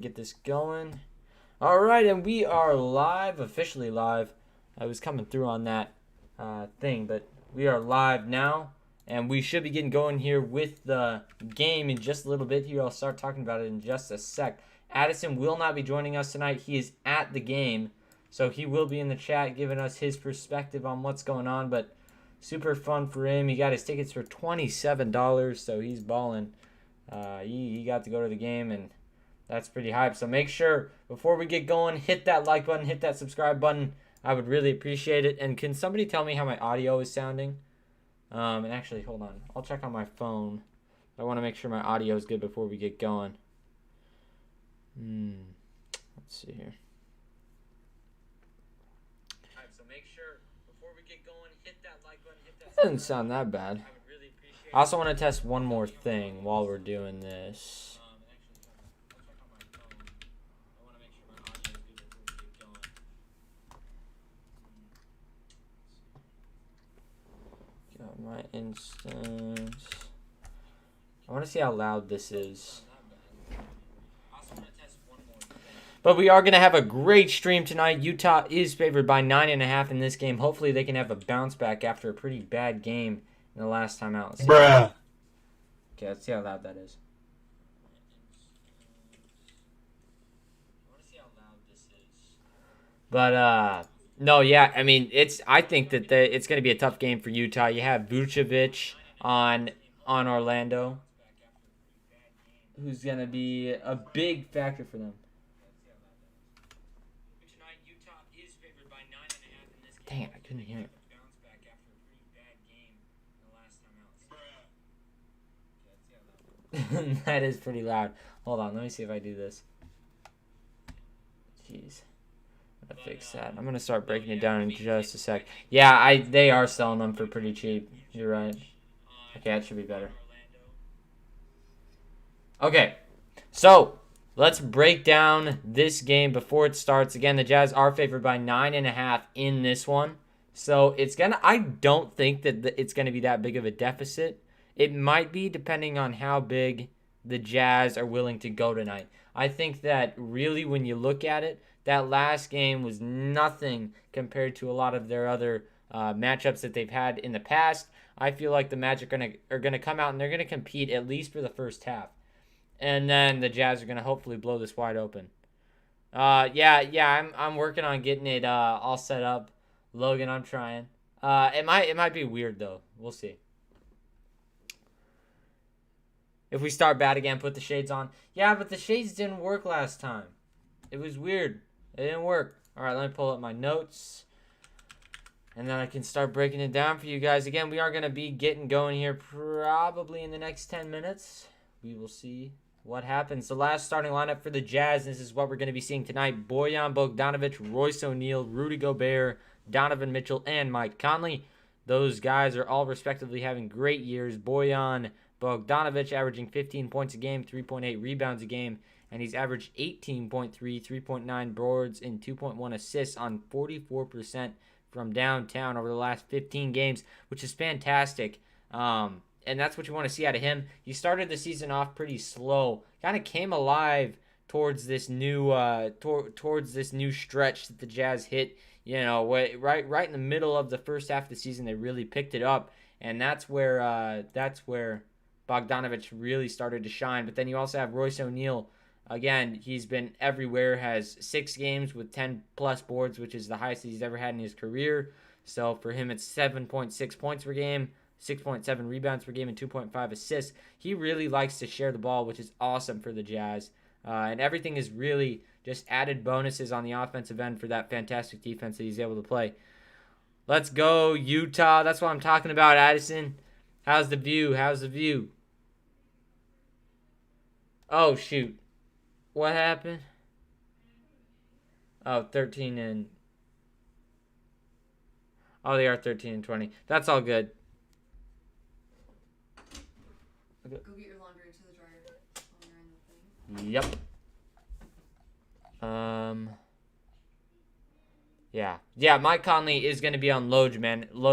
Get this going. All right, and we are live, officially live. I was coming through on that thing, but we are live now, and we should be getting going here with the game in just a little bit. Here, I'll start talking about it in just a sec. Addison will not be joining us tonight. He is at the game, so he will be in the chat giving us his perspective on what's going on, but super fun for him. He got his tickets for $27, so he's balling. He got to go to the game, and that's pretty hype. So make sure, before we get going, hit that like button, hit that subscribe button. I would really appreciate it. And can somebody tell me how my audio is sounding? And actually, hold on. I'll check on my phone. I want to make sure my audio is good before we get going. Let's see here. So make sure, before we get going, hit that like button, hit that. That doesn't sound that bad. I also want to test one more thing while we're doing this. Got my instance. I want to see how loud this is. But we are going to have a great stream tonight. Utah is favored by 9.5 in this game. Hopefully they can have a bounce back after a pretty bad game in the last time out. Bruh. Okay, let's see how loud that is. But, no, yeah, I mean, I think that it's going to be a tough game for Utah. You have Vucevic on Orlando, who's going to be a big factor for them. Dang it, I couldn't hear it. That is pretty loud. Hold on, let me see if I do this. Jeez. I'm gonna fix that. I'm gonna start breaking it down in just a sec. Yeah, they are selling them for pretty cheap. You're right. Okay, that should be better. Okay, so let's break down this game before it starts. Again, the Jazz are favored by 9.5 in this one. So I don't think that it's gonna be that big of a deficit. It might be, depending on how big the Jazz are willing to go tonight. I think that really, when you look at it, that last game was nothing compared to a lot of their other matchups that they've had in the past. I feel like the Magic are gonna come out and they're gonna compete at least for the first half, and then the Jazz are gonna hopefully blow this wide open. I'm working on getting it all set up, Logan. I'm trying. It might be weird though. We'll see. If we start bad again, put the shades on. Yeah, but the shades didn't work last time. It was weird. It didn't work. All right, let me pull up my notes. And then I can start breaking it down for you guys. Again, we are going to be getting going here probably in the next 10 minutes. We will see what happens. The last starting lineup for the Jazz, this is what we're going to be seeing tonight. Bojan Bogdanovic, Royce O'Neal, Rudy Gobert, Donovan Mitchell, and Mike Conley. Those guys are all respectively having great years. Bojan Bogdanovic averaging 15 points a game, 3.8 rebounds a game, and he's averaged 18.3, 3.9 boards, and 2.1 assists on 44% from downtown over the last 15 games, which is fantastic. And that's what you want to see out of him. He started the season off pretty slow, kind of came alive towards this new towards this new stretch that the Jazz hit. You know, right in the middle of the first half of the season, they really picked it up, and that's where Bogdanovic really started to shine. But then you also have Royce O'Neal. Again, he's been everywhere, has 6 games with 10-plus boards, which is the highest he's ever had in his career. So for him, it's 7.6 points per game, 6.7 rebounds per game, and 2.5 assists. He really likes to share the ball, which is awesome for the Jazz. And everything is really just added bonuses on the offensive end for that fantastic defense that he's able to play. Let's go, Utah. That's what I'm talking about, Addison. How's the view? Oh, shoot. What happened? Oh, 13 and... Oh, they are 13 and 20. That's all good. Okay. Go get your laundry into the dryer while you're in the thing. Yep. Yeah, Mike Conley is going to be on load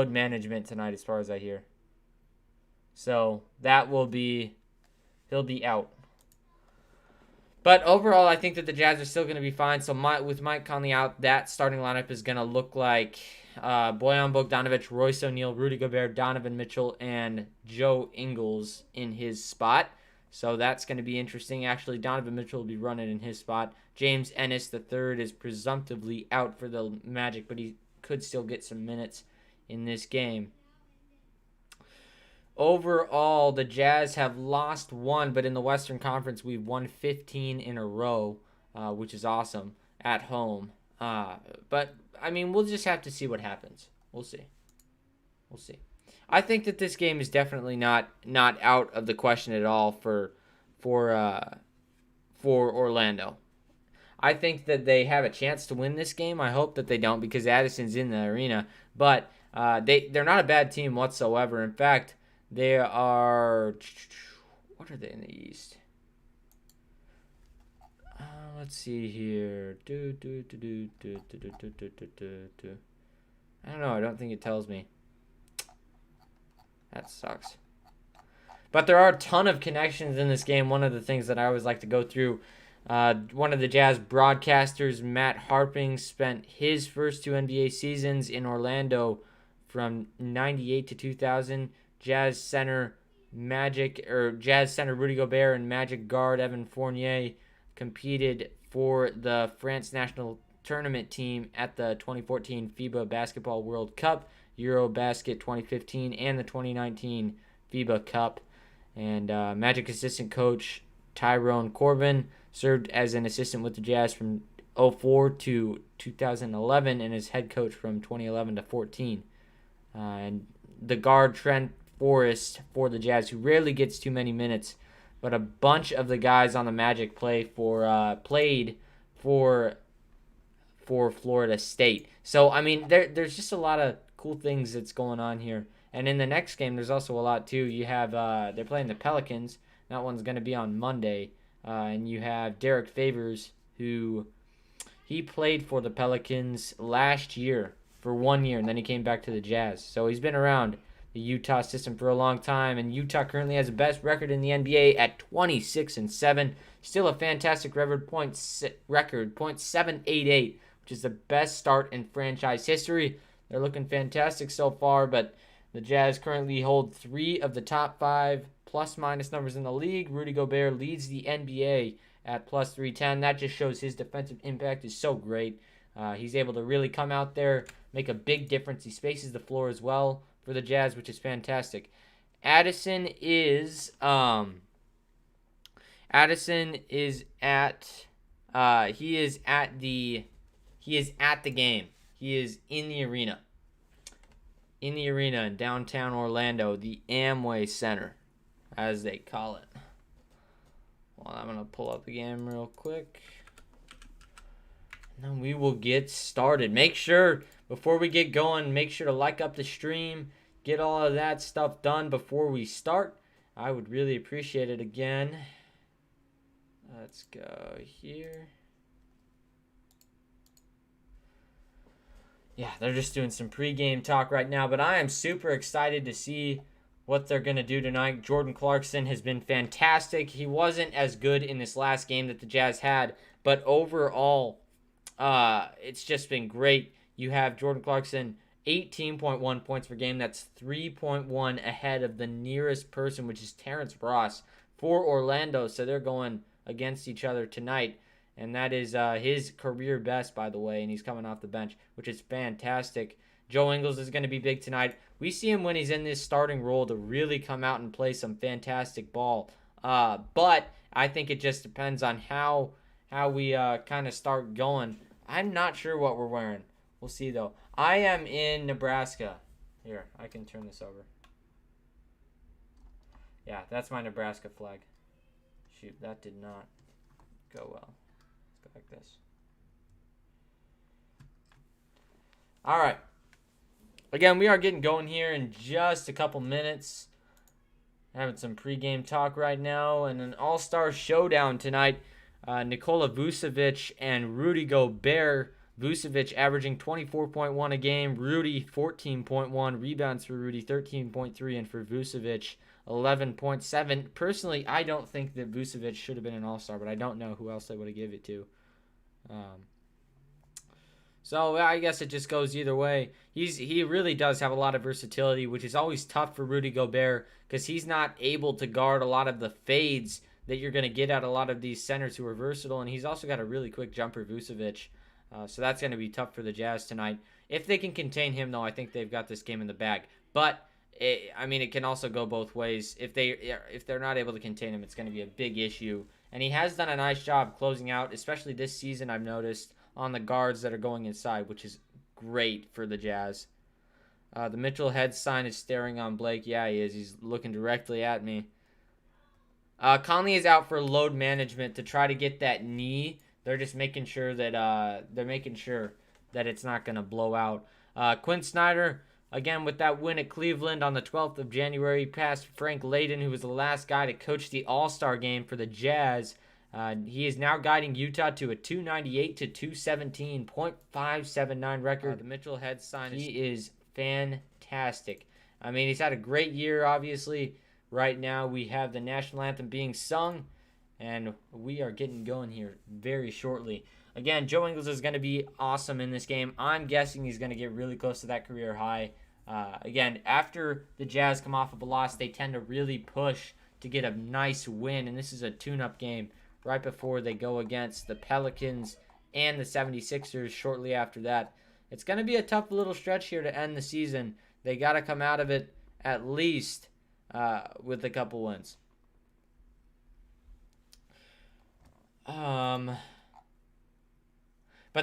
management tonight as far as I hear. So, he'll be out. But overall, I think that the Jazz are still going to be fine. So with Mike Conley out, that starting lineup is going to look like Bojan Bogdanovic, Royce O'Neal, Rudy Gobert, Donovan Mitchell, and Joe Ingles in his spot. So that's going to be interesting. Actually, Donovan Mitchell will be running in his spot. James Ennis III is presumptively out for the Magic, but he could still get some minutes in this game. Overall, the Jazz have lost 1, but in the Western Conference, we've won 15 in a row, which is awesome at home. But, I mean, we'll just have to see what happens. We'll see. I think that this game is definitely not out of the question at all for Orlando. I think that they have a chance to win this game. I hope that they don't because Addison's in the arena. But they're not a bad team whatsoever. In fact, they are... What are they in the East? Let's see here. I don't know. I don't think it tells me. That sucks. But there are a ton of connections in this game. One of the things that I always like to go through, one of the Jazz broadcasters, Matt Harping, spent his first 2 NBA seasons in Orlando from 98 to 2000. Jazz center Rudy Gobert and Magic guard Evan Fournier competed for the France national tournament team at the 2014 FIBA Basketball World Cup, Eurobasket 2015, and the 2019 FIBA Cup. And Magic assistant coach Tyrone Corbin served as an assistant with the Jazz from 2004 to 2011 and as head coach from 2011 to 14. And the guard Trent Forrest for the Jazz, who rarely gets too many minutes, but a bunch of the guys on the Magic played for Florida State. So, I mean, there's just a lot of cool things that's going on here. And in the next game, there's also a lot, too. You have, they're playing the Pelicans. That one's going to be on Monday. And you have Derek Favors, who he played for the Pelicans last year for 1 year, and then he came back to the Jazz. So he's been around the Utah system for a long time, and Utah currently has the best record in the NBA at 26-7. Still a fantastic record, .788, which is the best start in franchise history. They're looking fantastic so far, but the Jazz currently hold 3 of the top 5 plus-minus numbers in the league. Rudy Gobert leads the NBA at plus 310. That just shows his defensive impact is so great. He's able to really come out there, make a big difference. He spaces the floor as well for the Jazz, which is fantastic. Addison is at the game. He is in the arena. In downtown Orlando, the Amway Center, as they call it. Well, I'm going to pull up the game real quick. And then we will get started. Make sure, before we get going, make sure to like up the stream. Get all of that stuff done before we start. I would really appreciate it again. Let's go here. Yeah, they're just doing some pregame talk right now, but I am super excited to see what they're going to do tonight. Jordan Clarkson has been fantastic. He wasn't as good in this last game that the Jazz had, but overall, it's just been great. You have Jordan Clarkson, 18.1 points per game. That's 3.1 ahead of the nearest person, which is Terrence Ross for Orlando. So they're going against each other tonight. And that is his career best, by the way, and he's coming off the bench, which is fantastic. Joe Ingles is going to be big tonight. We see him when he's in this starting role to really come out and play some fantastic ball. But I think it just depends on how we kind of start going. I'm not sure what we're wearing. We'll see, though. I am in Nebraska. Here, I can turn this over. Yeah, that's my Nebraska flag. Shoot, that did not go well. Like this. All right. Again, we are getting going here in just a couple minutes. Having some pregame talk right now and an all-star showdown tonight. Nikola Vucevic and Rudy Gobert. Vucevic averaging 24.1 a game. Rudy 14.1. Rebounds for Rudy 13.3. And for Vucevic, 11.7. Personally, I don't think that Vucevic should have been an all-star, but I don't know who else they would have given it to. So I guess it just goes either way. He really does have a lot of versatility, which is always tough for Rudy Gobert because he's not able to guard a lot of the fades that you're going to get at a lot of these centers who are versatile, and he's also got a really quick jumper, Vucevic. So that's going to be tough for the Jazz tonight. If they can contain him, though, I think they've got this game in the bag. But it can also go both ways. If they're not able to contain him, it's going to be a big issue. And he has done a nice job closing out, especially this season. I've noticed on the guards that are going inside, which is great for the Jazz. The Mitchell head sign is staring on Blake. Yeah, he is. He's looking directly at me. Conley is out for load management to try to get that knee. They're just making sure that it's not going to blow out. Quinn Snyder, again, with that win at Cleveland on the 12th of January, passed Frank Layden, who was the last guy to coach the All-Star game for the Jazz. He is now guiding Utah to a 298 to 217.579 record. The Mitchell head sign. He is fantastic. I mean, he's had a great year, obviously. Right now, we have the national anthem being sung, and we are getting going here very shortly. Again, Joe Ingles is going to be awesome in this game. I'm guessing he's going to get really close to that career high. Again, after the Jazz come off of a loss, they tend to really push to get a nice win, and this is a tune-up game right before they go against the Pelicans and the 76ers shortly after that. It's going to be a tough little stretch here to end the season. They got to come out of it at least with a couple wins. But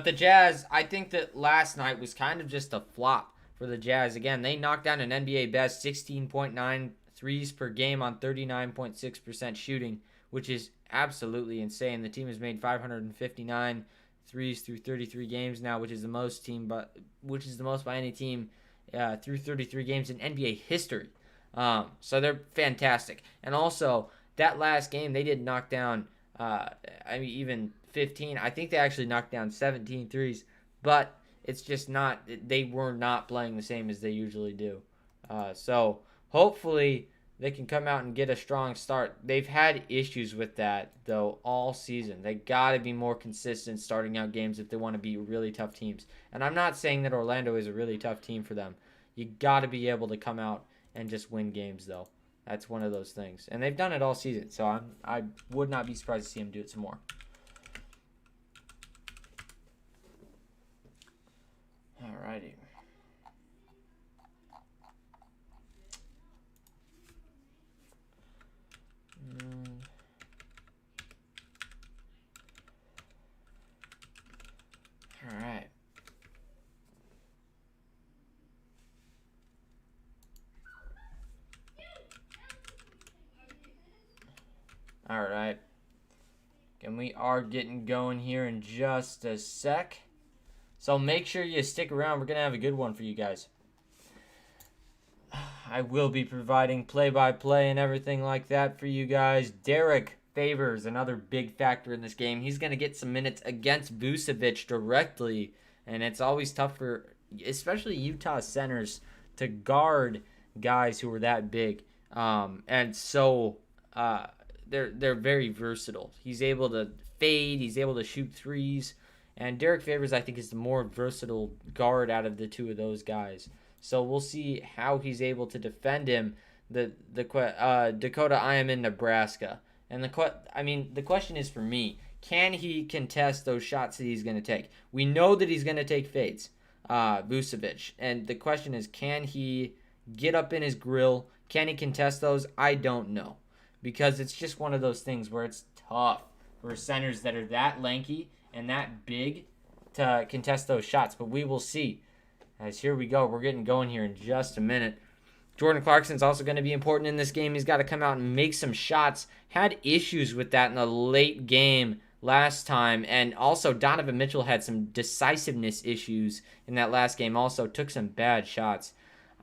the Jazz, I think that last night was kind of just a flop for the Jazz. Again, they knocked down an NBA best 16.9 threes per game on 39.6% shooting, which is absolutely insane. The team has made 559 threes through 33 games now, which is the most by any team through 33 games in NBA history. So they're fantastic. And also, that last game, they did knock down, even 15. I think they actually knocked down 17 threes. But it's just not, they were not playing the same as they usually do. So hopefully they can come out and get a strong start. They've had issues with that, though, all season. They got to be more consistent starting out games if they want to beat really tough teams. And I'm not saying that Orlando is a really tough team for them. You got to be able to come out and just win games, though. That's one of those things. And they've done it all season, so I would not be surprised to see them do it some more. Alrighty. Alright. Alright. And we are getting going here in just a sec. So make sure you stick around. We're going to have a good one for you guys. I will be providing play-by-play and everything like that for you guys. Derek Favors, another big factor in this game. He's going to get some minutes against Vucevic directly. And it's always tough for, especially Utah centers, to guard guys who are that big. And so they're very versatile. He's able to fade. He's able to shoot threes. And Derek Favors, I think, is the more versatile guard out of the two of those guys. So we'll see how he's able to defend him. Dakota, I am in Nebraska. And the question is for me, can he contest those shots that he's going to take? We know that he's going to take fades, Vucevic. And the question is, can he get up in his grill? Can he contest those? I don't know. Because it's just one of those things where it's tough for centers that are that lanky and that big to contest those shots. But we will see. As here we go. We're getting going here in just a minute. Jordan Clarkson's also going to be important in this game. He's got to come out and make some shots. Had issues with that in the late game last time. And also Donovan Mitchell had some decisiveness issues in that last game. Also took some bad shots.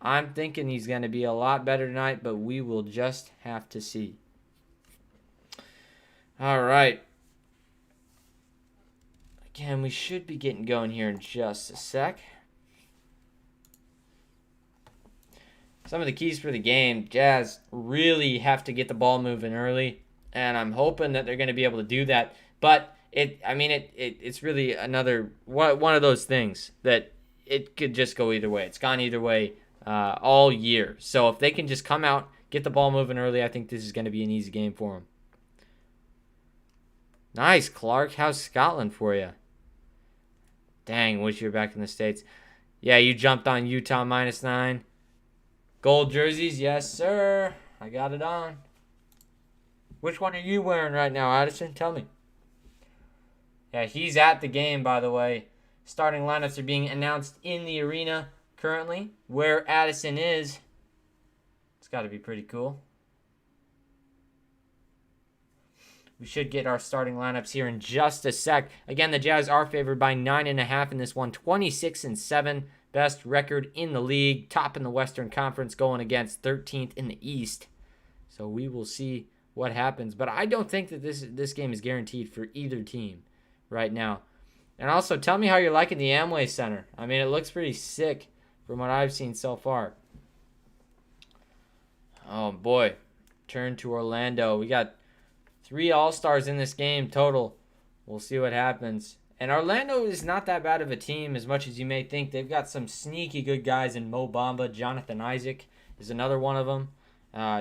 I'm thinking he's going to be a lot better tonight, but we will just have to see. All right. Again, we should be getting going here in just a sec. some of the keys for the game. Jazz really have to get the ball moving early, and I'm hoping that they're going to be able to do that. But it's really another one of those things that it could just go either way. It's gone either way all year. So if they can just come out, get the ball moving early, I think this is going to be an easy game for them. Nice, Clark. How's Scotland for you? Dang, wish you were back in the States. Yeah, you jumped on Utah -9. Gold jerseys, yes, sir. I got it on. Which one are you wearing right now, Addison? Tell me. Yeah, he's at the game, by the way. Starting lineups are being announced in the arena currently. Where Addison is, it's got to be pretty cool. We should get our starting lineups here in just a sec. Again, the Jazz are favored by 9.5 in this one. 26-7, best record in the league. Top in the Western Conference, going against 13th in the East. So we will see what happens. But I don't think that this game is guaranteed for either team right now. And also, tell me how you're liking the Amway Center. I mean, it looks pretty sick from what I've seen so far. Oh, boy. Turn to Orlando. We got 3 All-Stars in this game total. We'll see what happens. And Orlando is not that bad of a team as much as you may think. They've got some sneaky good guys in Mo Bamba. Jonathan Isaac is another one of them.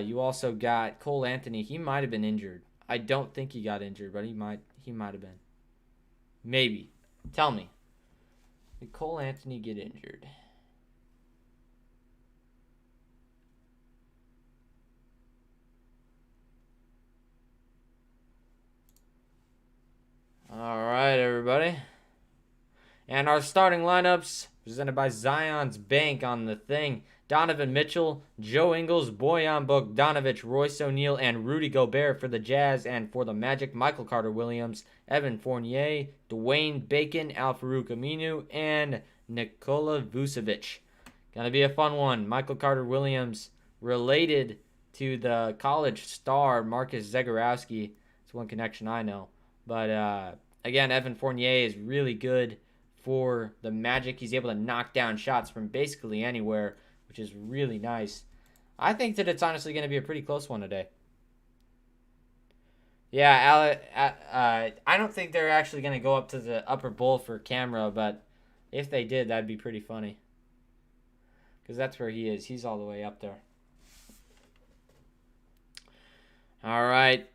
You also got Cole Anthony. He might have been injured. I don't think he got injured, but he might have been. Maybe. Tell me. Did Cole Anthony get injured? All right, everybody. And our starting lineups presented by Zion's Bank on the thing. Donovan Mitchell, Joe Ingles, Bojan Bogdanovic, Royce O'Neal, and Rudy Gobert for the Jazz. And for the Magic, Michael Carter-Williams, Evan Fournier, Dwayne Bacon, Al-Farouq Aminu, and Nikola Vucevic. Gonna be a fun one. Michael Carter-Williams related to the college star Marcus Zagorowski. It's one connection I know. But, again, Evan Fournier is really good for the Magic. He's able to knock down shots from basically anywhere, which is really nice. I think that it's honestly going to be a pretty close one today. Yeah, I don't think they're actually going to go up to the upper bowl for camera, but if they did, that'd be pretty funny. Because that's where he is. He's all the way up there. All right.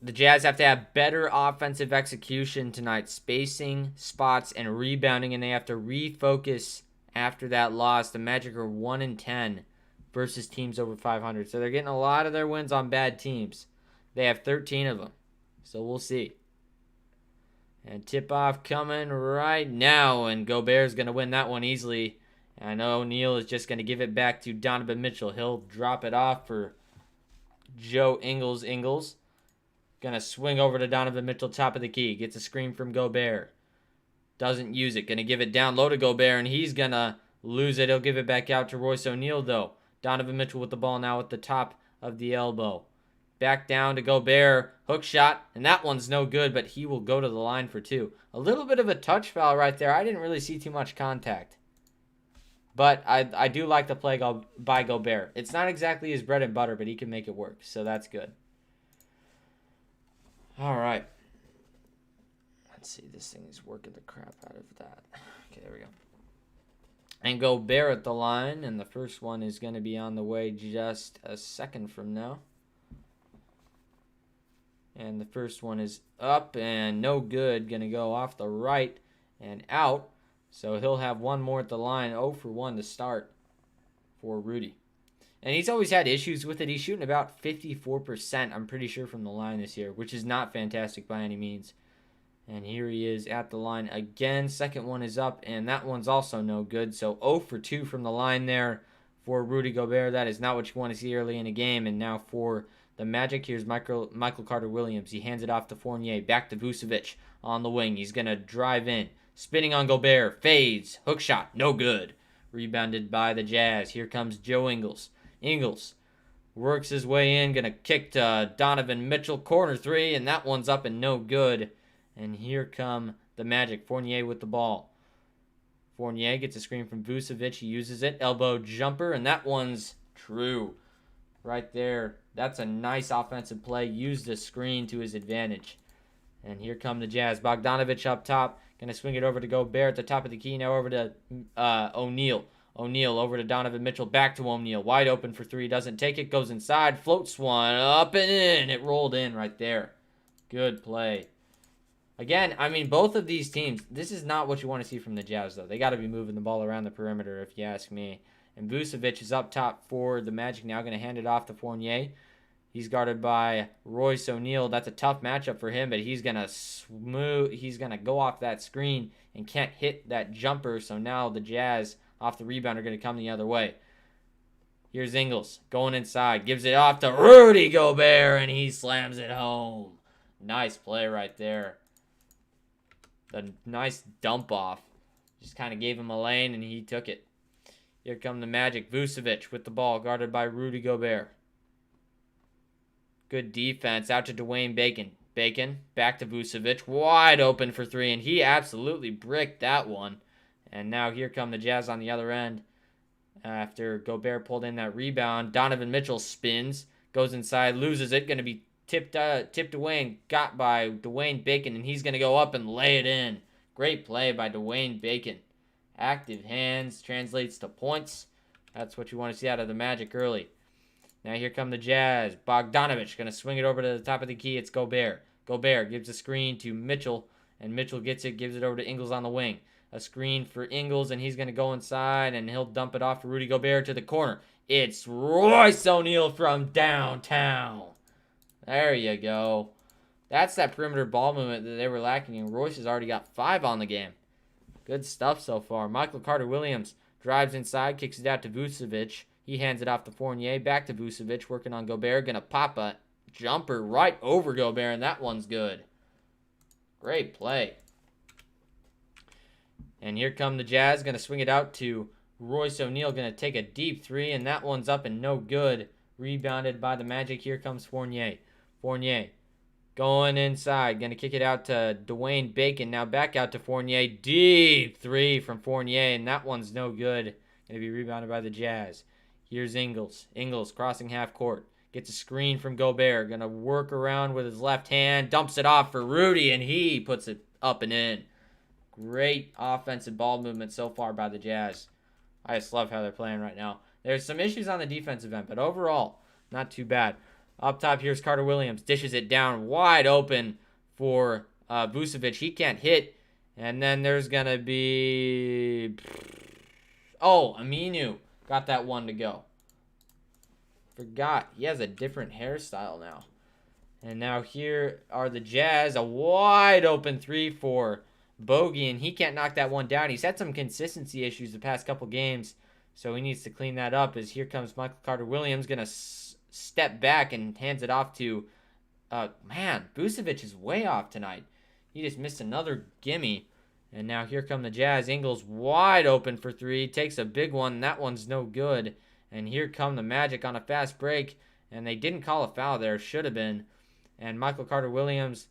The Jazz have to have better offensive execution tonight, spacing, spots, and rebounding, and they have to refocus after that loss. The Magic are 1-10 versus teams over 500, so they're getting a lot of their wins on bad teams. They have 13 of them, so we'll see. And tip-off coming right now, and Gobert's going to win that one easily. I know O'Neal is just going to give it back to Donovan Mitchell. He'll drop it off for Joe Ingles. Going to swing over to Donovan Mitchell, top of the key. Gets a screen from Gobert. Doesn't use it. Going to give it down low to Gobert, and he's going to lose it. He'll give it back out to Royce O'Neal, though. Donovan Mitchell with the ball now at the top of the elbow. Back down to Gobert. Hook shot, and that one's no good, but he will go to the line for 2. A little bit of a touch foul right there. I didn't really see too much contact. But I do like the play by Gobert. It's not exactly his bread and butter, but he can make it work, so that's good. All right. Let's see. This thing is working the crap out of that. Okay, there we go. And Gobert at the line, and the first one is going to be on the way just a second from now. And the first one is up and no good. Going to go off the right and out. So he'll have one more at the line. 0 for 1 to start for Rudy. And he's always had issues with it. He's shooting about 54%, I'm pretty sure, from the line this year, which is not fantastic by any means. And here he is at the line again. Second one is up, and that one's also no good. So 0 for 2 from the line there for Rudy Gobert. That is not what you want to see early in a game. And now for the Magic, here's Michael Carter-Williams. He hands it off to Fournier. Back to Vucevic on the wing. He's going to drive in. Spinning on Gobert. Fades. Hook shot. No good. Rebounded by the Jazz. Here comes Joe Ingles. Ingles works his way in. Going to kick to Donovan Mitchell. Corner 3, and that one's up and no good. And here come the Magic. Fournier with the ball. Fournier gets a screen from Vucevic. He uses it. Elbow jumper, and that one's true. Right there. That's a nice offensive play. Used the screen to his advantage. And here come the Jazz. Bogdanovic up top. Going to swing it over to Gobert at the top of the key. Now over to O'Neal. O'Neal over to Donovan Mitchell. Back to O'Neal. Wide open for three. Doesn't take it. Goes inside. Floats one. Up and in. It rolled in right there. Good play. Again, I mean, both of these teams, this is not what you want to see from the Jazz, though. They got to be moving the ball around the perimeter, if you ask me. And Vucevic is up top for the Magic now. Going to hand it off to Fournier. He's guarded by Royce O'Neal. That's a tough matchup for him, but he's going to go off that screen and can't hit that jumper. So now the Jazz off the rebound are going to come the other way. Here's Ingles going inside. Gives it off to Rudy Gobert, and he slams it home. Nice play right there. The nice dump off. Just kind of gave him a lane, and he took it. Here come the Magic. Vucevic with the ball, guarded by Rudy Gobert. Good defense. Out to Dwayne Bacon. Bacon, back to Vucevic. Wide open for three, and he absolutely bricked that one. And now here come the Jazz on the other end. After Gobert pulled in that rebound, Donovan Mitchell spins, goes inside, loses it. Going to be tipped away and got by Dwayne Bacon, and he's going to go up and lay it in. Great play by Dwayne Bacon. Active hands translates to points. That's what you want to see out of the Magic early. Now here come the Jazz. Bogdanovic going to swing it over to the top of the key. It's Gobert. Gobert gives a screen to Mitchell, and Mitchell gets it, gives it over to Ingles on the wing. A screen for Ingles, and he's going to go inside, and he'll dump it off to Rudy Gobert to the corner. It's Royce O'Neal from downtown. There you go. That's that perimeter ball movement that they were lacking, and Royce has already got 5 on the game. Good stuff so far. Michael Carter-Williams drives inside, kicks it out to Vucevic. He hands it off to Fournier, back to Vucevic, working on Gobert. Going to pop a jumper right over Gobert, and that one's good. Great play. And here come the Jazz, going to swing it out to Royce O'Neal, going to take a deep three, and that one's up and no good. Rebounded by the Magic. Here comes Fournier. Fournier going inside, going to kick it out to Dwayne Bacon. Now back out to Fournier. Deep three from Fournier, and that one's no good. Going to be rebounded by the Jazz. Here's Ingles. Ingles crossing half court. Gets a screen from Gobert. Going to work around with his left hand. Dumps it off for Rudy, and he puts it up and in. Great offensive ball movement so far by the Jazz. I just love how they're playing right now. There's some issues on the defensive end, but overall, not too bad. Up top, here's Carter-Williams. Dishes it down wide open for Vucevic. He can't hit. And then there's going to be... Oh, Aminu got that one to go. Forgot. He has a different hairstyle now. And now here are the Jazz. A wide open three for Bogey, and he can't knock that one down. He's had some consistency issues the past couple games, so he needs to clean that up. As here comes Michael Carter-Williams, going to step back and hands it off to, Vucevic is way off tonight. He just missed another gimme. And now here come the Jazz. Ingles wide open for three. Takes a big one. That one's no good. And here come the Magic on a fast break. And they didn't call a foul there. Should have been. And Michael Carter-Williams,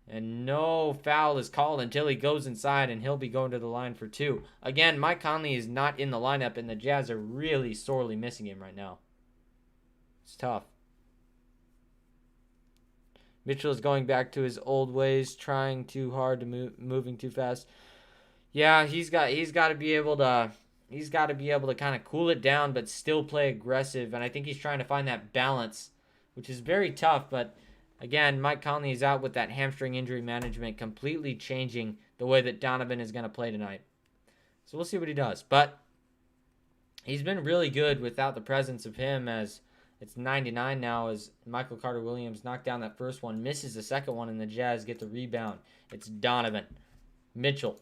and no foul is called until he goes inside, and he'll be going to the line for 2. Again, Mike Conley is not in the lineup, and the Jazz are really sorely missing him right now. It's tough. Mitchell is going back to his old ways, trying too hard to moving too fast. Yeah, he's got to be able to kind of cool it down, but still play aggressive. And I think he's trying to find that balance, which is very tough. But again, Mike Conley is out with that hamstring injury management, completely changing the way that Donovan is going to play tonight. So we'll see what he does. But he's been really good without the presence of him, as it's 99 now, as Michael Carter-Williams knocked down that first one, misses the second one, and the Jazz get the rebound. It's Donovan. Mitchell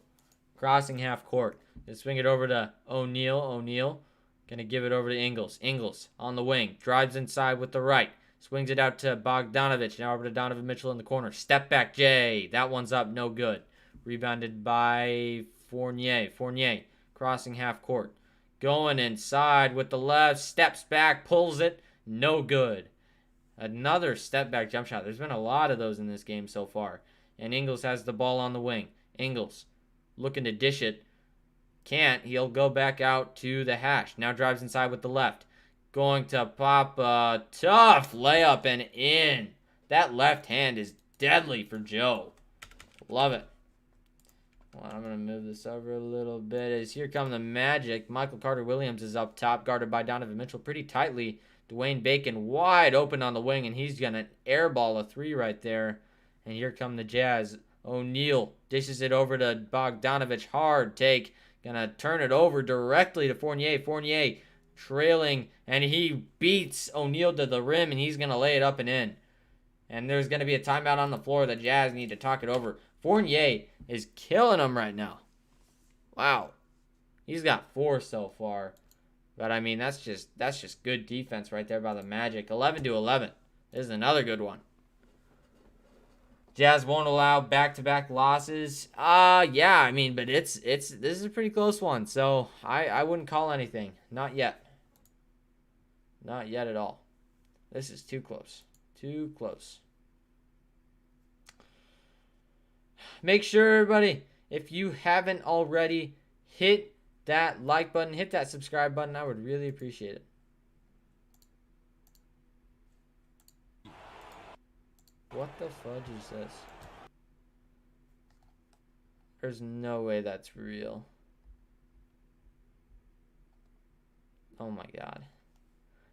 crossing half court. They swing it over to O'Neal. O'Neal going to give it over to Ingles. Ingles on the wing. Drives inside with the right. Swings it out to Bogdanovic. Now over to Donovan Mitchell in the corner. Step back, Jay. That one's up. No good. Rebounded by Fournier. Fournier crossing half court. Going inside with the left. Steps back. Pulls it. No good. Another step back jump shot. There's been a lot of those in this game so far. And Ingles has the ball on the wing. Ingles looking to dish it. Can't. He'll go back out to the hash. Now drives inside with the left. going to pop a tough layup and in. That left hand is deadly for Joe. Love it. Well, I'm going to move this over a little bit as here come the Magic. Michael Carter-Williams is up top, guarded by Donovan Mitchell pretty tightly. Dwayne Bacon wide open on the wing, and he's going to airball a three right there. And here come the Jazz. O'Neal dishes it over to Bogdanovich. Hard take. Going to turn it over directly to Fournier. Fournier trailing, and he beats O'Neal to the rim, and he's going to lay it up and in. And there's going to be a timeout on the floor. The Jazz need to talk it over. Fournier is killing him right now. Wow. He's got 4 so far. But, I mean, that's just good defense right there by the Magic. 11-11. This is another good one. Jazz won't allow back-to-back losses. Yeah, I mean, but this is a pretty close one. So, I wouldn't call anything. Not yet. Not yet at all. This is too close. Too close. Make sure, everybody, if you haven't already, hit that like button, hit that subscribe button. I would really appreciate it. What the fudge is this? There's no way that's real. Oh my god.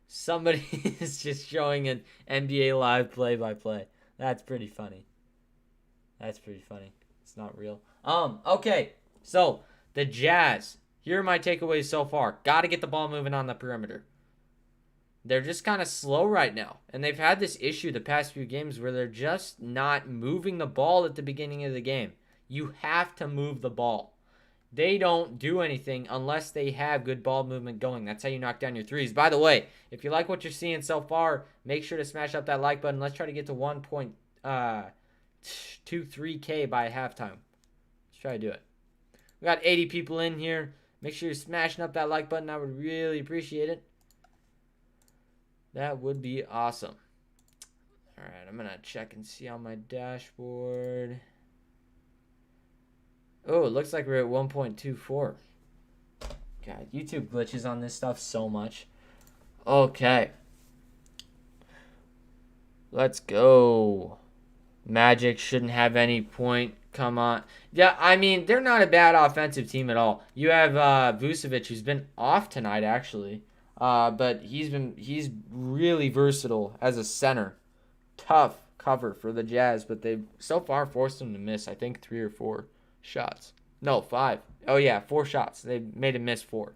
Somebody is just showing an NBA Live play-by-play. That's pretty funny. That's pretty funny. It's not real. Okay. So, the Jazz. Here are my takeaways so far. Got to get the ball moving on the perimeter. They're just kind of slow right now. And they've had this issue the past few games where they're just not moving the ball at the beginning of the game. You have to move the ball. They don't do anything unless they have good ball movement going. That's how you knock down your threes. By the way, if you like what you're seeing so far, make sure to smash up that like button. Let's try to get to 1.23K by halftime. Let's try to do it. We got 80 people in here. Make sure you're smashing up that like button. I would really appreciate it. That would be awesome. All right, I'm going to check and see on my dashboard. Oh, it looks like we're at 1.24. God, YouTube glitches on this stuff so much. Okay. Let's go. Magic shouldn't have any point. Come on. Yeah, I mean, they're not a bad offensive team at all. You have Vucevic, who's been off tonight, actually. But he's really versatile as a center. Tough cover for the Jazz, but they've so far forced him to miss, I think, 3 or 4 shots. No, 5. Oh, yeah, 4 shots. They made him miss 4.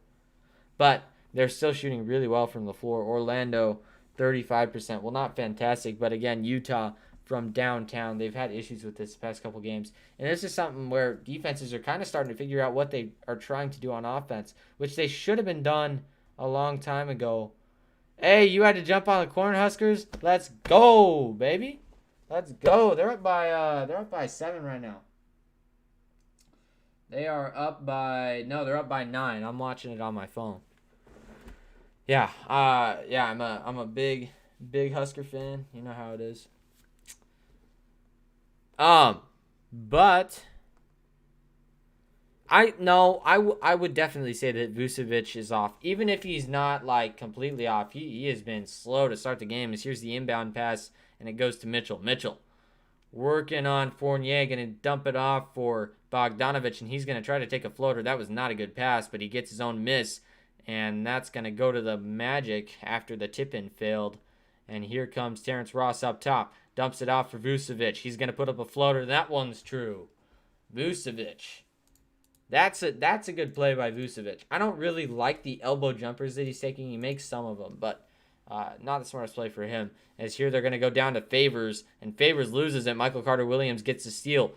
But they're still shooting really well from the floor. Orlando, 35%. Well, not fantastic, but again, Utah from downtown. They've had issues with this past couple games. And this is something where defenses are kind of starting to figure out what they are trying to do on offense, which they should have been done a long time ago. Hey, you had to jump on the Cornhuskers? Let's go, baby. Let's go. They're up by 7 right now. They're up by 9. I'm watching it on my phone. Yeah. I'm a big Husker fan. You know how it is. But I would definitely say that Vucevic is off. Even if he's not like completely off, he has been slow to start the game. As here's the inbound pass, and it goes to Mitchell. Mitchell working on Fournier, going to dump it off for Bogdanovich, and he's going to try to take a floater. That was not a good pass, but he gets his own miss, and that's going to go to the Magic after the tip-in failed. And here comes Terrence Ross up top. Dumps it off for Vucevic. He's going to put up a floater. That one's true. Vucevic. That's a good play by Vucevic. I don't really like the elbow jumpers that he's taking. He makes some of them, but not the smartest play for him. As here they're going to go down to Favors, and Favors loses it. Michael Carter-Williams gets the steal.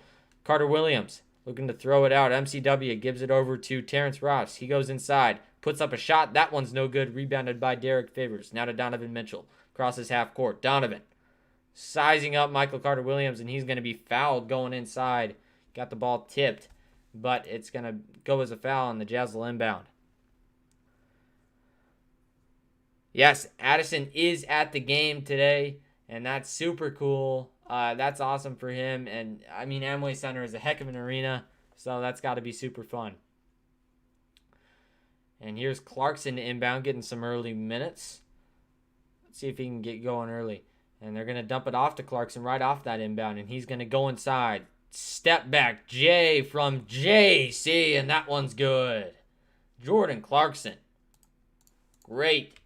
Carter-Williams looking to throw it out. MCW gives it over to Terrence Ross. He goes inside, puts up a shot. That one's no good. Rebounded by Derek Favors. Now to Donovan Mitchell. Crosses half court. Donovan sizing up Michael Carter-Williams, and he's going to be fouled going inside. Got the ball tipped, but it's going to go as a foul, and the Jazz will inbound. Yes, Addison is at the game today, and that's super cool. That's awesome for him. And, I mean, Amway Center is a heck of an arena, so that's got to be super fun. And here's Clarkson inbound, getting some early minutes. Let's see if he can get going early. And they're going to dump it off to Clarkson right off that inbound. And he's going to go inside. Step back. J from JC. And that one's good. Jordan Clarkson. Great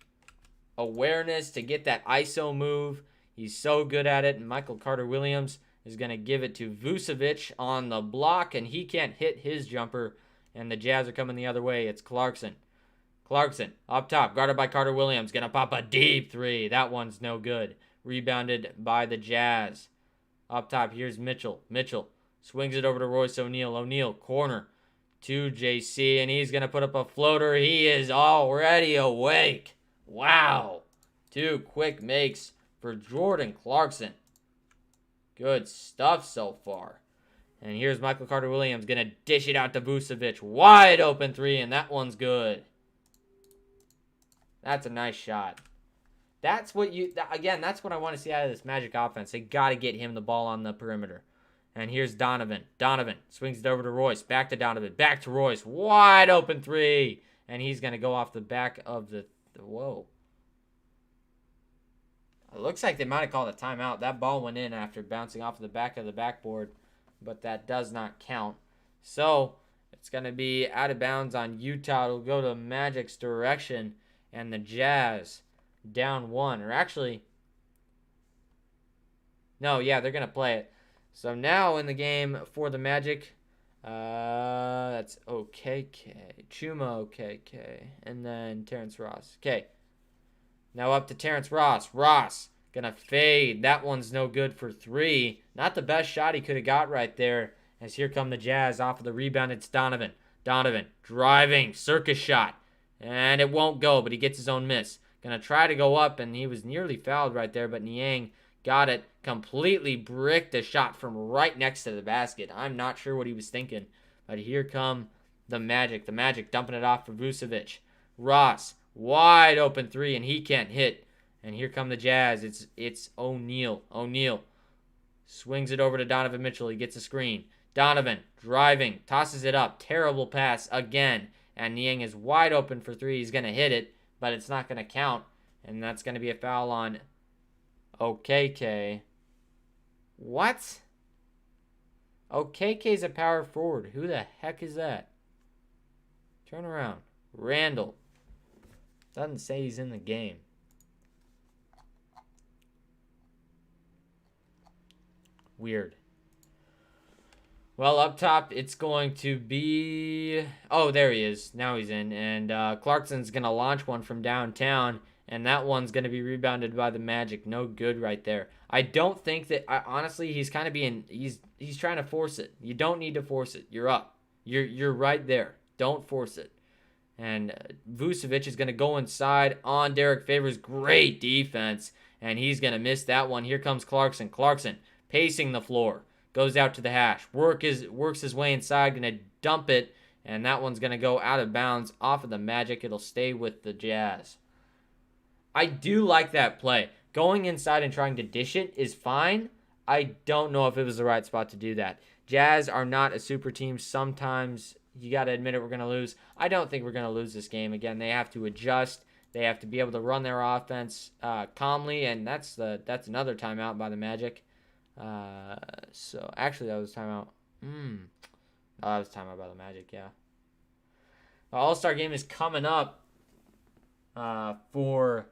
awareness to get that ISO move. He's so good at it. And Michael Carter-Williams is going to give it to Vucevic on the block. And he can't hit his jumper. And the Jazz are coming the other way. It's Clarkson. Clarkson up top. Guarded by Carter-Williams. Going to pop a deep three. That one's no good. Rebounded by the Jazz. Up top, here's Mitchell. Mitchell swings it over to Royce O'Neal. O'Neal, corner to JC, and he's going to put up a floater. He is already awake. Wow. 2 quick makes for Jordan Clarkson. Good stuff so far. And here's Michael Carter-Williams going to dish it out to Vucevic. Wide open 3, and that one's good. That's a nice shot. That's what that's what I want to see out of this Magic offense. They got to get him the ball on the perimeter. And here's Donovan. Donovan swings it over to Royce. Back to Donovan. Back to Royce. Wide open 3. And he's going to go off the back of the whoa. It looks like they might have called a timeout. That ball went in after bouncing off the back of the backboard. But that does not count. So it's going to be out of bounds on Utah. It'll go to Magic's direction. And the Jazz down 1, or actually, no, yeah, they're going to play it. So now in the game for the Magic, that's OKK, Chuma OKK, and then Terrence Ross. Okay, now up to Terrence Ross. Ross going to fade. That one's no good for 3. Not the best shot he could have got right there, as here come the Jazz off of the rebound. It's Donovan. Donovan driving, circus shot, and it won't go, but he gets his own miss. Going to try to go up, and he was nearly fouled right there, but Niang got it. Completely bricked a shot from right next to the basket. I'm not sure what he was thinking, but here come the Magic. The Magic dumping it off for Vucevic. Ross, wide open 3, and he can't hit. And here come the Jazz. It's O'Neal. O'Neal swings it over to Donovan Mitchell. He gets a screen. Donovan driving, tosses it up. Terrible pass again. And Niang is wide open for 3. He's going to hit it, but it's not going to count. And that's going to be a foul on OKK. What? OKK's a power forward. Who the heck is that? Turn around. Randall. Doesn't say he's in the game. Weird. Well, up top, it's going to be... Oh, there he is. Now he's in. And Clarkson's going to launch one from downtown. And that one's going to be rebounded by the Magic. No good right there. I don't think that... honestly, he's kind of being... He's trying to force it. You don't need to force it. You're up. You're right there. Don't force it. And Vucevic is going to go inside on Derek Favors. Great defense. And he's going to miss that one. Here comes Clarkson. Clarkson pacing the floor. Goes out to the hash. Works his way inside. Going to dump it. And that one's going to go out of bounds off of the Magic. It'll stay with the Jazz. I do like that play. Going inside and trying to dish it is fine. I don't know if it was the right spot to do that. Jazz are not a super team. Sometimes you got to admit it, we're going to lose. I don't think we're going to lose this game. Again, they have to adjust. They have to be able to run their offense calmly, and that's another timeout by the Magic. So actually, that was a timeout. Oh, that was a timeout by the Magic. Yeah. The All-Star game is coming up for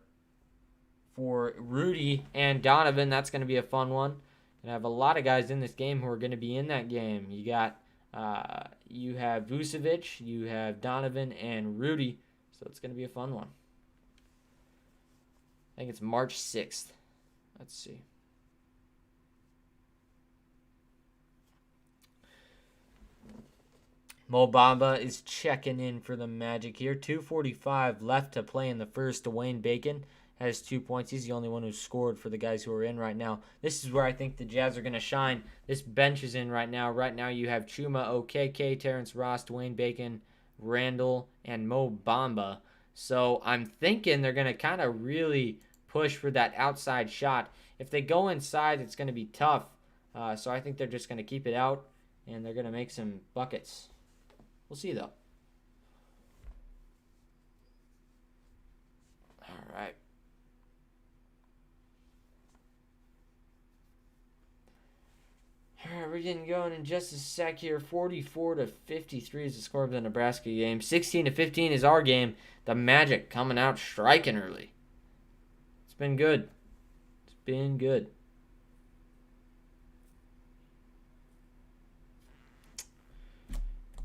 Rudy and Donovan. That's going to be a fun one. And I have a lot of guys in this game who are going to be in that game. You got you have Vucevic, you have Donovan, and Rudy. So it's going to be a fun one. I think it's March 6th. Let's see. Mo Bamba is checking in for the Magic here. 2:45 left to play in the first. Dwayne Bacon has 2 points. He's the only one who's scored for the guys who are in right now. This is where I think the Jazz are going to shine. This bench is in right now. Right now you have Chuma OKK, Terrence Ross, Dwayne Bacon, Randall, and Mo Bamba. So I'm thinking they're going to kind of really push for that outside shot. If they go inside, it's going to be tough. So I think they're just going to keep it out, and they're going to make some buckets. We'll see, though. All right. All right, we're getting going in just a sec here. 44-53 is the score of the Nebraska game. 16-15 is our game. The Magic coming out striking early. It's been good. It's been good.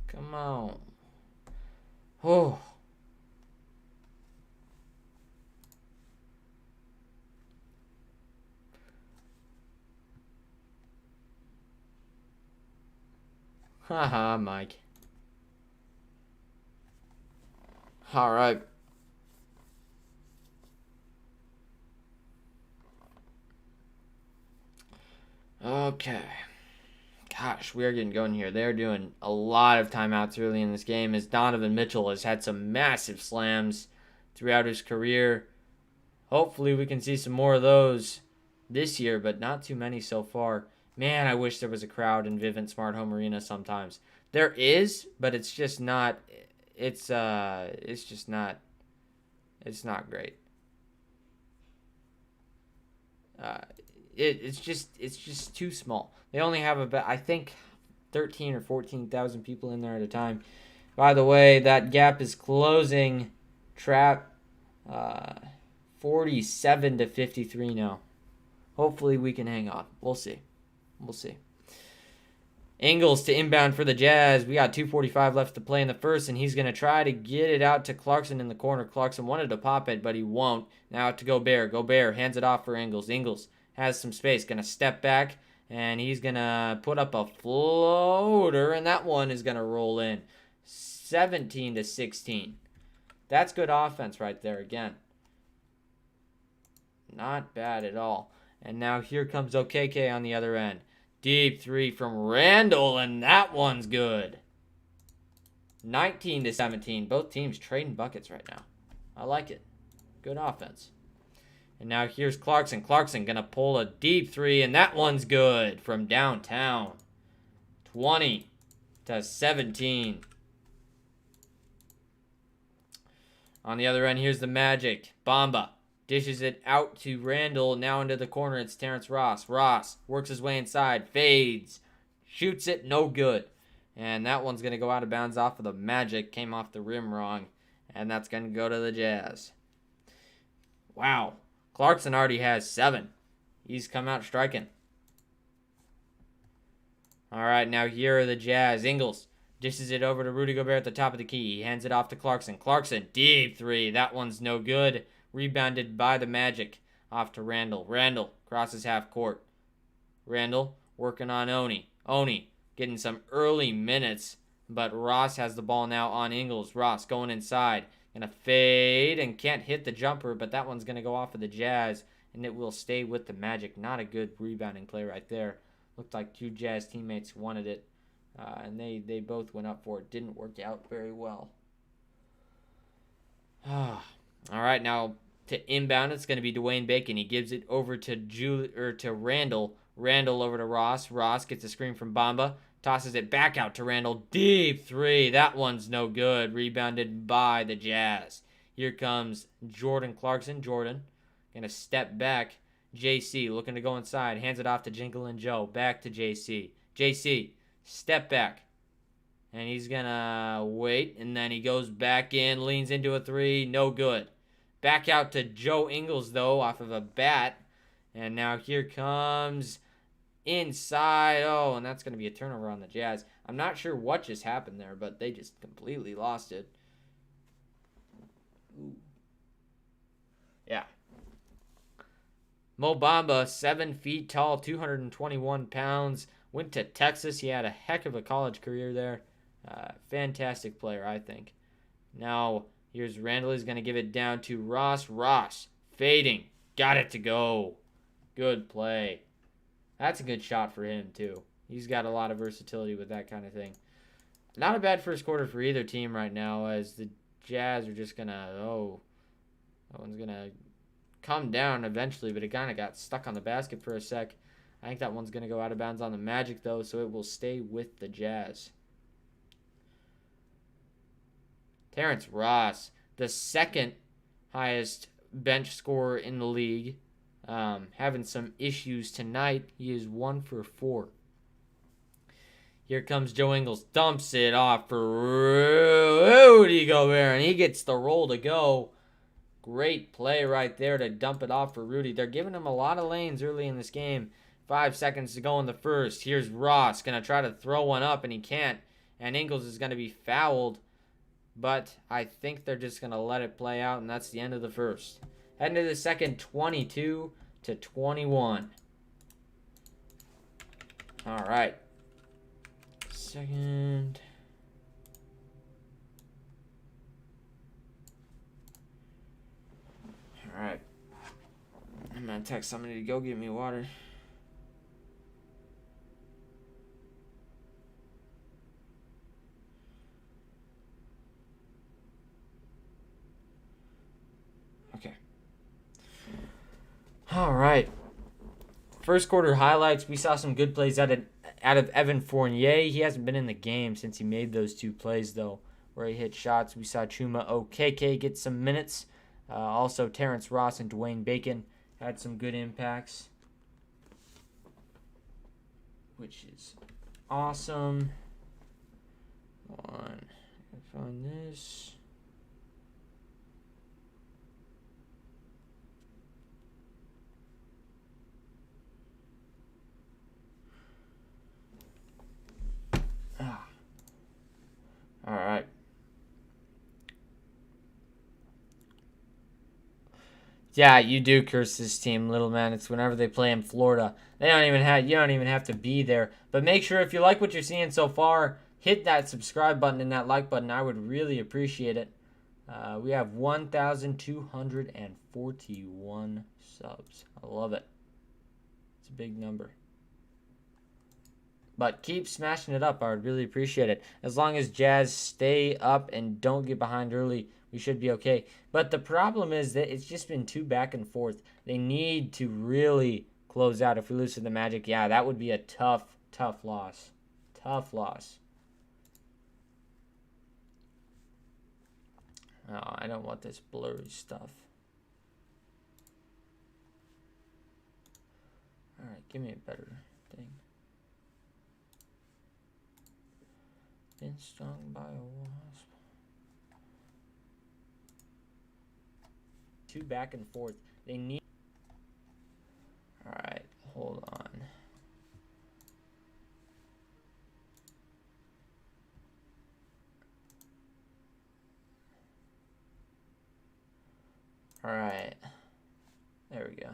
Come on. Oh. Haha, Mike. All right. Okay. Gosh, we are getting going here. They're doing a lot of timeouts early in this game as Donovan Mitchell has had some massive slams throughout his career. Hopefully we can see some more of those this year, but not too many so far. Man, I wish there was a crowd in Vivint Smart Home Arena sometimes. There is, but it's just not it's just not great. It's just too small. They only have about, I think, 13 or 14,000 people in there at a time. By the way, that gap is closing. Trap 47-53 now. Hopefully we can hang on. We'll see. Ingles to inbound for the Jazz. We got 2:45 left to play in the first, and he's going to try to get it out to Clarkson in the corner. Clarkson wanted to pop it, but he won't. Now to Gobert. Gobert hands it off for Ingles. Ingles has some space. Going to step back, and he's going to put up a floater, and that one is going to roll in. 17-16. That's good offense right there again. Not bad at all. And now here comes OKK on the other end. Deep three from Randall, and that one's good. 19-17. Both teams trading buckets right now. I like it. Good offense. And now here's Clarkson. Clarkson going to pull a deep three, and that one's good from downtown. 20-17. On the other end, here's the Magic. Bamba dishes it out to Randall. Now into the corner, it's Terrence Ross. Ross works his way inside, fades, shoots it, no good. And that one's going to go out of bounds off of the Magic. Came off the rim wrong, and that's going to go to the Jazz. Wow. Clarkson already has 7. He's come out striking. All right, now here are the Jazz. Ingles dishes it over to Rudy Gobert at the top of the key. He hands it off to Clarkson. Clarkson, deep three. That one's no good. Rebounded by the Magic. Off to Randall. Randall crosses half court. Randall working on Oni. Oni getting some early minutes, but Ross has the ball now on Ingles. Ross going inside. Going to fade and can't hit the jumper, but that one's going to go off of the Jazz, and it will stay with the Magic. Not a good rebounding play right there. Looked like 2 Jazz teammates wanted it, and they both went up for it. Didn't work out very well. All right, now to inbound, it's going to be Dwayne Bacon. He gives it over to Randall. Randall over to Ross. Ross gets a screen from Bamba. Tosses it back out to Randall. Deep three. That one's no good. Rebounded by the Jazz. Here comes Jordan Clarkson. Jordan going to step back. JC looking to go inside. Hands it off to Jinkle and Joe. Back to JC. JC, step back. And he's going to wait. And then he goes back in. Leans into a three. No good. Back out to Joe Ingles, though, off of a bat. And now here comes inside. Oh, and that's going to be a turnover on the Jazz. I'm not sure what just happened there, but they just completely lost it. Ooh. Yeah. Mo Bamba, 7 feet tall, 221 pounds. Went to Texas. He had a heck of a college career there. Fantastic player, I think. Now, here's Randall. He's going to give it down to Ross. Ross, fading. Got it to go. Good play. That's a good shot for him, too. He's got a lot of versatility with that kind of thing. Not a bad first quarter for either team right now, as the Jazz are just going to, that one's going to come down eventually, but it kind of got stuck on the basket for a sec. I think that one's going to go out of bounds on the Magic, though, so it will stay with the Jazz. Terrence Ross, the second highest bench scorer in the league, having some issues tonight. He is 1 for 4. Here comes Joe Ingles. Dumps it off for Rudy Gobert, and he gets the roll to go. Great play right there to dump it off for Rudy. They're giving him a lot of lanes early in this game. 5 seconds to go in the first. Here's Ross. Going to try to throw one up, and he can't. And Ingles is going to be fouled. But I think they're just going to let it play out, and that's the end of the first. Heading to the second, 22-21. All right. Second. All right. I'm going to text somebody to go get me water. Okay. All right. First quarter highlights. We saw some good plays out of Evan Fournier. He hasn't been in the game since he made those 2 plays, though, where he hit shots. We saw Chuma Okeke get some minutes. Also, Terrence Ross and Dwayne Bacon had some good impacts, which is awesome. Find this. All right. Yeah, you do curse this team, little man. It's whenever they play in Florida. You don't even have to be there. But make sure if you like what you're seeing so far, hit that subscribe button and that like button. I would really appreciate it. We have 1,241 subs. I love it. It's a big number. But keep smashing it up. I would really appreciate it. As long as Jazz stay up and don't get behind early, we should be okay. But the problem is that it's just been too back and forth. They need to really close out. If we lose to the Magic, yeah, that would be a tough loss. Tough loss. Oh, I don't want this blurry stuff. All right, give me a better thing. Been stung by a wasp. Too back and forth. They need. All right, hold on. All right. There we go.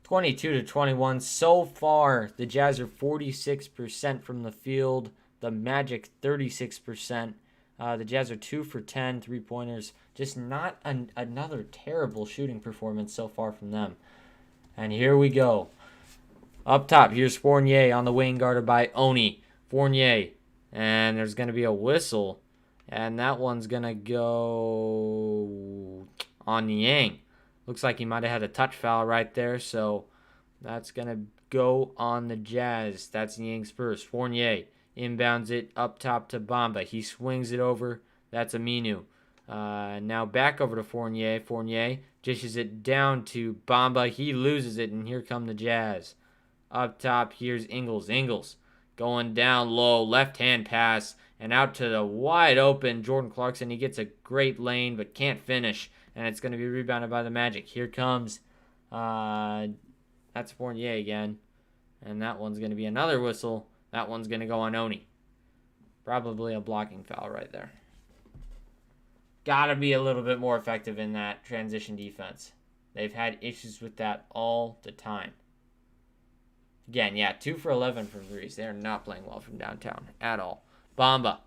(22-21). So far, the Jazz are 46% from the field. The Magic 36%. The Jazz are 2 for 10 3-pointers. Just not another terrible shooting performance so far from them. And here we go. Up top, here's Fournier on the wing, guarded by Oni. Fournier. And there's going to be a whistle. And that one's going to go on Niang. Looks like he might have had a touch foul right there. So that's going to go on the Jazz. That's Niang's first. Fournier inbounds it up top to Bamba. He swings it over. That's Aminu. Now back over to Fournier. Fournier dishes it down to Bamba. He loses it, and here come the Jazz. Up top, here's Ingles. Ingles going down low, left-hand pass, and out to the wide open Jordan Clarkson. He gets a great lane, but can't finish, and it's going to be rebounded by the Magic. Here comes, that's Fournier again, and that one's going to be another whistle. That one's going to go on Oni. Probably a blocking foul right there. Got to be a little bit more effective in that transition defense. They've had issues with that all the time. Again, yeah, 2 for 11 from threes. They're not playing well from downtown at all. Bamba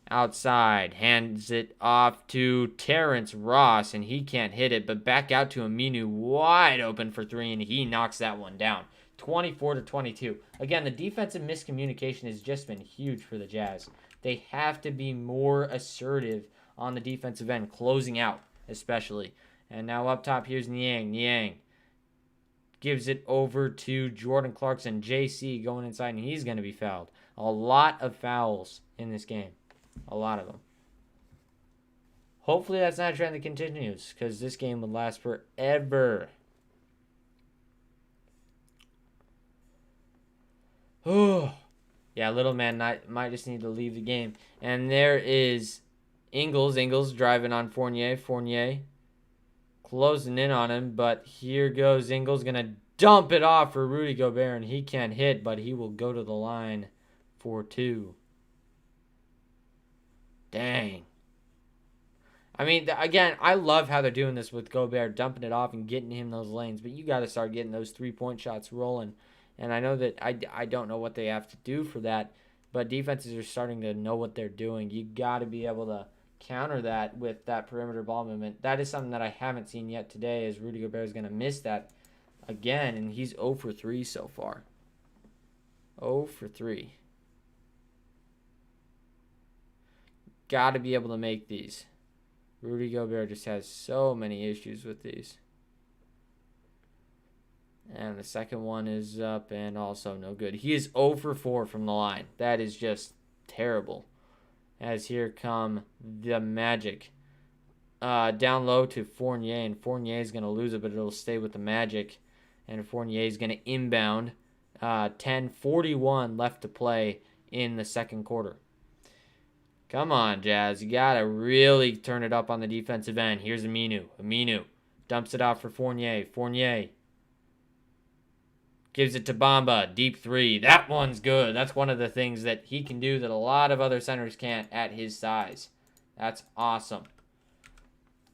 outside, hands it off to Terrence Ross, and he can't hit it, but back out to Aminu, wide open for 3, and he knocks that one down. 24-22. Again, the defensive miscommunication has just been huge for the Jazz. They have to be more assertive on the defensive end, closing out especially. And now up top, here's Niang. Niang gives it over to Jordan Clarkson. JC going inside, and he's going to be fouled. A lot of fouls in this game. A lot of them. Hopefully that's not a trend that continues, because this game would last forever. Oh, yeah, little man might just need to leave the game. And there is Ingles. Ingles driving on Fournier. Fournier closing in on him, but here goes Ingles. Going to dump it off for Rudy Gobert, and he can't hit, but he will go to the line for 2. Dang. I mean, again, I love how they're doing this with Gobert, dumping it off and getting him those lanes, but you got to start getting those three-point shots rolling. And I know that I don't know what they have to do for that, but defenses are starting to know what they're doing. You got to be able to counter that with that perimeter ball movement. That is something that I haven't seen yet today, as Rudy Gobert is going to miss that again, and he's 0 for 3 so far. 0 for 3. Got to be able to make these. Rudy Gobert just has so many issues with these. And the second one is up and also no good. He is 0 for 4 from the line. That is just terrible. As here come the Magic. Down low to Fournier, and Fournier is going to lose it, but it'll stay with the Magic. And Fournier is going to inbound. 10:41 left to play in the second quarter. Come on, Jazz. You got to really turn it up on the defensive end. Here's Aminu. Aminu dumps it off for Fournier. Fournier gives it to Bamba. Deep 3. That one's good. That's one of the things that he can do that a lot of other centers can't at his size. That's awesome.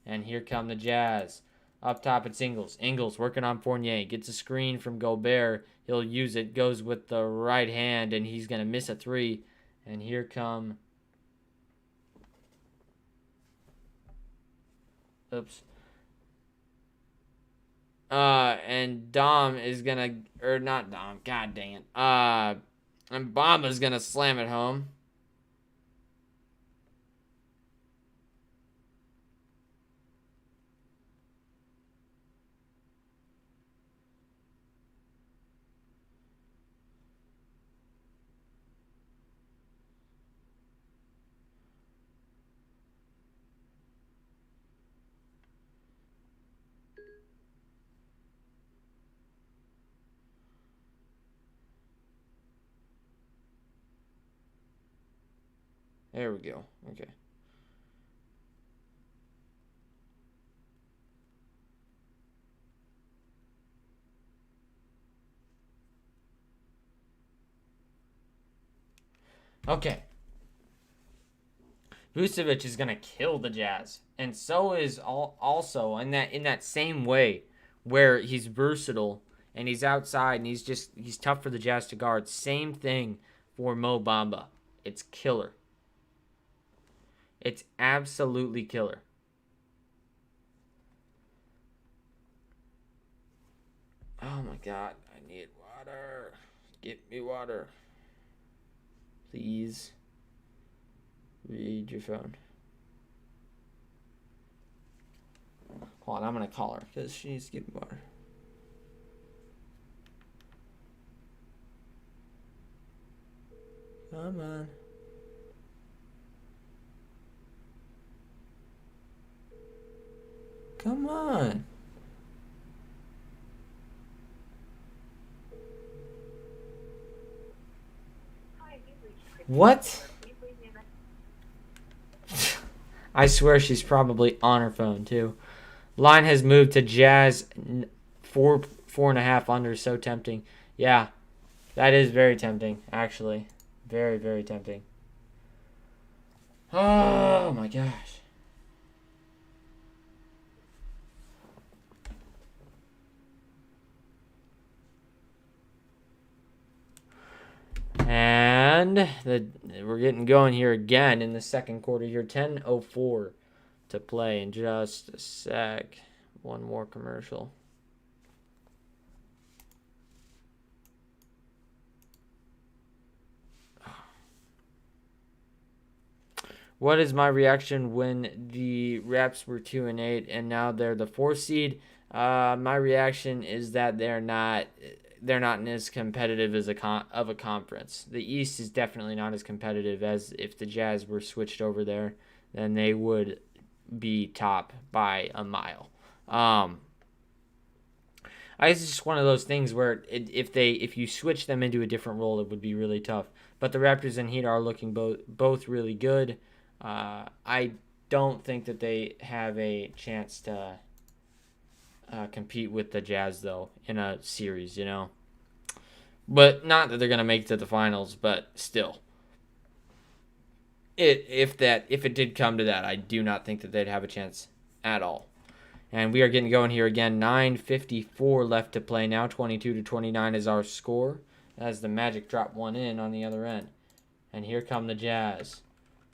And here come the Jazz. Up top, it's Ingles. Ingles working on Fournier. Gets a screen from Gobert. He'll use it. Goes with the right hand, and he's going to miss a 3. And here come... Oops. And Dom is gonna, or not Dom, god dang it. And Bamba's gonna slam it home. There we go. Okay. Okay. Vucevic is gonna kill the Jazz, and so is also in that same way, where he's versatile and he's outside and he's tough for the Jazz to guard. Same thing for Mo Bamba. It's killer. It's absolutely killer. Oh my god, I need water. Get me water. Please. Read your phone. Hold on, I'm going to call her because she needs to get me water. Come on. Come on. What? I swear she's probably on her phone too. Line has moved to Jazz 4.5 under. So tempting. Yeah, that is very tempting, actually. Very, very tempting. Oh my gosh. And we're getting going here again in the second quarter here. 10:04 to play in just a sec. One more commercial. What is my reaction when the Raps were 2-8 and now they're the 4 seed? My reaction is that they're not as competitive as of a conference. The East is definitely not as competitive as if the Jazz were switched over there, then they would be top by a mile. It's just one of those things where if you switch them into a different role, it would be really tough. But the Raptors and Heat are looking both really good. I don't think that they have a chance to compete with the Jazz though in a series, you know. But not that they're gonna make it to the finals, but still. If it did come to that, I do not think that they'd have a chance at all. And we are getting going here again. 9:54 left to play now. 22-29 is our score. As the Magic drop one in on the other end. And here come the Jazz.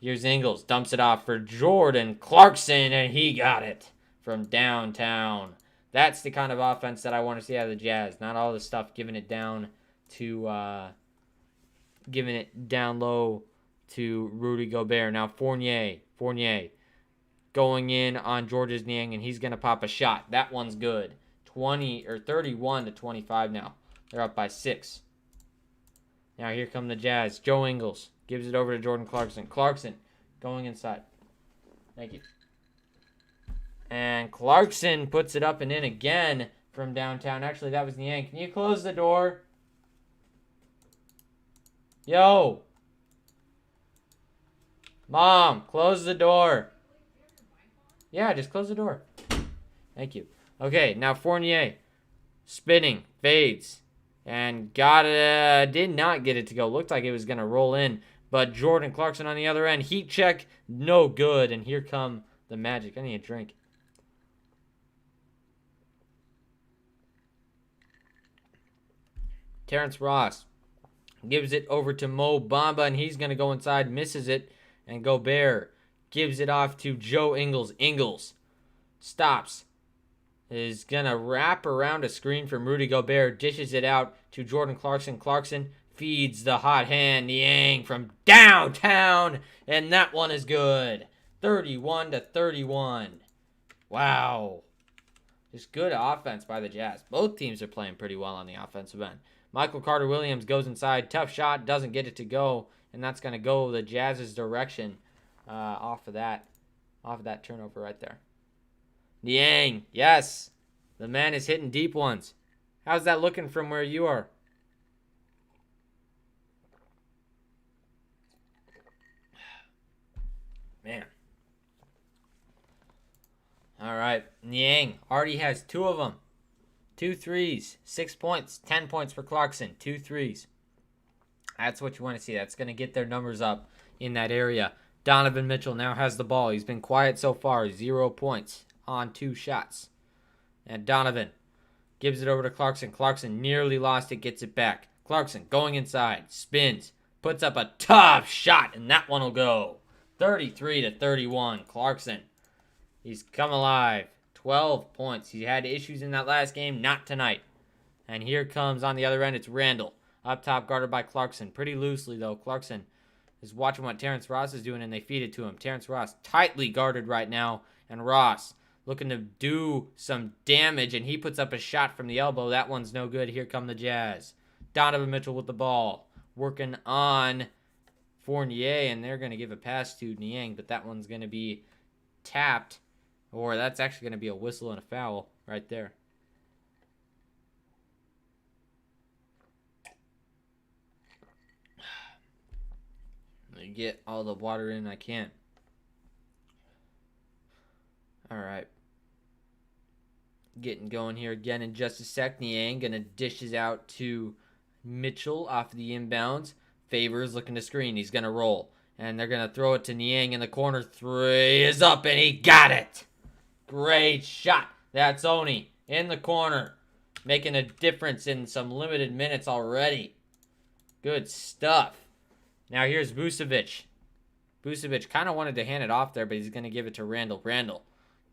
Here's Ingles. Dumps it off for Jordan Clarkson, and he got it from downtown. That's the kind of offense that I want to see out of the Jazz. Not all the stuff giving it down low to Rudy Gobert. Now Fournier going in on Georges Niang, and he's going to pop a shot. That one's good. 31-25 now. They're up by 6. Now here come the Jazz. Joe Ingles gives it over to Jordan Clarkson. Clarkson going inside. Thank you. And Clarkson puts it up and in again from downtown. Actually, that was Niang. Can you close the door? Yo. Mom, close the door. Yeah, just close the door. Thank you. Okay, now Fournier. Spinning. Fades. And did not get it to go. Looked like it was going to roll in. But Jordan Clarkson on the other end. Heat check. No good. And here come the Magic. I need a drink. Terrence Ross gives it over to Mo Bamba. And he's going to go inside. Misses it. And Gobert gives it off to Joe Ingles. Ingles stops. Is going to wrap around a screen from Rudy Gobert. Dishes it out to Jordan Clarkson. Clarkson feeds the hot hand. Niang from downtown. And that one is good. 31-31. Wow. Just good offense by the Jazz. Both teams are playing pretty well on the offensive end. Michael Carter-Williams goes inside. Tough shot. Doesn't get it to go. And that's going to go the Jazz's direction off of that turnover right there. Niang, yes. The man is hitting deep ones. How's that looking from where you are? Man. All right. Niang already has 2 of them. 2 threes. 6 points. 10 points for Clarkson. 2 threes. That's what you want to see. That's going to get their numbers up in that area. Donovan Mitchell now has the ball. He's been quiet so far. 0 points on 2 shots. And Donovan gives it over to Clarkson. Clarkson nearly lost it. Gets it back. Clarkson going inside. Spins. Puts up a tough shot. And that one will go. 33-31. Clarkson. He's come alive. 12 points. He had issues in that last game. Not tonight. And here comes on the other end. It's Randall. Up top, guarded by Clarkson. Pretty loosely, though. Clarkson is watching what Terrence Ross is doing, and they feed it to him. Terrence Ross tightly guarded right now. And Ross looking to do some damage, and he puts up a shot from the elbow. That one's no good. Here come the Jazz. Donovan Mitchell with the ball. Working on Fournier, and they're going to give a pass to Niang, but that one's going to be tapped. Or that's actually going to be a whistle and a foul right there. Get all the water in I can. All right. Getting going here again in just a sec. Niang going to dish it out to Mitchell off the inbounds. Favors looking to screen. He's going to roll. And they're going to throw it to Niang in the corner. 3 is up, and he got it. Great shot. That's Oni in the corner. Making a difference in some limited minutes already. Good stuff. Now here's Vucevic. Vucevic kind of wanted to hand it off there, but he's going to give it to Randall. Randall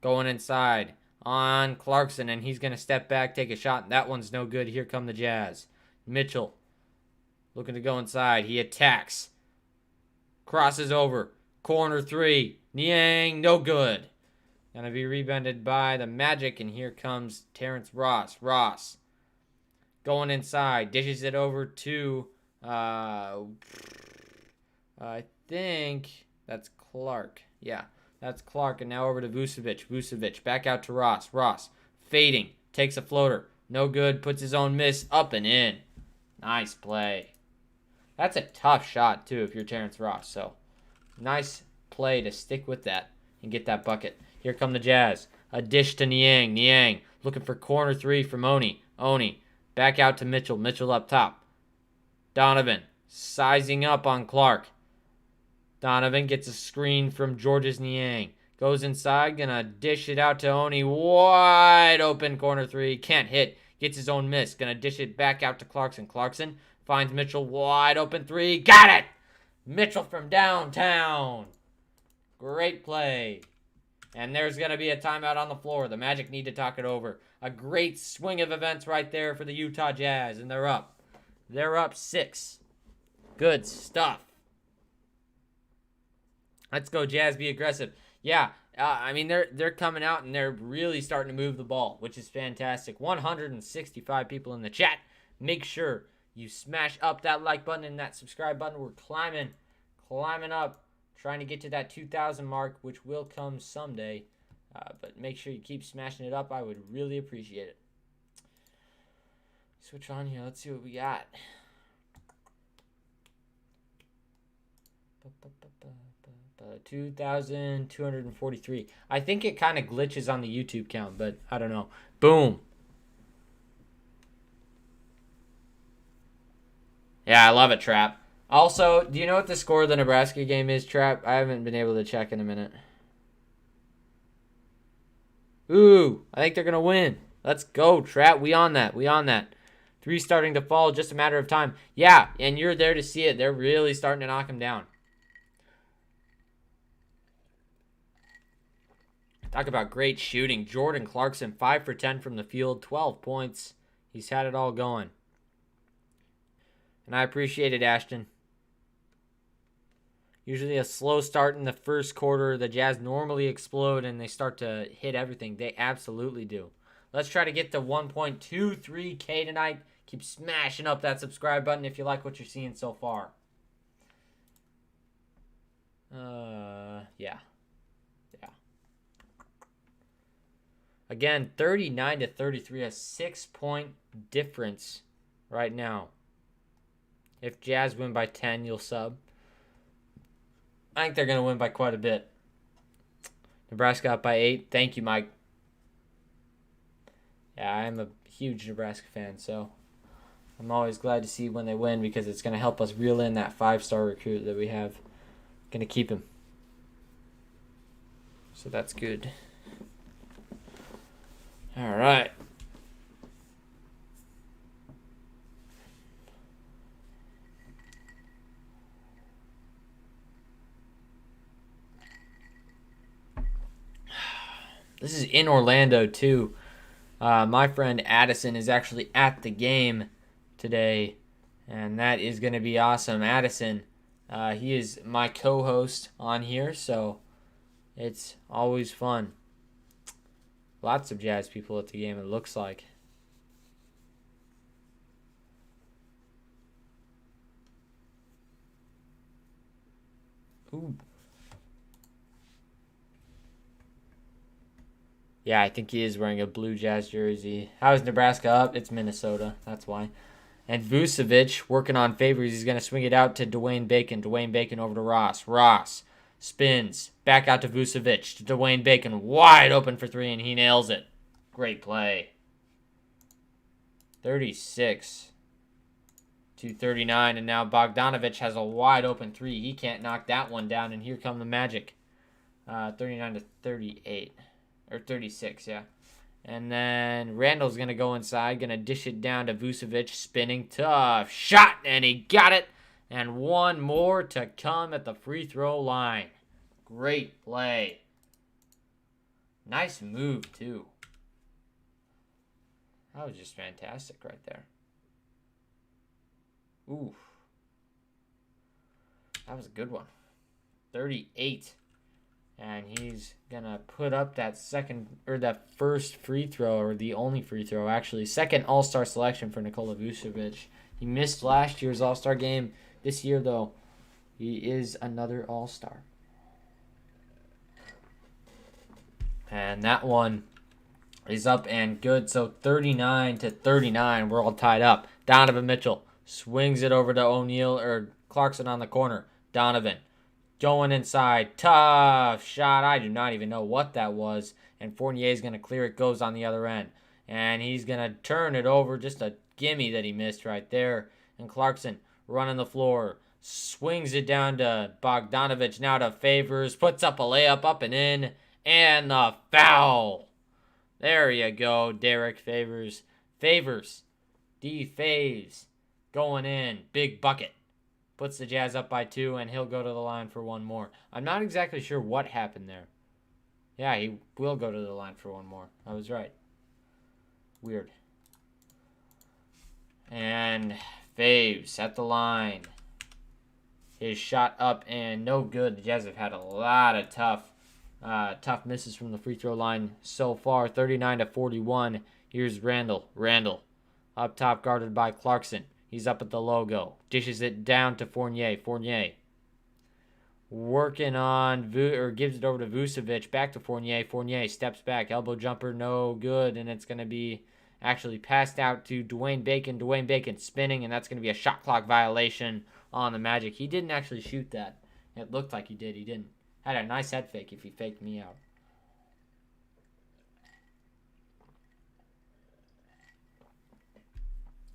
going inside on Clarkson, and he's going to step back, take a shot. That one's no good. Here come the Jazz. Mitchell looking to go inside. He attacks. Crosses over. Corner 3. Niang, no good. Going to be rebounded by the Magic, and here comes Terrence Ross. Ross going inside. Dishes it over to... I think that's Clark. Yeah, that's Clark. And now over to Vucevic. Vucevic back out to Ross. Ross fading. Takes a floater. No good. Puts his own miss up and in. Nice play. That's a tough shot, too, if you're Terrence Ross. So, nice play to stick with that and get that bucket. Here come the Jazz. A dish to Niang. Niang looking for corner three from Oni. Oni back out to Mitchell. Mitchell up top. Donovan sizing up on Clark. Donovan gets a screen from Georges Niang. Goes inside, gonna dish it out to Oni. Wide open corner three. Can't hit. Gets his own miss. Gonna dish it back out to Clarkson. Clarkson finds Mitchell. Wide open three. Got it! Mitchell from downtown. Great play. And there's gonna be a timeout on the floor. The Magic need to talk it over. A great swing of events right there for the Utah Jazz. And they're up. They're up 6. Good stuff. Let's go, Jazz. Be aggressive. Yeah, I mean, they're coming out and they're really starting to move the ball, which is fantastic. 165 people in the chat. Make sure you smash up that like button and that subscribe button. We're climbing up, trying to get to that 2,000 mark, which will come someday. But make sure you keep smashing it up. I would really appreciate it. Switch on here. Let's see what we got. 2,243. I think it kind of glitches on the YouTube count, but I don't know. Boom. Yeah, I love it, Trap. Also, do you know what the score of the Nebraska game is, Trap? I haven't been able to check in a minute. Ooh, I think they're going to win. Let's go, Trap. We on that. 3 starting to fall, just a matter of time. Yeah, and you're there to see it. They're really starting to knock them down. Talk about great shooting. Jordan Clarkson, 5 for 10 from the field, 12 points. He's had it all going. And I appreciate it, Ashton. Usually a slow start in the first quarter. The Jazz normally explode and they start to hit everything. They absolutely do. Let's try to get to 1.23K tonight. Keep smashing up that subscribe button if you like what you're seeing so far. Yeah. Again, 39-33, a 6-point difference right now. If Jazz win by 10, you'll sub. I think they're going to win by quite a bit. Nebraska up by 8. Thank you, Mike. Yeah, I'm a huge Nebraska fan, so I'm always glad to see when they win because it's going to help us reel in that 5-star recruit that we have. Going to keep him. So that's good. All right. This is in Orlando, too. My friend Addison is actually at the game today, and that is going to be awesome. Addison, he is my co-host on here, so it's always fun. Lots of Jazz people at the game, it looks like. Ooh. Yeah, I think he is wearing a blue Jazz jersey. How is Nebraska up? It's Minnesota. That's why. And Vucevic working on favors. He's going to swing it out to Dwayne Bacon. Dwayne Bacon over to Ross. Ross spins. Back out to Vucevic. To Dwayne Bacon. Wide open for 3, and he nails it. Great play. 36-39, and now Bogdanovich has a wide open 3. He can't knock that one down, and here come the Magic. 39-38. Or 36, yeah. And then Randall's going to go inside. Going to dish it down to Vucevic. Spinning. Tough shot. And he got it. And one more to come at the free throw line. Great play. Nice move, too. That was just fantastic right there. Ooh. That was a good one. 38. And he's going to put up that that first free throw, or the only free throw, actually. Second All-Star selection for Nikola Vucevic. He missed last year's All-Star game. This year, though, he is another All-Star. And that one He's up and good. So 39-39. We're all tied up. Donovan Mitchell swings it over to O'Neal or Clarkson on the corner. Donovan going inside. Tough shot. I do not even know what that was. And Fournier's going to clear it. Goes on the other end. And he's going to turn it over. Just a gimme that he missed right there. And Clarkson running the floor. Swings it down to Bogdanovich. Now to Favors. Puts up a layup up and in. And the foul. There you go, Derek Favors. Favors. D-Faves. Going in. Big bucket. Puts the Jazz up by 2, and he'll go to the line for one more. I'm not exactly sure what happened there. Yeah, he will go to the line for one more. I was right. Weird. And Faves at the line. His shot up and no good. The Jazz have had a lot of tough misses from the free throw line so far. 39-41. Here's Randall. Randall up top, guarded by Clarkson. He's up at the logo. Dishes it down to Fournier. Fournier working on, gives it over to Vucevic. Back to Fournier. Fournier steps back. Elbow jumper, no good. And it's going to be actually passed out to Dwayne Bacon. Dwayne Bacon spinning, and that's going to be a shot clock violation on the Magic. He didn't actually shoot that. It looked like he did. He didn't. Had a nice head fake if he faked me out.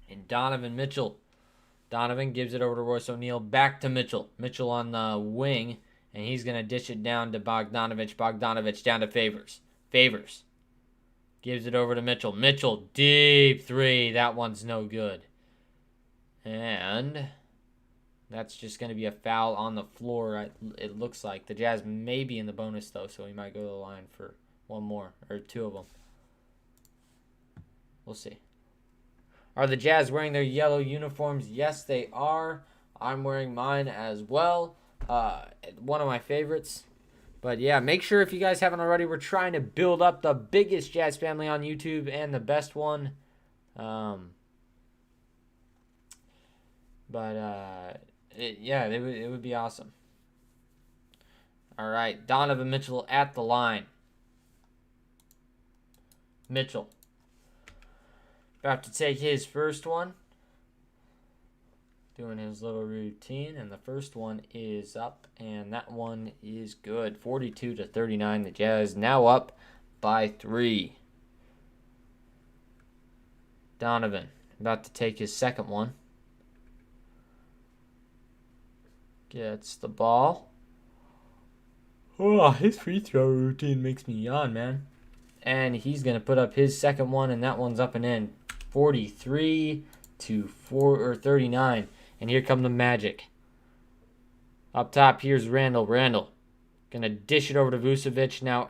And Donovan Mitchell. Donovan gives it over to Royce O'Neal. Back to Mitchell. Mitchell on the wing. And he's going to dish it down to Bogdanovich. Bogdanovich down to Favors. Favors gives it over to Mitchell. Mitchell, deep three. That one's no good. And that's just going to be a foul on the floor, it looks like. The Jazz may be in the bonus, though, so he might go to the line for one more, or two of them. We'll see. Are the Jazz wearing their yellow uniforms? Yes, they are. I'm wearing mine as well. One of my favorites. But yeah, make sure if you guys haven't already, we're trying to build up the biggest Jazz family on YouTube and the best one. It would be awesome. All right, Donovan Mitchell at the line. Mitchell about to take his first one. Doing his little routine, and the first one is up, and that one is good. 42-39. The Jazz now up by 3. Donovan about to take his second one. Gets the ball. Oh, his free throw routine makes me yawn, man. And he's going to put up his second one, and that one's up and in. 43-39. And here come the Magic. Up top, here's Randall. Randall going to dish it over to Vucevic. Now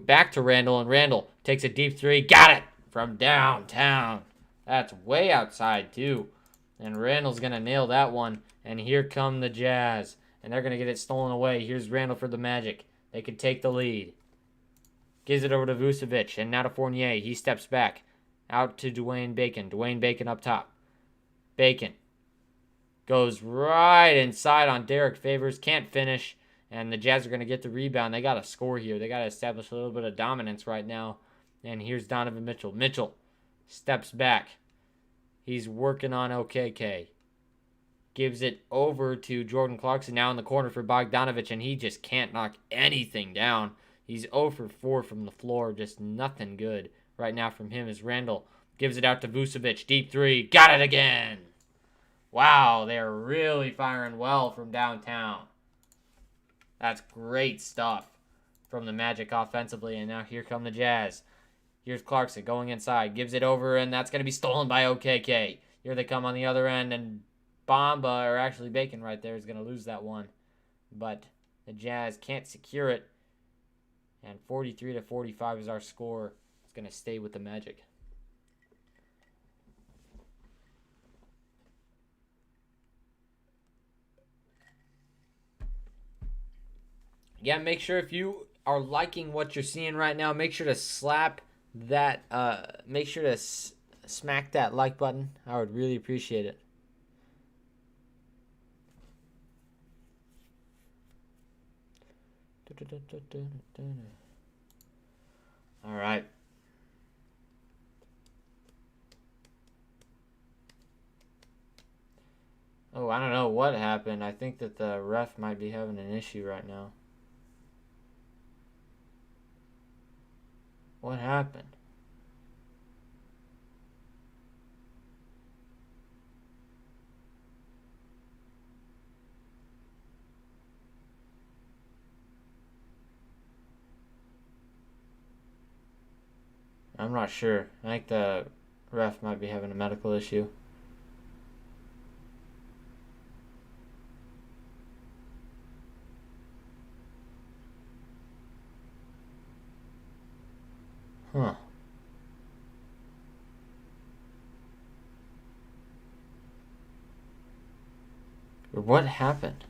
back to Randall. And Randall takes a deep three. Got it from downtown. That's way outside, too. And Randall's going to nail that one. And here come the Jazz. And they're going to get it stolen away. Here's Randall for the Magic. They could take the lead. Gives it over to Vucevic. And now to Fournier. He steps back. Out to Dwayne Bacon. Dwayne Bacon up top. Bacon goes right inside on Derek Favors. Can't finish. And the Jazz are going to get the rebound. They got to score here. They got to establish a little bit of dominance right now. And here's Donovan Mitchell. Mitchell steps back. He's working on OKK. Gives it over to Jordan Clarkson now in the corner for Bogdanovich. And he just can't knock anything down. He's 0 for 4 from the floor. Just nothing good right now from him as Randall gives it out to Vucevic. Deep three. Got it again. Wow, they're really firing well from downtown. That's great stuff from the Magic offensively. And now here come the Jazz. Here's Clarkson going inside. Gives it over, and that's going to be stolen by OKK. Here they come on the other end, and Bamba, or actually Bacon right there, is going to lose that one. But the Jazz can't secure it. And 43-45 is our score. It's going to stay with the Magic. Yeah, make sure if you are liking what you're seeing right now, make sure to slap that, make sure to smack that like button. I would really appreciate it. All right. Oh, I don't know what happened. I think that the ref might be having an issue right now. What happened? I'm not sure. I think the ref might be having a medical issue. Huh. What happened?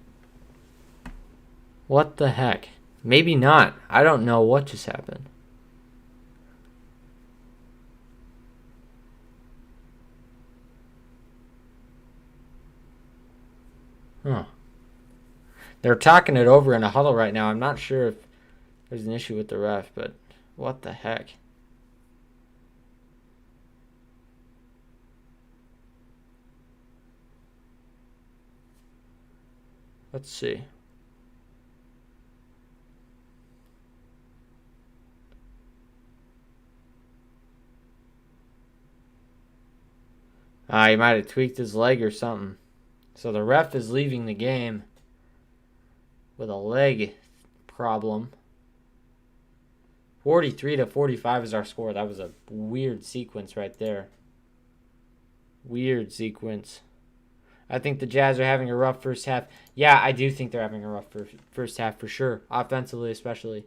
What the heck? Maybe not. I don't know what just happened. Huh. They're talking it over in a huddle right now. I'm not sure if there's an issue with the ref, but what the heck? Let's see. He might have tweaked his leg or something. So the ref is leaving the game with a leg problem. 43-45 is our score. That was a weird sequence right there. Weird sequence. I think the Jazz are having a rough first half. Yeah, I do think they're having a rough first half for sure. Offensively, especially.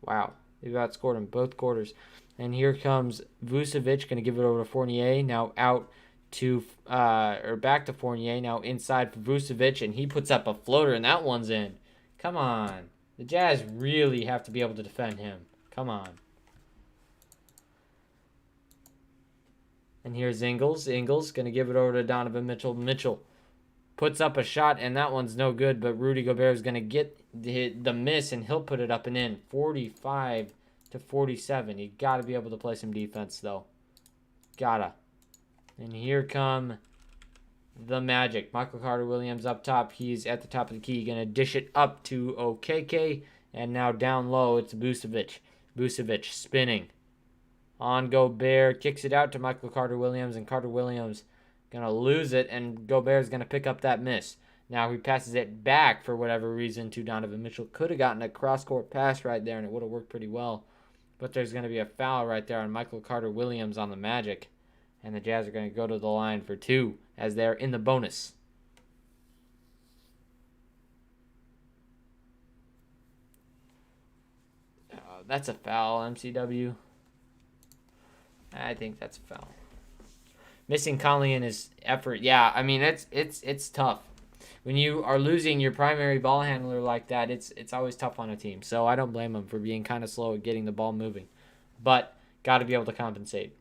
Wow. They've outscored in both quarters. And here comes Vucevic, going to give it over to Fournier. Now out to, back to Fournier. Now inside for Vucevic, and he puts up a floater, and that one's in. Come on. The Jazz really have to be able to defend him. Come on. And here's Ingles. Ingles going to give it over to Donovan Mitchell. Mitchell puts up a shot, and that one's no good, but Rudy Gobert is going to get the miss, and he'll put it up and in. 45-47. You got to be able to play some defense, though. Gotta. And here come the Magic. Michael Carter-Williams up top. He's at the top of the key. Going to dish it up to OKK, and now down low, it's Vucevic. Vucevic spinning. On Gobert, kicks it out to Michael Carter-Williams, and Carter-Williams going to lose it, and Gobert's going to pick up that miss. Now he passes it back for whatever reason to Donovan Mitchell. Could have gotten a cross-court pass right there, and it would have worked pretty well. But there's going to be a foul right there on Michael Carter-Williams on the Magic, and the Jazz are going to go to the line for two as they're in the bonus. That's a foul, MCW. I think that's a foul. Missing Conley in his effort. Yeah, I mean, it's tough. When you are losing your primary ball handler like that, it's always tough on a team. So I don't blame him for being kind of slow at getting the ball moving. But got to be able to compensate.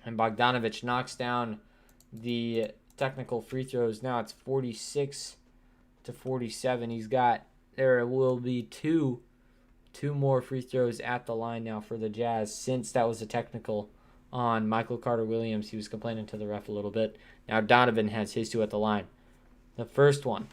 And Bogdanovic knocks down the technical free throws. Now it's 46-47. There will be two more free throws at the line now for the Jazz, since that was a technical on Michael Carter-Williams. He was complaining to the ref a little bit. Now Donovan has his two at the line. The first one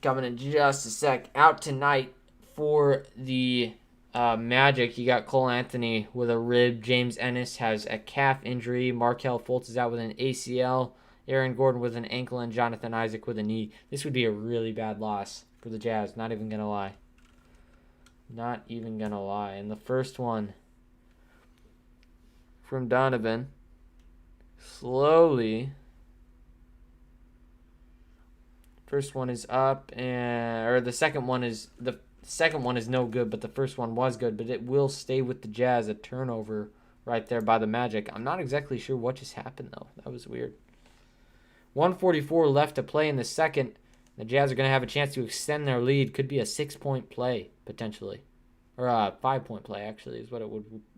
coming in just a sec. Out tonight for the Magic, you got Cole Anthony with a rib. James Ennis has a calf injury. Markelle Fultz is out with an ACL. Aaron Gordon with an ankle, and Jonathan Isaac with a knee. This would be a really bad loss for the Jazz. Not even going to lie. Not even going to lie. And the first one from Donovan. Slowly. First one is up, and the second one is no good, but the first one was good. But it will stay with the Jazz. A turnover right there by the Magic. I'm not exactly sure what just happened though. That was weird. 1:44 left to play in the second. The Jazz are going to have a chance to extend their lead. Could be a 6-point play, potentially. Or a 5-point play, actually, is what it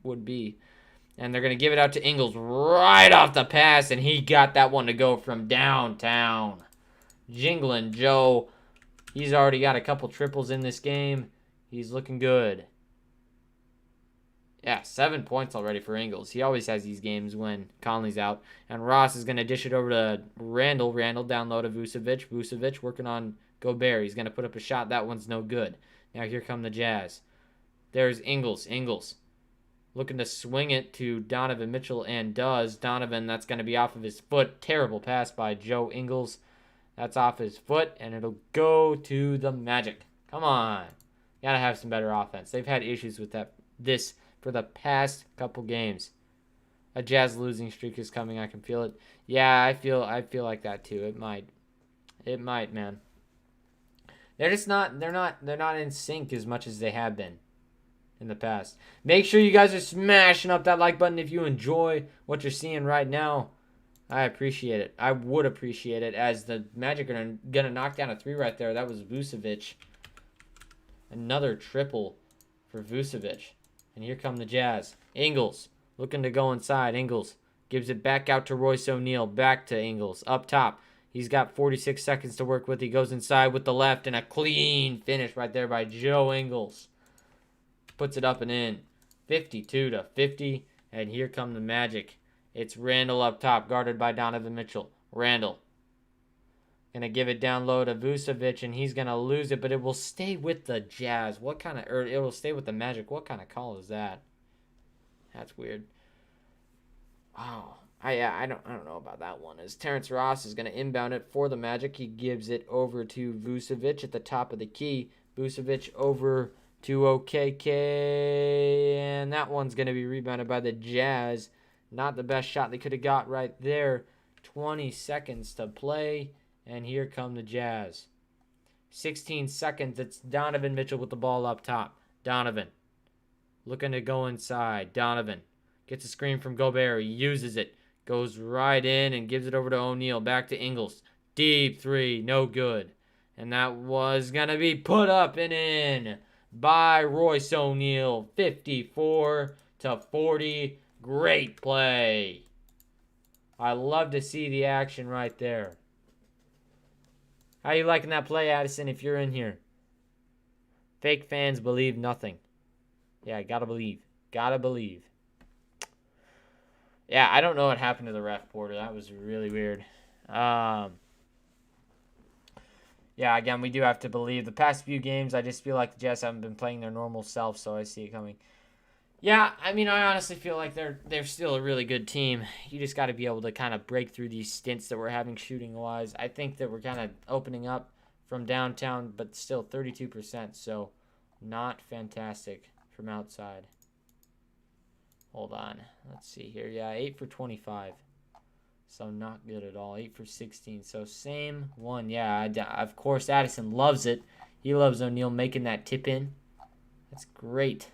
would be. And they're going to give it out to Ingles right off the pass, and he got that one to go from downtown. Jingling Joe. He's already got a couple triples in this game. He's looking good. Yeah, 7 points already for Ingles. He always has these games when Conley's out. And Ross is going to dish it over to Randall. Randall down low to Vucevic. Vucevic working on Gobert. He's going to put up a shot. That one's no good. Now here come the Jazz. There's Ingles. Ingles looking to swing it to Donovan Mitchell and does. Donovan, that's going to be off of his foot. Terrible pass by Joe Ingles. That's off his foot, and it'll go to the Magic. Come on. Got to have some better offense. They've had issues with this for the past couple games. A Jazz losing streak is coming. I can feel it. Yeah, I feel like that too. It might, man. They're just not they're not in sync as much as they have been in the past. Make sure you guys are smashing up that like button if you enjoy what you're seeing right now. I appreciate it. I would appreciate it, as the Magic are gonna knock down a 3 right there. That was Vucevic. Another triple for Vucevic. And here come the Jazz. Ingles looking to go inside. Ingles gives it back out to Royce O'Neal. Back to Ingles. Up top. He's got 46 seconds to work with. He goes inside with the left, and a clean finish right there by Joe Ingles. Puts it up and in. 52-50. And here come the Magic. It's Randall up top, guarded by Donovan Mitchell. Randall gonna give it down low to Vucevic, and he's gonna lose it, but it will stay with the Jazz. It will stay with the Magic. What kind of call is that? That's weird. Wow. I don't know about that one. As Terrence Ross is gonna inbound it for the Magic, he gives it over to Vucevic at the top of the key. Vucevic over to OKK, and that one's gonna be rebounded by the Jazz. Not the best shot they could have got right there. 20 seconds to play. And here come the Jazz. 16 seconds. It's Donovan Mitchell with the ball up top. Donovan looking to go inside. Donovan gets a screen from Gobert. He uses it. Goes right in and gives it over to O'Neal. Back to Ingles. Deep 3. No good. And that was going to be put up and in by Royce O'Neal. 54-40. Great play. I love to see the action right there. How you liking that play, Addison, if you're in here? Fake fans believe nothing. Yeah, gotta believe. Gotta believe. Yeah, I don't know what happened to the ref, Porter. That was really weird. Yeah, again, we do have to believe. The past few games, I just feel like the Jazz haven't been playing their normal self, so I see it coming. Yeah, I mean, I honestly feel like they're still a really good team. You just got to be able to kind of break through these stints that we're having shooting-wise. I think that we're kind of opening up from downtown, but still 32%, so not fantastic from outside. Hold on. Let's see here. Yeah, 8 for 25. So not good at all. 8 for 16. So same one. Yeah, of course, Addison loves it. He loves O'Neal making that tip in. That's great.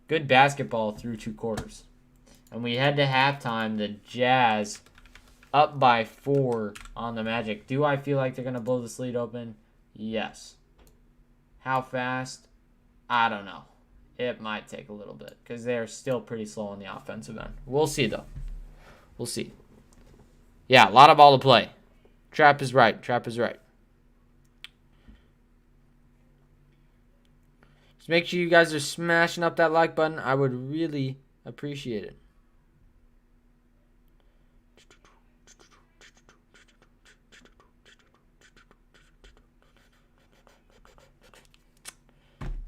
Good basketball through 2 quarters. And we head to halftime. The Jazz up by 4 on the Magic. Do I feel like they're going to blow this lead open? Yes. How fast? I don't know. It might take a little bit because they're still pretty slow on the offensive end. We'll see, though. We'll see. Yeah, a lot of ball to play. Trap is right. Trap is right. Just make sure you guys are smashing up that like button. I would really appreciate it.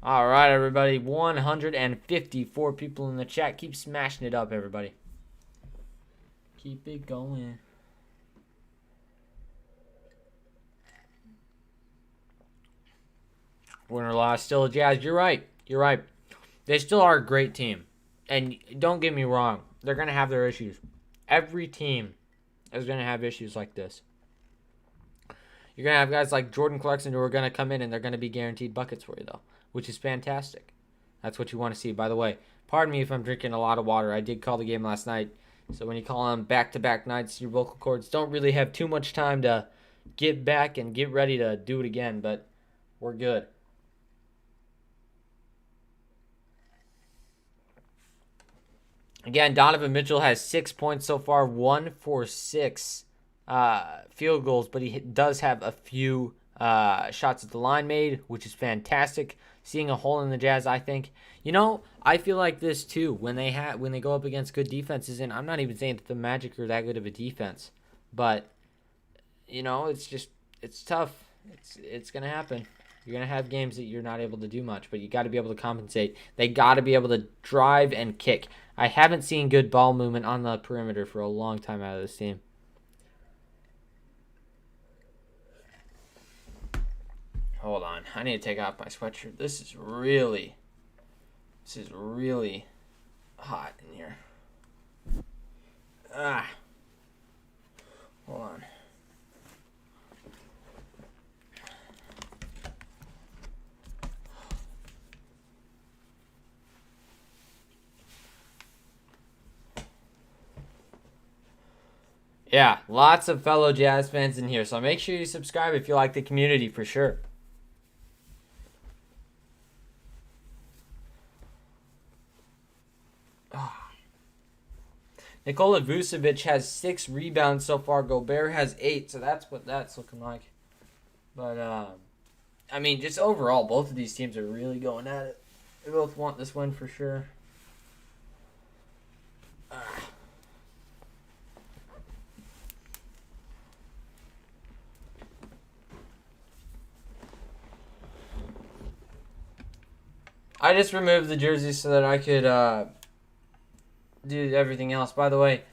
All right, everybody. 154 people in the chat. Keep smashing it up, everybody. Keep it going. Win or loss, still a Jazz. You're right. You're right. They still are a great team. And don't get me wrong. They're going to have their issues. Every team is going to have issues like this. You're going to have guys like Jordan Clarkson who are going to come in and they're going to be guaranteed buckets for you, though, which is fantastic. That's what you want to see. By the way, pardon me if I'm drinking a lot of water. I did call the game last night. So when you call on back-to-back nights, your vocal cords don't really have too much time to get back and get ready to do it again, but we're good. Again, Donovan Mitchell has 6 points so far, 1 for 6 field goals, but he does have a few shots at the line made, which is fantastic. seeing a hole in the Jazz. I think, you know, I feel like this too when they go up against good defenses, and I'm not even saying that the Magic are that good of a defense, but you know, it's tough. It's gonna happen. You're gonna have games that you're not able to do much, but you got to be able to compensate. They got to be able to drive and kick. I haven't seen good ball movement on the perimeter for a long time out of this team. Hold on, I need to take off my sweatshirt. This is really hot in here. Hold on. Yeah, lots of fellow Jazz fans in here, so make sure you subscribe if you like the community for sure. Nikola Vucevic has 6 rebounds so far. Gobert has 8, so that's what that's looking like. But, I mean, just overall, both of these teams are really going at it. They both want this win for sure. I just removed the jersey so that I could do everything else. By the way,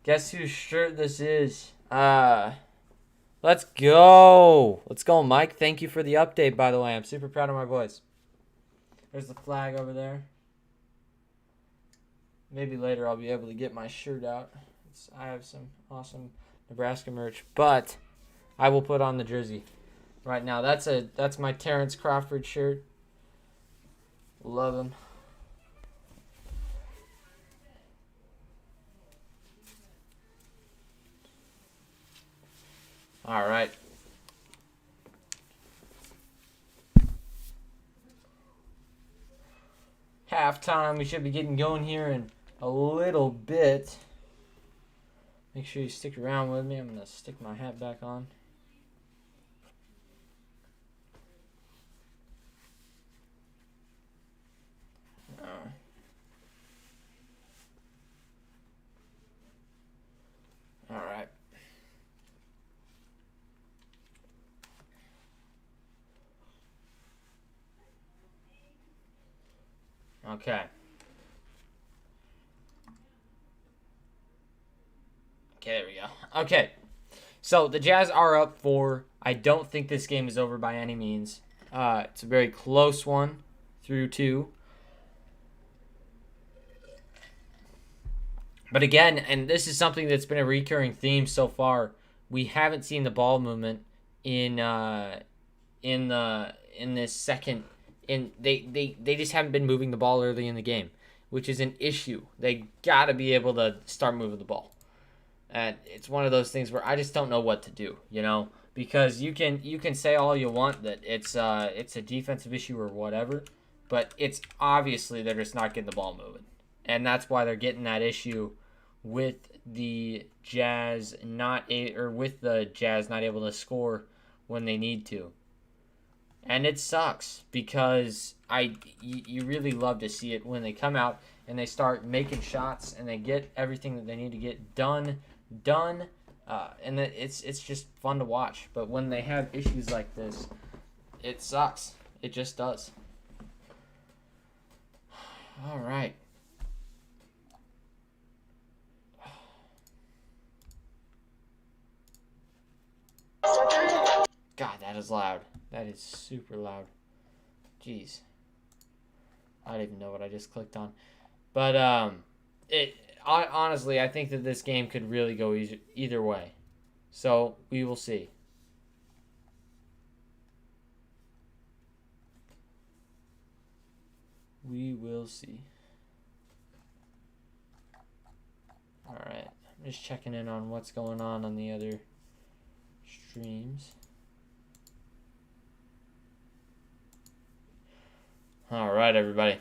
guess whose shirt this is? Let's go. Let's go, Mike. Thank you for the update, by the way. I'm super proud of my boys. There's the flag over there. Maybe later I'll be able to get my shirt out. I have some awesome Nebraska merch, but I will put on the jersey right now. That's my Terrence Crawford shirt. Love him. All right. Halftime. We should be getting going here in a little bit. Make sure you stick around with me. I'm going to stick my hat back on. All right. Okay. Okay, there we go. Okay. So the Jazz are up 4. I don't think this game is over by any means. It's a very close one through 2. But again, and this is something that's been a recurring theme so far, we haven't seen the ball movement in this second. They just haven't been moving the ball early in the game, which is an issue. They got to be able to start moving the ball. And it's one of those things where I just don't know what to do, you know, because you can say all you want that it's a defensive issue or whatever, but it's obviously they're just not getting the ball moving, and that's why they're getting that issue with the Jazz not able to score when they need to. And it sucks because you really love to see it when they come out and they start making shots and they get everything that they need to get done, and it's just fun to watch. But when they have issues like this, it sucks. It just does. All right. God, that is loud. That is super loud. Jeez. I don't even know what I just clicked on. But honestly, I think that this game could really go either way. So, we will see. We will see. Alright. I'm just checking in on what's going on the other streams. All right, everybody.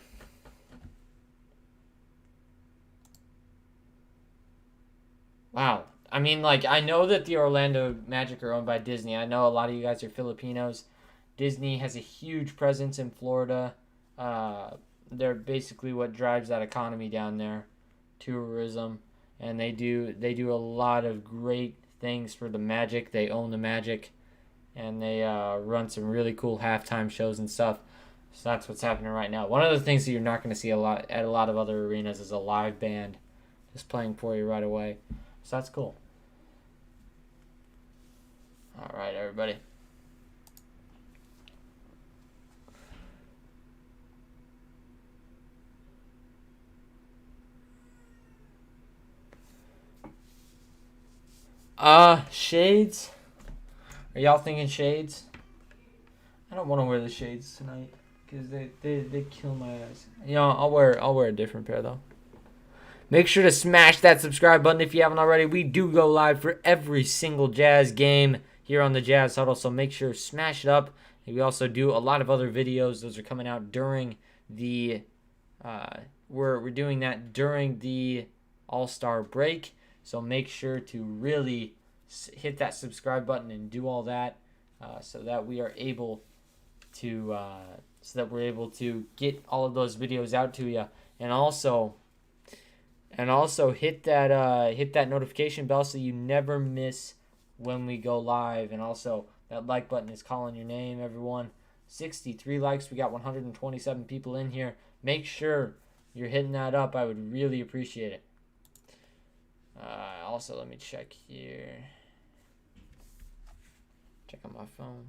Wow. I mean, like, I know that the Orlando Magic are owned by Disney. I know a lot of you guys are Filipinos. Disney has a huge presence in Florida. They're basically what drives that economy down there, tourism, and they do a lot of great things for the Magic. They own the Magic, and they run some really cool halftime shows and stuff. So that's what's happening right now. One of the things that you're not going to see a lot at a lot of other arenas is a live band just playing for you right away. So that's cool. All right, everybody. Shades? Are y'all thinking shades? I don't want to wear the shades tonight because they kill my eyes. You know, I'll wear a different pair though. Make sure to smash that subscribe button if you haven't already. We do go live for every single Jazz game here on the Jazz Huddle, so make sure to smash it up. And we also do a lot of other videos. Those are coming out during the we're doing that during the All-Star break. So make sure to really hit that subscribe button and do all that so that we are able to get all of those videos out to you, and also hit that notification bell so you never miss when we go live. And also that like button is calling your name, everyone. 63 likes. We got 127 people in here. Make sure you're hitting that up. I would really appreciate it. Also, let me check here. Check on my phone.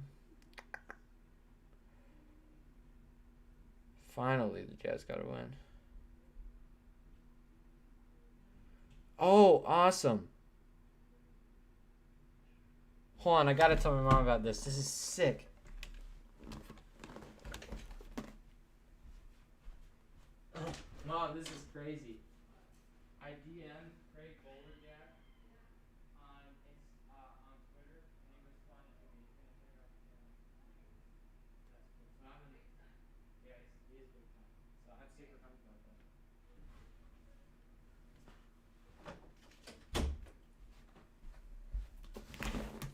Finally, the Jazz got a win. Oh, awesome. Hold on, I gotta tell my mom about this. This is sick. Mom, this is crazy. I DM'd Craig Bolerjack on Twitter, and he responded to me. He's gonna check out the channel. That's cool. So I'm in, yeah, he is big time. So I have secret comments about that.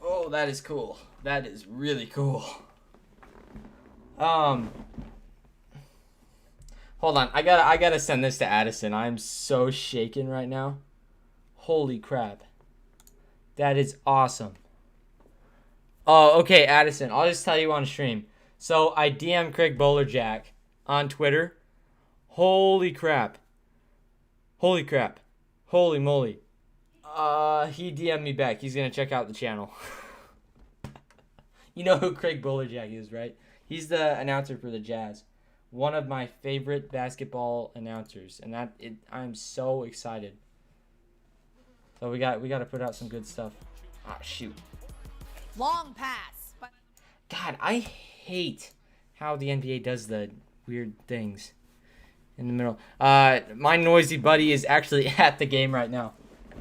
Oh, that is cool. That is really cool. Hold on, I gotta send this to Addison. I'm so shaken right now. Holy crap. That is awesome. Oh, okay, Addison. I'll just tell you on stream. So I DM Craig Bolerjack on Twitter. Holy crap. Holy crap. Holy moly. He DM'd me back. He's gonna check out the channel. You know who Craig Bolerjack is, right? He's the announcer for the Jazz. One of my favorite basketball announcers, and I'm so excited. So we got to put out some good stuff. Ah, shoot. Long pass. But God, I hate how the NBA does the weird things in the middle. My noisy buddy is actually at the game right now.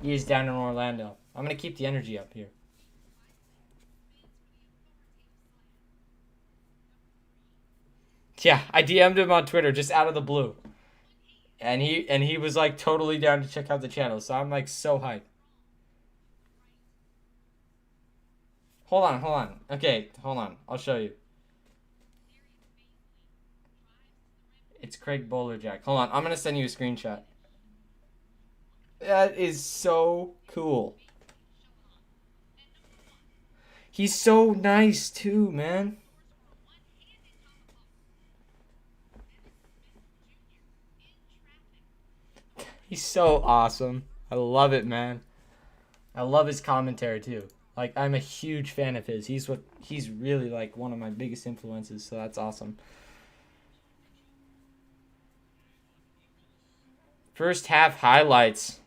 He is down in Orlando. I'm gonna keep the energy up here. Yeah, I DM'd him on Twitter just out of the blue. And he was like totally down to check out the channel. So I'm like so hyped. Hold on. Okay, hold on. I'll show you. It's Craig Bolerjack. Hold on. I'm going to send you a screenshot. That is so cool. He's so nice too, man. He's so awesome. I love it, man. I love his commentary too. Like, I'm a huge fan of his. He's really like one of my biggest influences, so that's awesome. First half highlights.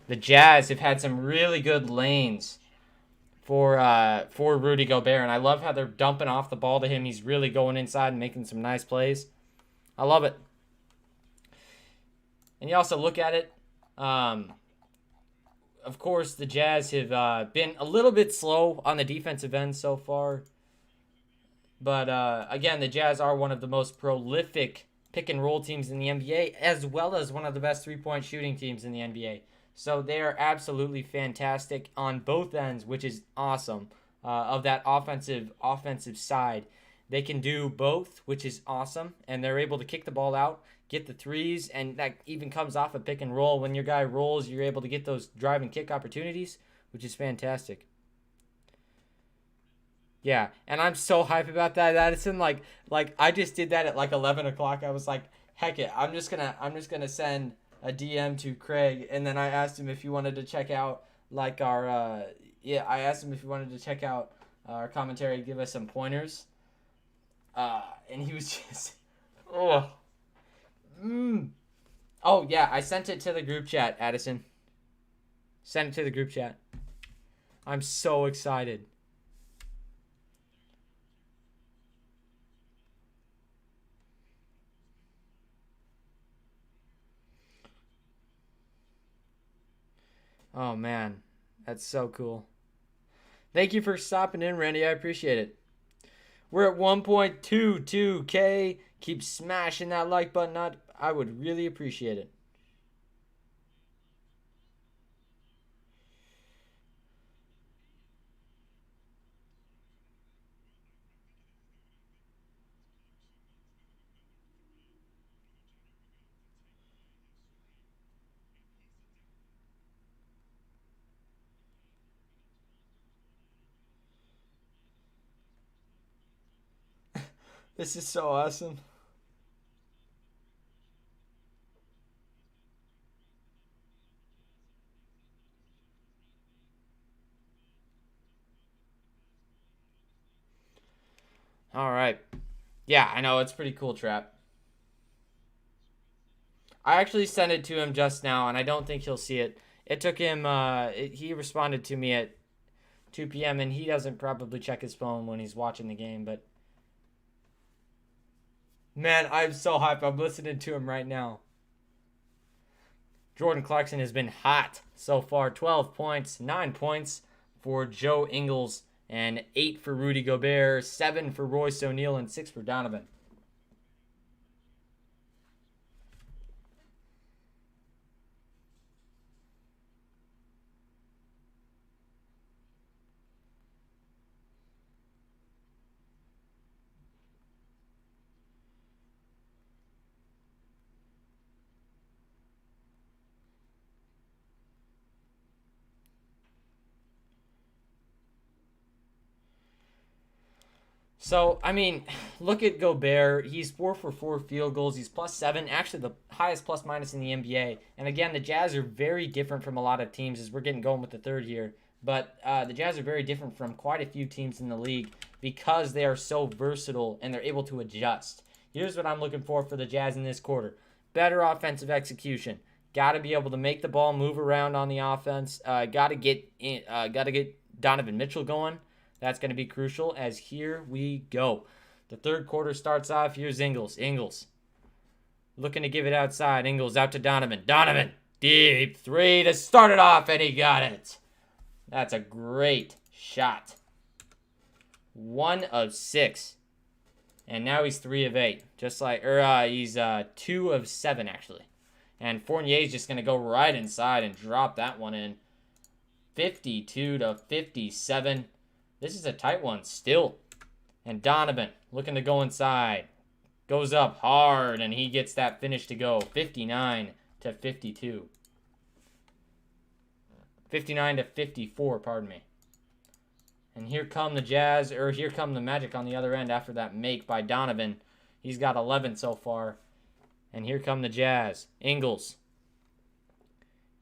The Jazz have had some really good lanes for Rudy Gobert, and I love how they're dumping off the ball to him. He's really going inside and making some nice plays. I love it. And you also look at it. Of course, the Jazz have been a little bit slow on the defensive end so far. But, again, the Jazz are one of the most prolific pick-and-roll teams in the NBA, as well as one of the best three-point shooting teams in the NBA. So they are absolutely fantastic on both ends, which is awesome, of that offensive side. They can do both, which is awesome. And they're able to kick the ball out, get the threes, and that even comes off a pick and roll. When your guy rolls, you're able to get those drive and kick opportunities, which is fantastic. Yeah, and I'm so hype about that. Addison, like I just did that at like 11 o'clock. I was like, heck it, I'm just gonna send a DM to Craig, and then I asked him if he wanted to check out like our I asked him if he wanted to check out our commentary, give us some pointers. And he was just, oh yeah, I sent it to the group chat, Addison. Send it to the group chat. I'm so excited. Oh man, that's so cool. Thank you for stopping in, Randy. I appreciate it. We're at 1.22K. Keep smashing that like button up. I would really appreciate it. This is so awesome. All right. Yeah, I know. It's pretty cool, Trap. I actually sent it to him just now, and I don't think he'll see it. It took him, he responded to me at 2 p.m., and he doesn't probably check his phone when he's watching the game, but man, I'm so hyped. I'm listening to him right now. Jordan Clarkson has been hot so far. 12 points, 9 points for Joe Ingles, and 8 for Rudy Gobert, 7 for Royce O'Neal, and 6 for Donovan. So, I mean, look at Gobert. He's 4 for 4 field goals. He's +7, actually the highest plus minus in the NBA. And again, the Jazz are very different from a lot of teams as we're getting going with the third here. But the Jazz are very different from quite a few teams in the league because they are so versatile and they're able to adjust. Here's what I'm looking for the Jazz in this quarter. Better offensive execution. Got to be able to make the ball move around on the offense. Got to get Donovan Mitchell going. That's going to be crucial as here we go. The third quarter starts off. Here's Ingles. Ingles looking to give it outside. Ingles out to Donovan. Donovan, deep three to start it off, and he got it. That's a great shot. 1 of 6. And now he's 3 of 8. He's 2 of 7, actually. And Fournier's just going to go right inside and drop that one in. 52 to 57. This is a tight one still. And Donovan looking to go inside. Goes up hard, and he gets that finish to go. 59 to 52. 59 to 54, pardon me. And here come the Jazz, or here come the Magic on the other end after that make by Donovan. He's got 11 so far. And here come the Jazz. Ingles.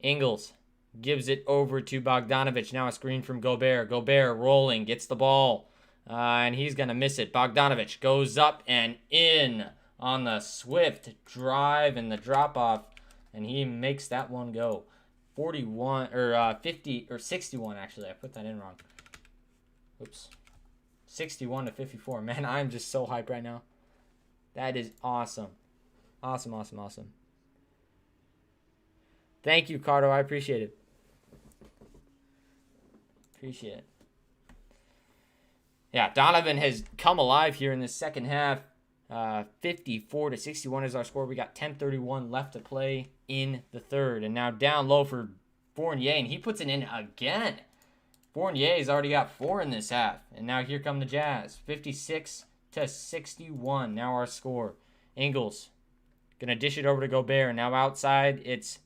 Ingles gives it over to Bogdanovich. Now a screen from Gobert. Gobert rolling, gets the ball. And he's going to miss it. Bogdanovich goes up and in on the swift drive and the drop-off. And he makes that one go. 41, or 50, or 61 actually. I put that in wrong. Oops. 61 to 54. Man, I'm just so hyped right now. That is awesome. Awesome, awesome, awesome. Thank you, Cardo. I appreciate it. Appreciate it. Yeah, Donovan has come alive here in the second half. 54 to 61 is our score. We got 10:31 left to play in the third. And now down low for Fournier, and he puts it in again. Fournier's already got 4 in this half. And now here come the Jazz. 56 61. Now our score. Ingles gonna dish it over to Gobert. Now outside, it's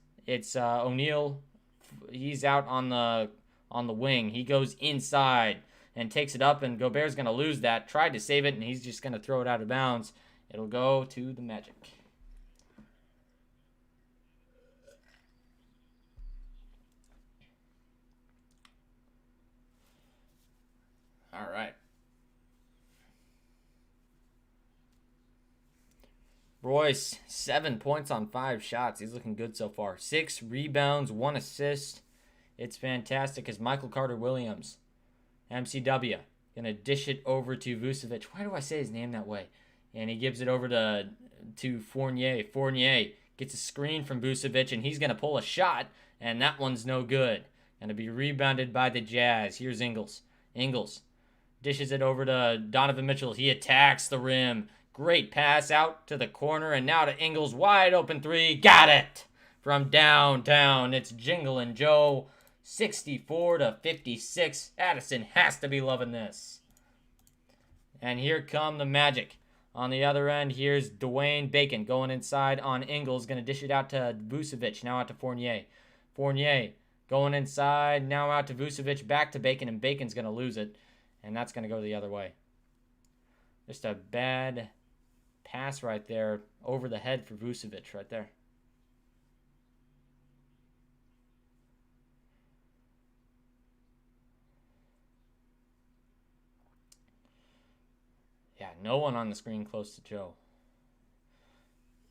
O'Neal. He's out on the wing. He goes inside and takes it up, and Gobert's gonna lose that. Tried to save it, and he's just gonna throw it out of bounds. It'll go to the Magic. All right. Royce, 7 points on 5 shots. He's looking good so far. 6 rebounds, 1 assist. It's fantastic as Michael Carter-Williams, MCW, going to dish it over to Vucevic. Why do I say his name that way? And he gives it over to Fournier. Fournier gets a screen from Vucevic, and he's going to pull a shot, and that one's no good. Going to be rebounded by the Jazz. Here's Ingles. Ingles dishes it over to Donovan Mitchell. He attacks the rim. Great pass out to the corner, and now to Ingles. Wide open three. Got it! From downtown, it's Jingle and Joe. 64-56. Addison has to be loving this. And here come the Magic. On the other end, here's Dwayne Bacon going inside on Ingles. Going to dish it out to Vucevic. Now out to Fournier. Fournier going inside. Now out to Vucevic. Back to Bacon, and Bacon's going to lose it. And that's going to go the other way. Just a bad pass right there over the head for Vucevic right there. Yeah, no one on the screen close to Joe.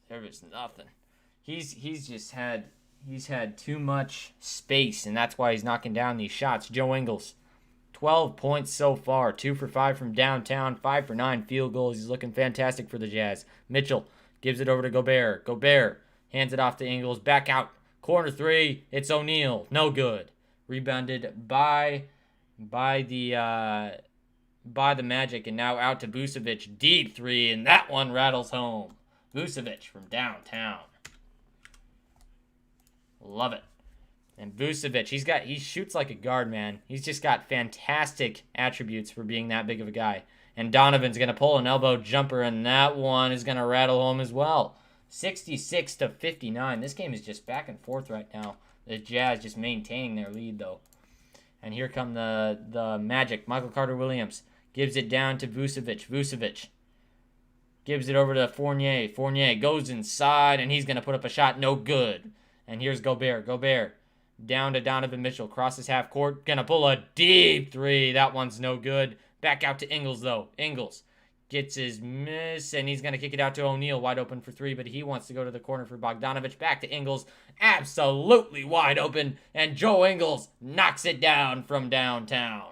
There was nothing. He's had too much space, and that's why he's knocking down these shots. Joe Ingles, 12 points so far, 2 for 5 from downtown, 5 for 9 field goals. He's looking fantastic for the Jazz. Mitchell gives it over to Gobert. Gobert hands it off to Ingles. Back out. Corner three. It's O'Neal. No good. Rebounded by the Magic, and now out to Vucevic. Deep three, and that one rattles home. Vucevic from downtown. Love it. And Vucevic, he shoots like a guard, man. He's just got fantastic attributes for being that big of a guy. And Donovan's going to pull an elbow jumper, and that one is going to rattle home as well. 66-59. This game is just back and forth right now. The Jazz just maintaining their lead, though. And here come the Magic. Michael Carter-Williams gives it down to Vucevic. Vucevic gives it over to Fournier. Fournier goes inside, and he's going to put up a shot. No good. And here's Gobert. Gobert down to Donovan Mitchell. Crosses half court. Going to pull a deep three. That one's no good. Back out to Ingles, though. Ingles gets his miss, and he's going to kick it out to O'Neal. Wide open for three, but he wants to go to the corner for Bogdanovich. Back to Ingles. Absolutely wide open, and Joe Ingles knocks it down from downtown.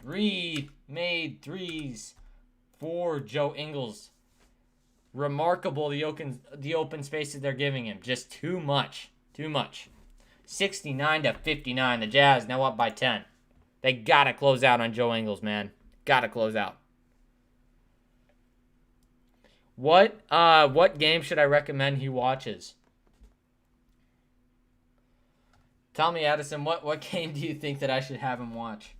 3 made threes for Joe Ingles. Remarkable, the open spaces they're giving him. Just too much. Too much. 69-59. The Jazz now up by 10. They got to close out on Joe Ingles, man. Got to close out. What game should I recommend he watches? Tell me, Addison, what game do you think that I should have him watch?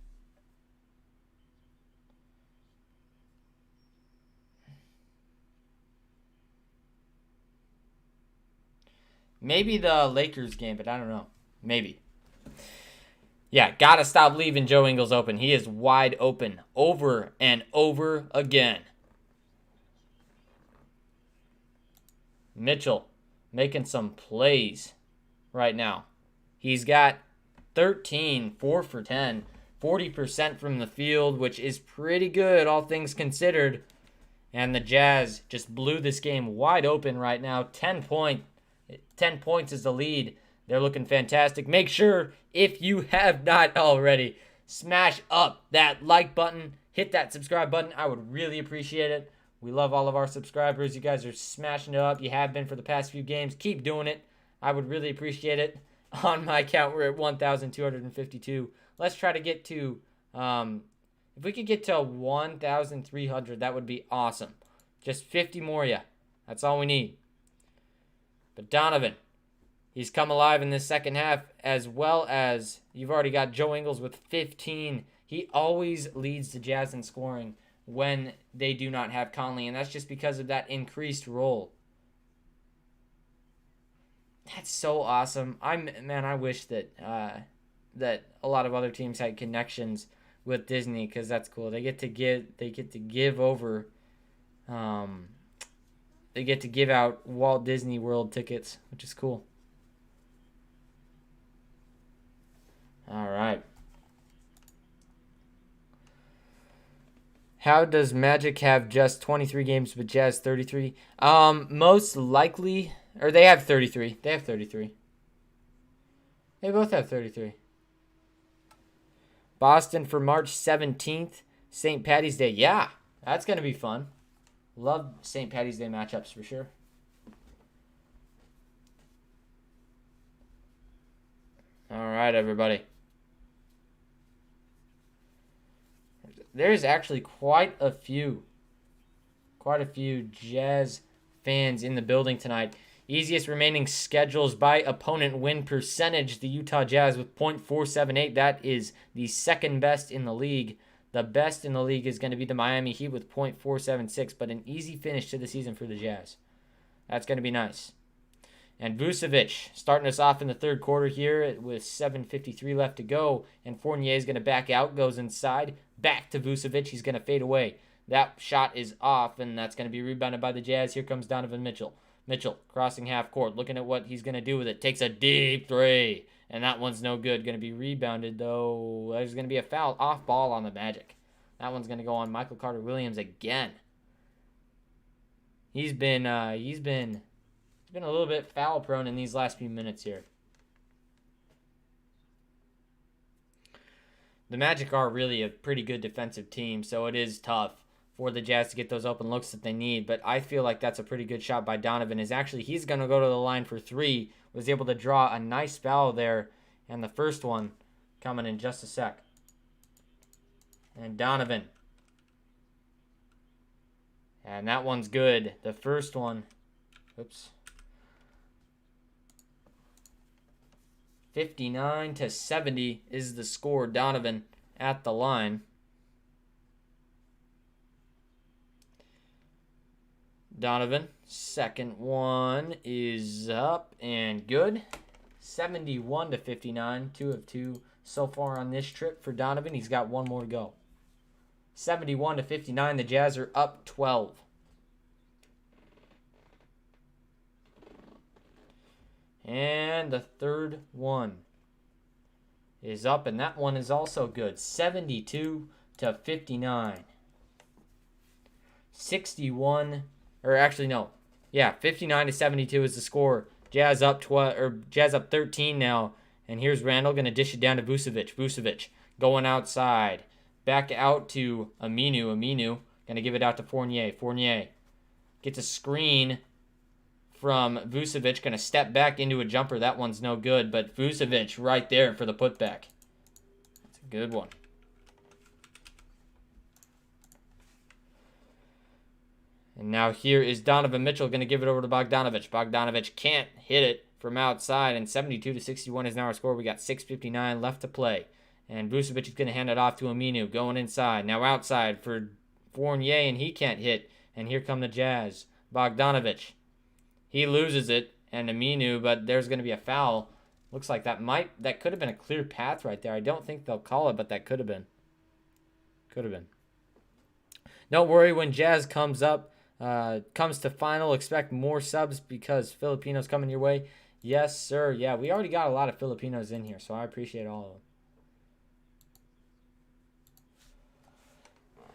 Maybe the Lakers game, but I don't know. Maybe. Yeah, gotta stop leaving Joe Ingles open. He is wide open over and over again. Mitchell making some plays right now. He's got 13, 4 for 10, 40% from the field, which is pretty good, all things considered. And the Jazz just blew this game wide open right now. 10 points is the lead. They're looking fantastic. Make sure, if you have not already, smash up that like button. Hit that subscribe button. I would really appreciate it. We love all of our subscribers. You guys are smashing it up. You have been for the past few games. Keep doing it. I would really appreciate it. On my count, we're at 1,252. Let's try to get to, if we could get to 1,300, that would be awesome. Just 50 more, yeah. That's all we need. But Donovan, he's come alive in this second half, as well as you've already got Joe Ingles with 15. He always leads the Jazz in scoring when they do not have Conley, and that's just because of that increased role. That's so awesome. I wish that that a lot of other teams had connections with Disney, because that's cool. They get to give over they get to give out Walt Disney World tickets, which is cool. All right. How does Magic have just 23 games but Jazz 33? Most likely, or they have 33. They have 33. They both have 33. Boston for March 17th, St. Patty's Day. Yeah, that's going to be fun. Love St. Patty's Day matchups for sure. All right, everybody. There's actually quite a few Jazz fans in the building tonight. Easiest remaining schedules by opponent win percentage. The Utah Jazz with .478. That is the second best in the league. The best in the league is going to be the Miami Heat with .476, but an easy finish to the season for the Jazz. That's going to be nice. And Vucevic starting us off in the third quarter here with 7:53 left to go. And Fournier is going to back out, goes inside, back to Vucevic. He's going to fade away. That shot is off, and that's going to be rebounded by the Jazz. Here comes Donovan Mitchell. Mitchell crossing half court, looking at what he's going to do with it. Takes a deep three, and that one's no good. Going to be rebounded, though. There's going to be a foul off ball on the Magic. That one's going to go on Michael Carter-Williams again. He's been a little bit foul prone in these last few minutes here. The Magic are really a pretty good defensive team, so it is tough for the Jazz to get those open looks that they need. But I feel like that's a pretty good shot by Donovan. He's going to go to the line for three. Was able to draw a nice foul there. And the first one coming in just a sec. And Donovan. And that one's good. The first one. Oops. 59-70 is the score. Donovan at the line. Donovan, second one is up and good. 71-59, 2 of 2 so far on this trip for Donovan. He's got one more to go. 71-59, the Jazz are up 12. And the third one is up, and that one is also good. 72-59. 61, or actually no. Yeah, 59-72 is the score. Jazz up 13 now. And here's Randall going to dish it down to Vucevic. Vucevic going outside. Back out to Aminu. Aminu going to give it out to Fournier. Fournier gets a screen from Vucevic. Going to step back into a jumper. That one's no good. But Vucevic right there for the putback. That's a good one. And now here is Donovan Mitchell going to give it over to Bogdanovic. Bogdanovic can't hit it from outside. And 72-61 is now our score. We got 6:59 left to play. And Vucevic is going to hand it off to Aminu. Going inside. Now outside for Fournier, and he can't hit. And here come the Jazz. Bogdanovic. He loses it. And Aminu, but there's going to be a foul. Looks like that could have been a clear path right there. I don't think they'll call it, but that could have been. Could have been. Don't worry when Jazz comes up. Comes to final, expect more subs because Filipinos coming your way. Yes, sir. Yeah, we already got a lot of Filipinos in here, so I appreciate all of them.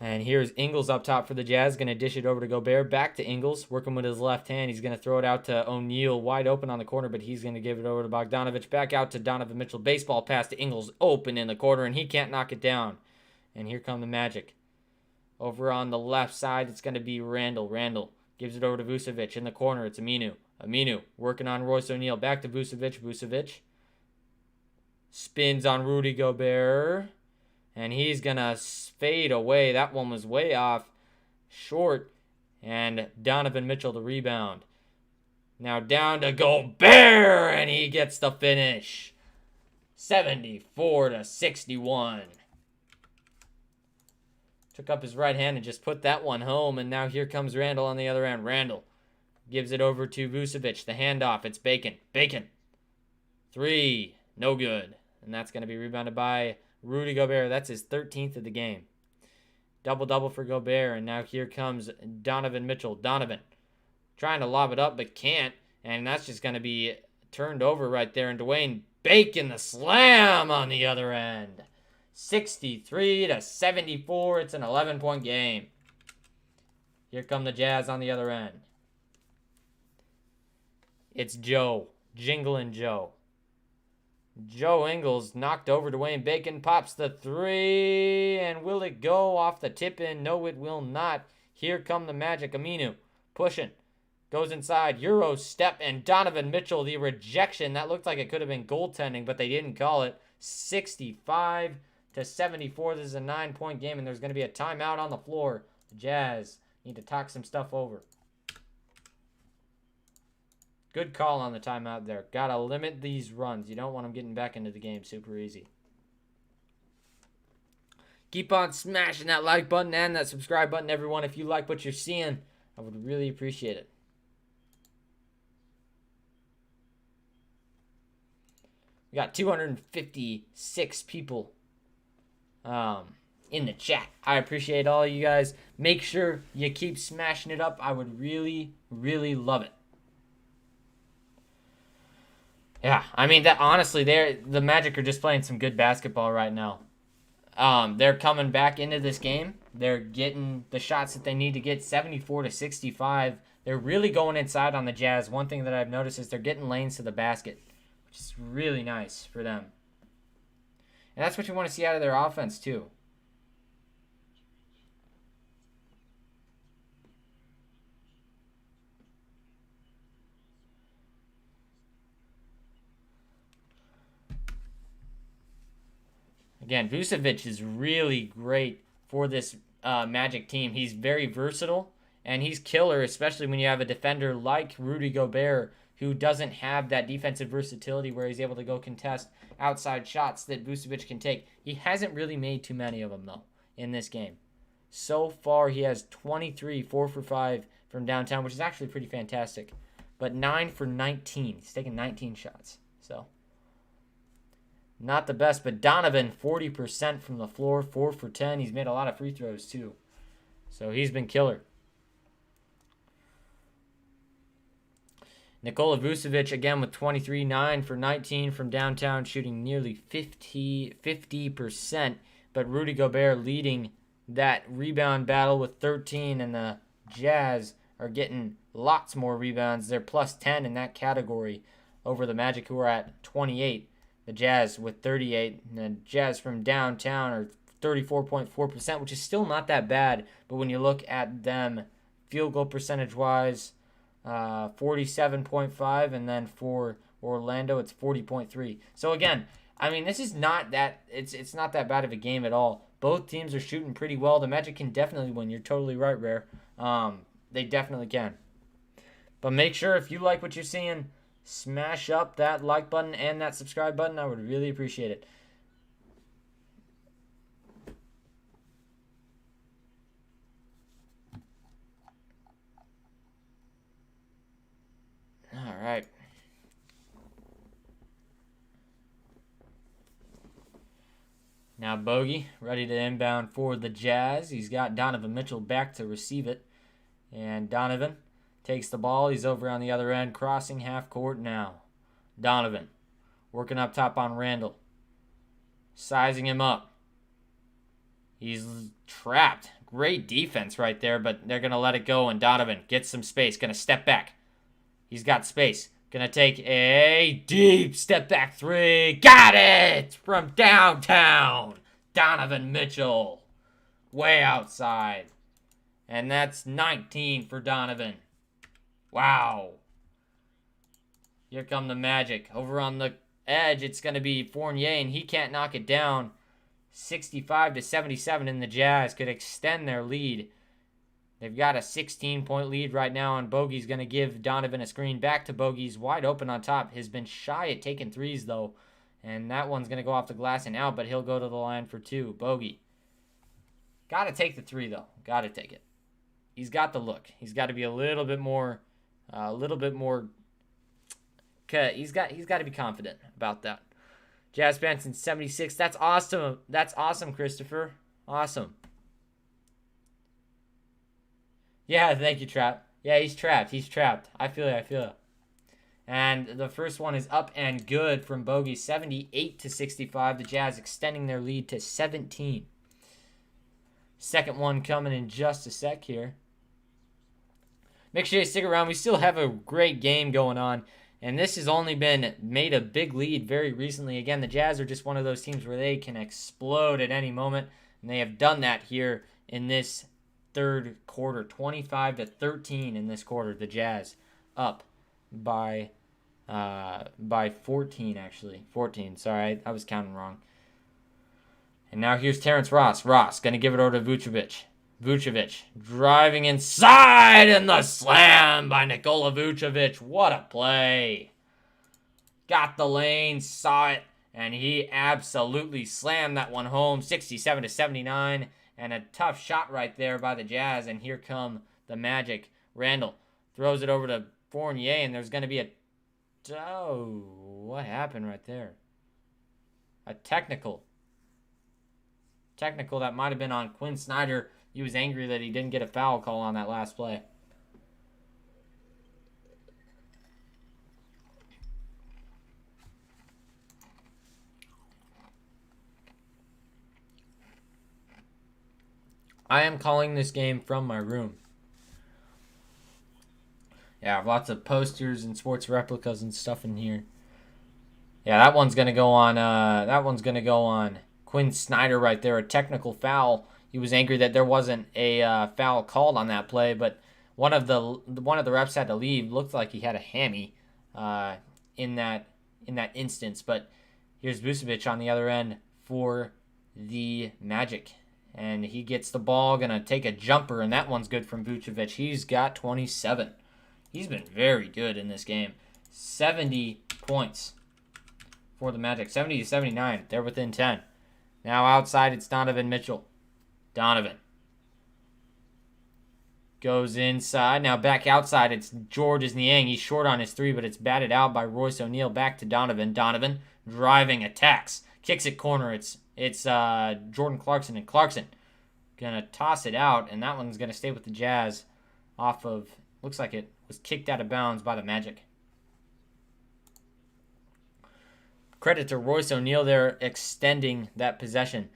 And here's Ingles up top for the Jazz. Going to dish it over to Gobert. Back to Ingles, working with his left hand. He's going to throw it out to O'Neal, wide open on the corner, but he's going to give it over to Bogdanovic. Back out to Donovan Mitchell. Baseball pass to Ingles, open in the corner, and he can't knock it down. And here come the Magic. Over on the left side, it's going to be Randall. Randall gives it over to Vucevic. In the corner, it's Aminu. Aminu working on Royce O'Neal. Back to Vucevic. Vucevic spins on Rudy Gobert. And he's going to fade away. That one was way off. Short. And Donovan Mitchell the rebound. Now down to Gobert. And he gets the finish. 74-61. Took up his right hand and just put that one home. And now here comes Randall on the other end. Randall gives it over to Vucevic. The handoff. It's Bacon. Bacon. 3. No good. And that's going to be rebounded by Rudy Gobert. That's his 13th of the game. Double-double for Gobert. And now here comes Donovan Mitchell. Donovan trying to lob it up but can't. And that's just going to be turned over right there. And Dwayne Bacon, the slam on the other end. 63-74. It's an 11-point game. Here come the Jazz on the other end. It's Joe. Jingling Joe. Joe Ingles knocked over Dwayne Bacon. Pops the 3. And will it go off the tip-in? No, it will not. Here come the Magic. Aminu pushing. Goes inside. Euro step. And Donovan Mitchell, the rejection. That looked like it could have been goaltending, but they didn't call it. 65-74. This is a 9-point game, and there's going to be a timeout on the floor. The Jazz need to talk some stuff over. Good call on the timeout there. Got to limit these runs. You don't want them getting back into the game super easy. Keep on smashing that like button and that subscribe button, everyone. If you like what you're seeing, I would really appreciate it. We got 256 people in the chat. I appreciate all of you guys. Make sure you keep smashing it up. I would really, really love it. Yeah, I mean, that honestly, the Magic are just playing some good basketball right now. They're coming back into this game. They're getting the shots that they need to get, 74-65. They're really going inside on the Jazz. One thing that I've noticed is they're getting lanes to the basket, which is really nice for them. And that's what you want to see out of their offense, too. Again, Vucevic is really great for this Magic team. He's very versatile, and he's killer, especially when you have a defender like Rudy Gobert, who doesn't have that defensive versatility where he's able to go contest outside shots that Vucevic can take. He hasn't really made too many of them, though, in this game. So far, he has 23, 4 for 5 from downtown, which is actually pretty fantastic. But 9 for 19. He's taking 19 shots, so not the best, but Donovan, 40% from the floor, 4 for 10. He's made a lot of free throws, too. So he's been killer. Nikola Vucevic, again, with 23, 9 for 19 from downtown, shooting nearly 50%. But Rudy Gobert leading that rebound battle with 13, and the Jazz are getting lots more rebounds. They're plus 10 in that category over the Magic, who are at 28. The Jazz with 38, and the Jazz from downtown are 34.4%, which is still not that bad. But when you look at them field goal percentage-wise, 47.5, and then for Orlando, it's 40.3. So again, I mean, this is not that it's not that bad of a game at all. Both teams are shooting pretty well. The Magic can definitely win. You're totally right, Rare. They definitely can. But make sure, if you like what you're seeing, smash up that like button and that subscribe button. I would really appreciate it. All right. Now Bogey ready to inbound for the Jazz. He's got Donovan Mitchell back to receive it. And Donovan takes the ball. He's over on the other end, crossing half court now. Donovan working up top on Randall. Sizing him up. He's trapped. Great defense right there, but they're going to let it go, and Donovan gets some space. Going to step back. He's got space. Going to take a deep step back 3. Got it! From downtown. Donovan Mitchell. Way outside. And that's 19 for Donovan. Wow. Here come the Magic. Over on the edge, it's going to be Fournier, and he can't knock it down. 65-77, and the Jazz could extend their lead. They've got a 16-point lead right now, and Bogey's going to give Donovan a screen. Back to Bogey's wide open on top. Has been shy at taking threes, though. And that one's going to go off the glass and out, but he'll go to the line for 2. Bogey Got to take the 3, though. Got to take it. He's got the look. He's got to be a little bit more. He's got to be confident about that. Jazz Benson 76. That's awesome. That's awesome, Christopher. Awesome. Yeah, thank you, Trap. Yeah, he's trapped. He's trapped. I feel you. And the first one is up and good from Bogey, 78-65. The Jazz extending their lead to 17. Second one coming in just a sec here. Make sure you stick around. We still have a great game going on. And this has only been made a big lead very recently. Again, the Jazz are just one of those teams where they can explode at any moment. And they have done that here in this third quarter. 25-13 in this quarter. The Jazz up by 14, actually. 14. Sorry, I was counting wrong. And now here's Terrence Ross. Ross going to give it over to Vucevic. Vucevic driving inside, and the slam by Nikola Vucevic. What a play. Got the lane, saw it, and he absolutely slammed that one home. 67-79, and a tough shot right there by the Jazz. And here come the Magic. Randall throws it over to Fournier, and there's going to be a... Oh, what happened right there? A technical. Technical that might have been on Quinn Snyder. He was angry that he didn't get a foul call on that last play. I am calling this game from my room. Yeah, I have lots of posters and sports replicas and stuff in here. Yeah, that one's gonna go on. Quinn Snyder right there, a technical foul. He was angry that there wasn't a foul called on that play, but one of the refs had to leave. Looked like he had a hammy in that instance. But here's Vucevic on the other end for the Magic, and he gets the ball, gonna take a jumper, and that one's good from Vucevic. He's got 27. He's been very good in this game. 70 points for the Magic. 70-79. They're within 10. Now outside, it's Donovan Mitchell. Donovan goes inside. Now back outside, it's Georges Niang. He's short on his 3, but it's batted out by Royce O'Neal. Back to Donovan. Donovan driving, attacks, kicks it corner. It's Jordan Clarkson, and Clarkson gonna toss it out, and that one's gonna stay with the Jazz off of, looks like it was kicked out of bounds by the Magic. Credit to Royce O'Neal there extending that possession.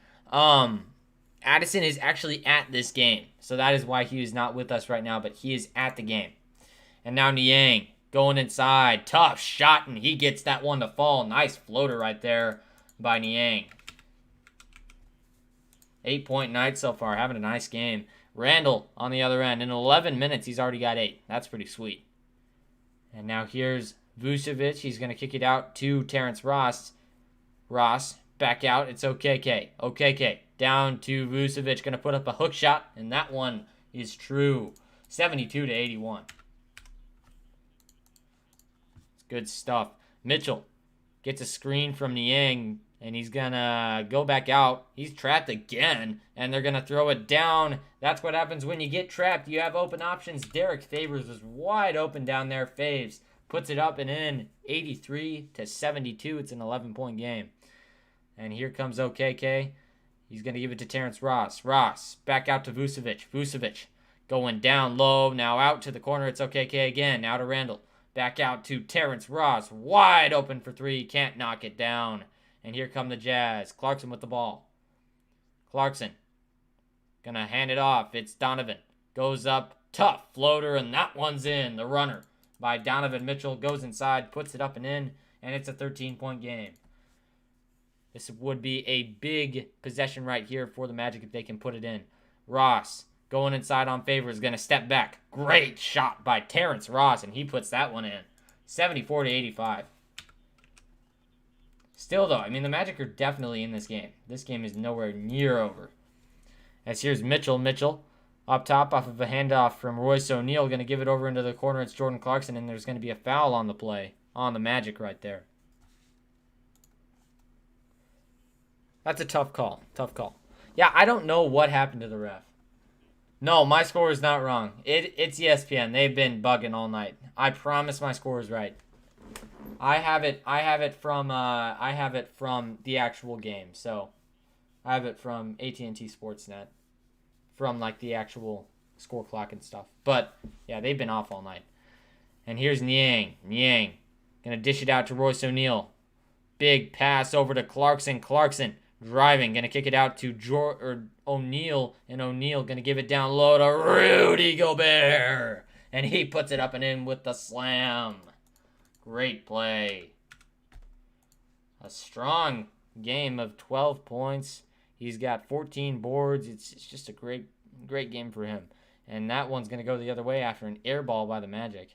Addison is actually at this game, so that is why he is not with us right now, but he is at the game. And now Niang going inside. Tough shot, and he gets that one to fall. Nice floater right there by Niang. 8-point night so far, having a nice game. Randall on the other end. In 11 minutes, he's already got 8. That's pretty sweet. And now here's Vucevic. He's going to kick it out to Terrence Ross. Ross, back out. It's OKK. OKK. Down to Vucevic. Going to put up a hook shot, and that one is true. 72-81. It's good stuff. Mitchell gets a screen from Niang, and he's going to go back out. He's trapped again, and they're going to throw it down. That's what happens when you get trapped. You have open options. Derek Favors was wide open down there. Faves puts it up and in. 83-72. It's an 11-point game. And here comes OKK. He's going to give it to Terrence Ross. Ross back out to Vucevic. Vucevic going down low. Now out to the corner. It's OKK again. Now to Randall. Back out to Terrence Ross. Wide open for 3. Can't knock it down. And here come the Jazz. Clarkson with the ball. Clarkson going to hand it off. It's Donovan. Goes up. Tough floater, and that one's in. The runner by Donovan Mitchell goes inside, puts it up and in, and it's a 13-point game. This would be a big possession right here for the Magic if they can put it in. Ross going inside on Favors, going to step back. Great shot by Terrence Ross, and he puts that one in. 74-85. Still, though, I mean, the Magic are definitely in this game. This game is nowhere near over. As here's Mitchell. Mitchell up top off of a handoff from Royce O'Neal. Going to give it over into the corner. It's Jordan Clarkson, and there's going to be a foul on the play on the Magic right there. That's a tough call. Tough call. Yeah, I don't know what happened to the ref. No, my score is not wrong. It's ESPN. They've been bugging all night. I promise my score is right. I have it from the actual game. So I have it from AT&T Sportsnet, from like the actual score clock and stuff. But yeah, they've been off all night. And here's Niang. Niang gonna dish it out to Royce O'Neal. Big pass over to Clarkson. Clarkson driving, gonna kick it out to O'Neal, and O'Neal gonna give it down low to Rudy Gobert, and he puts it up and in with the slam. Great play. A strong game of 12 points. He's got 14 boards. It's just a great game for him. And that one's gonna go the other way after an air ball by the Magic.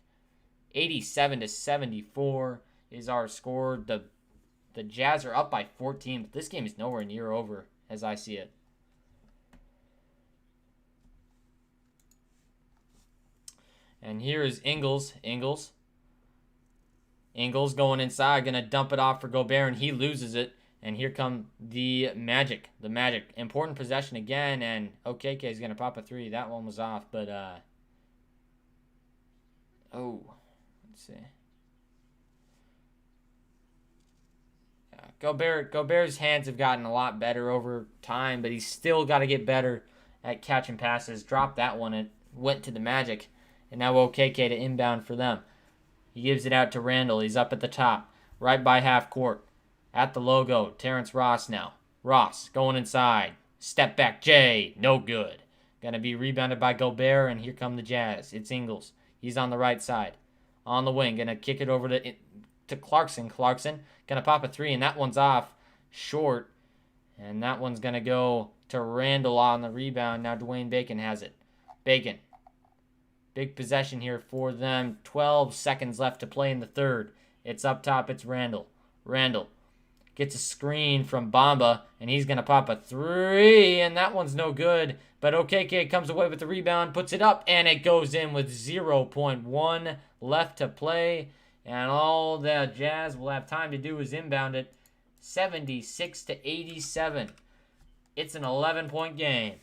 87-74 is our score. The Jazz are up by 14, but this game is nowhere near over as I see it. And here is Ingles. Ingles going inside, going to dump it off for Gobert, and he loses it. And here come the Magic. The Magic. Important possession again, and OKK is going to pop a three. That one was off, but, let's see. Gobert's hands have gotten a lot better over time, but he's still got to get better at catching passes. Dropped that one. It went to the Magic, and now OKK to inbound for them. He gives it out to Randall. He's up at the top, right by half court. At the logo, Terrence Ross now. Ross going inside. Step back, Jay. No good. Going to be rebounded by Gobert, and here come the Jazz. It's Ingles. He's on the right side. On the wing. Going to kick it over to Clarkson. Clarkson going to pop a three, and that one's off short. And that one's going to go to Randall on the rebound. Now Dwayne Bacon has it. Bacon. Big possession here for them. 12 seconds left to play in the third. It's up top. It's Randall. Randall gets a screen from Bamba, and he's going to pop a three, and that one's no good. But OKK comes away with the rebound, puts it up, and it goes in with 0.1 left to play. And all the Jazz will have time to do is inbound it. 76-87. It's an 11-point game.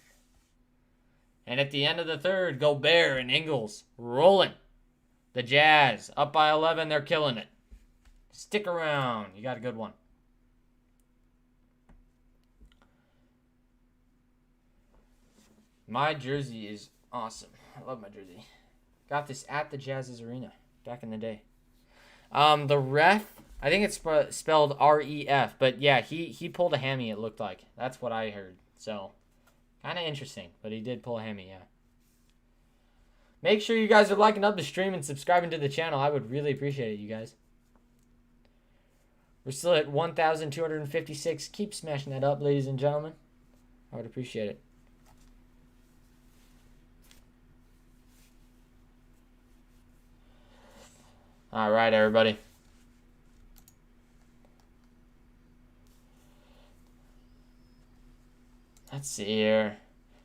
And at the end of the third, Gobert and Ingles rolling. The Jazz up by 11. They're killing it. Stick around. You got a good one. My jersey is awesome. I love my jersey. Got this at the Jazz's Arena back in the day. The ref, I think it's spelled R-E-F, but yeah, he pulled a hammy, it looked like. That's what I heard. So, kind of interesting, but he did pull a hammy, yeah. Make sure you guys are liking up the stream and subscribing to the channel. I would really appreciate it, you guys. We're still at 1,256. Keep smashing that up, ladies and gentlemen. I would appreciate it. All right, everybody. Let's see here.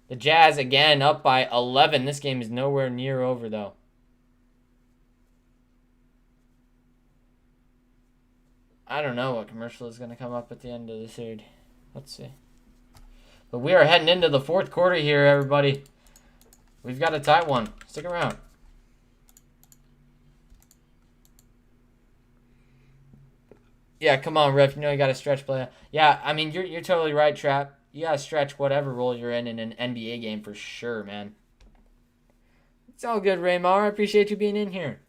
The Jazz, again, up by 11. This game is nowhere near over, though. I don't know what commercial is going to come up at the end of the third. Let's see. But we are heading into the fourth quarter here, everybody. We've got a tight one. Stick around. Yeah, come on, ref. You know you got to stretch play. Yeah, I mean, you're totally right, Trap. You got to stretch whatever role you're in an NBA game for sure, man. It's all good, Raymar. I appreciate you being in here.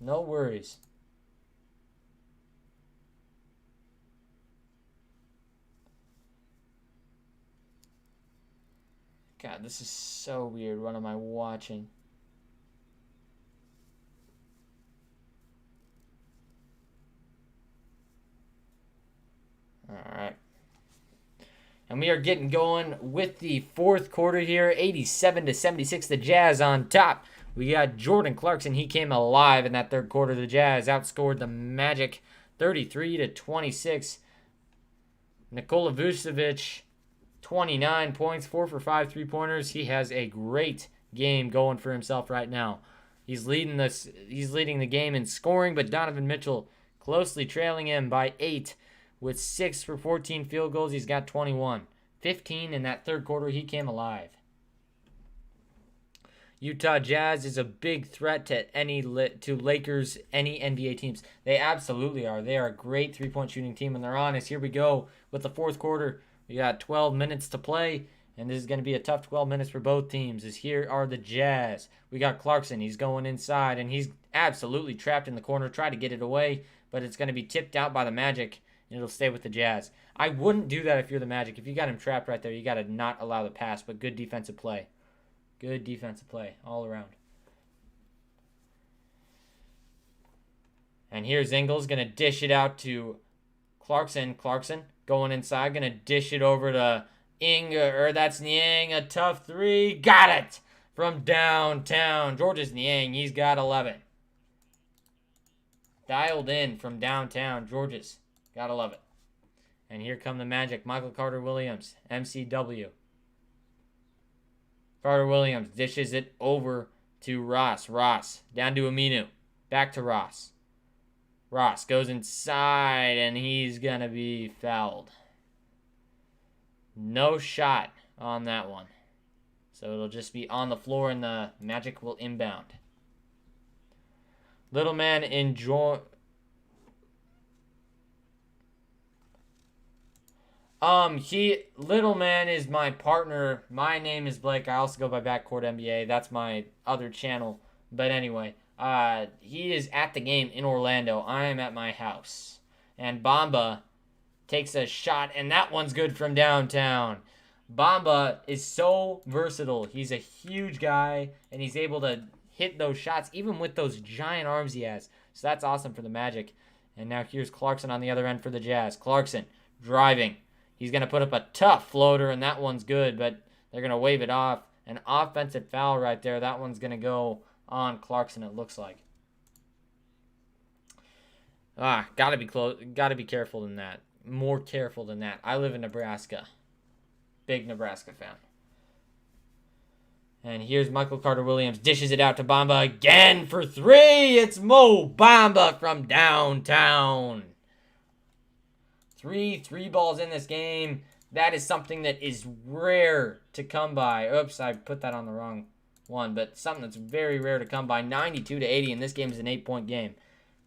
No worries. God, this is so weird. What am I watching? All right. And we are getting going with the fourth quarter here. 87-76, the Jazz on top. We got Jordan Clarkson. He came alive in that third quarter. The Jazz outscored the Magic 33-26. Nikola Vucevic, 29 points, 4 for 5 3-pointers. He has a great game going for himself right now. He's leading the game in scoring, but Donovan Mitchell closely trailing him by 8 with 6 for 14 field goals. He's got 21. 15 in that third quarter. He came alive. Utah Jazz is a big threat to Lakers, any NBA teams. They absolutely are. They are a great three-point shooting team, and they're honest. Here we go with the fourth quarter. We got 12 minutes to play, and this is going to be a tough 12 minutes for both teams. Here are the Jazz. We got Clarkson. He's going inside, and he's absolutely trapped in the corner. Try to get it away, but it's going to be tipped out by the Magic, and it'll stay with the Jazz. I wouldn't do that if you're the Magic. If you got him trapped right there, you got to not allow the pass, but good defensive play. Good defensive play all around. And here's Ingles going to dish it out to Clarkson. Clarkson going inside, going to dish it over to that's Niang. A tough three. Got it from downtown. Georges Niang, he's got 11. Dialed in from downtown. Georges, gotta love it. And here come the Magic. Michael Carter-Williams, MCW. Carter-Williams dishes it over to Ross. Ross down to Aminu. Back to Ross. Ross goes inside, and he's going to be fouled. No shot on that one. So it'll just be on the floor, and the Magic will inbound. Little man enjoy... Little man is my partner. My name is Blake. I also go by Backcourt NBA. That's my other channel. But anyway, he is at the game in Orlando. I am at my house. And Bamba takes a shot, and that one's good from downtown. Bamba is so versatile. He's a huge guy, and he's able to hit those shots, even with those giant arms he has. So that's awesome for the Magic. And now here's Clarkson on the other end for the Jazz. Clarkson driving. He's going to put up a tough floater, and that one's good, but they're going to wave it off. An offensive foul right there. That one's going to go on Clarkson, it looks like. Gotta be close. Gotta be careful than that. More careful than that. I live in Nebraska. Big Nebraska fan. And here's Michael Carter-Williams. Dishes it out to Bamba again for three. It's Mo Bamba from downtown. Three balls in this game. That is something that is rare to come by. Oops, I put that on the wrong one. But something that's very rare to come by. 92-80, and this game is an 8-point game.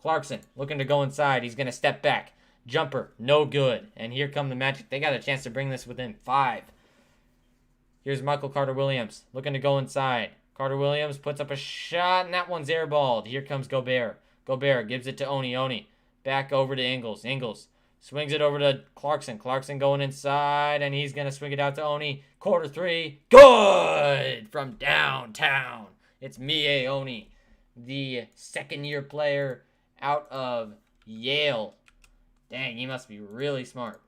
Clarkson looking to go inside. He's going to step back. Jumper, no good. And here come the Magic. They got a chance to bring this within 5. Here's Michael Carter-Williams looking to go inside. Carter-Williams puts up a shot, and that one's airballed. Here comes Gobert. Gobert gives it to Oni. Oni back over to Ingles. Ingles swings it over to Clarkson. Clarkson going inside, and he's going to swing it out to Oni. Quarter three. Good from downtown. It's Mie Oni, the second-year player out of Yale. Dang, he must be really smart.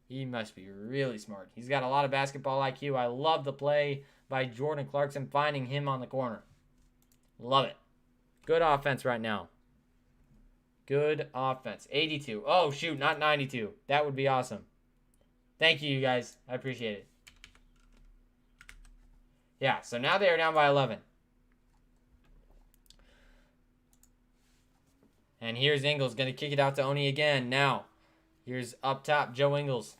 He must be really smart. He's got a lot of basketball IQ. I love the play by Jordan Clarkson, finding him on the corner. Love it. Good offense right now. Good offense. 82. Oh, shoot, not 92. That would be awesome. Thank you, you guys. I appreciate it. Yeah, so now they are down by 11. And here's Ingles going to kick it out to Oni again. Now, here's up top, Joe Ingles.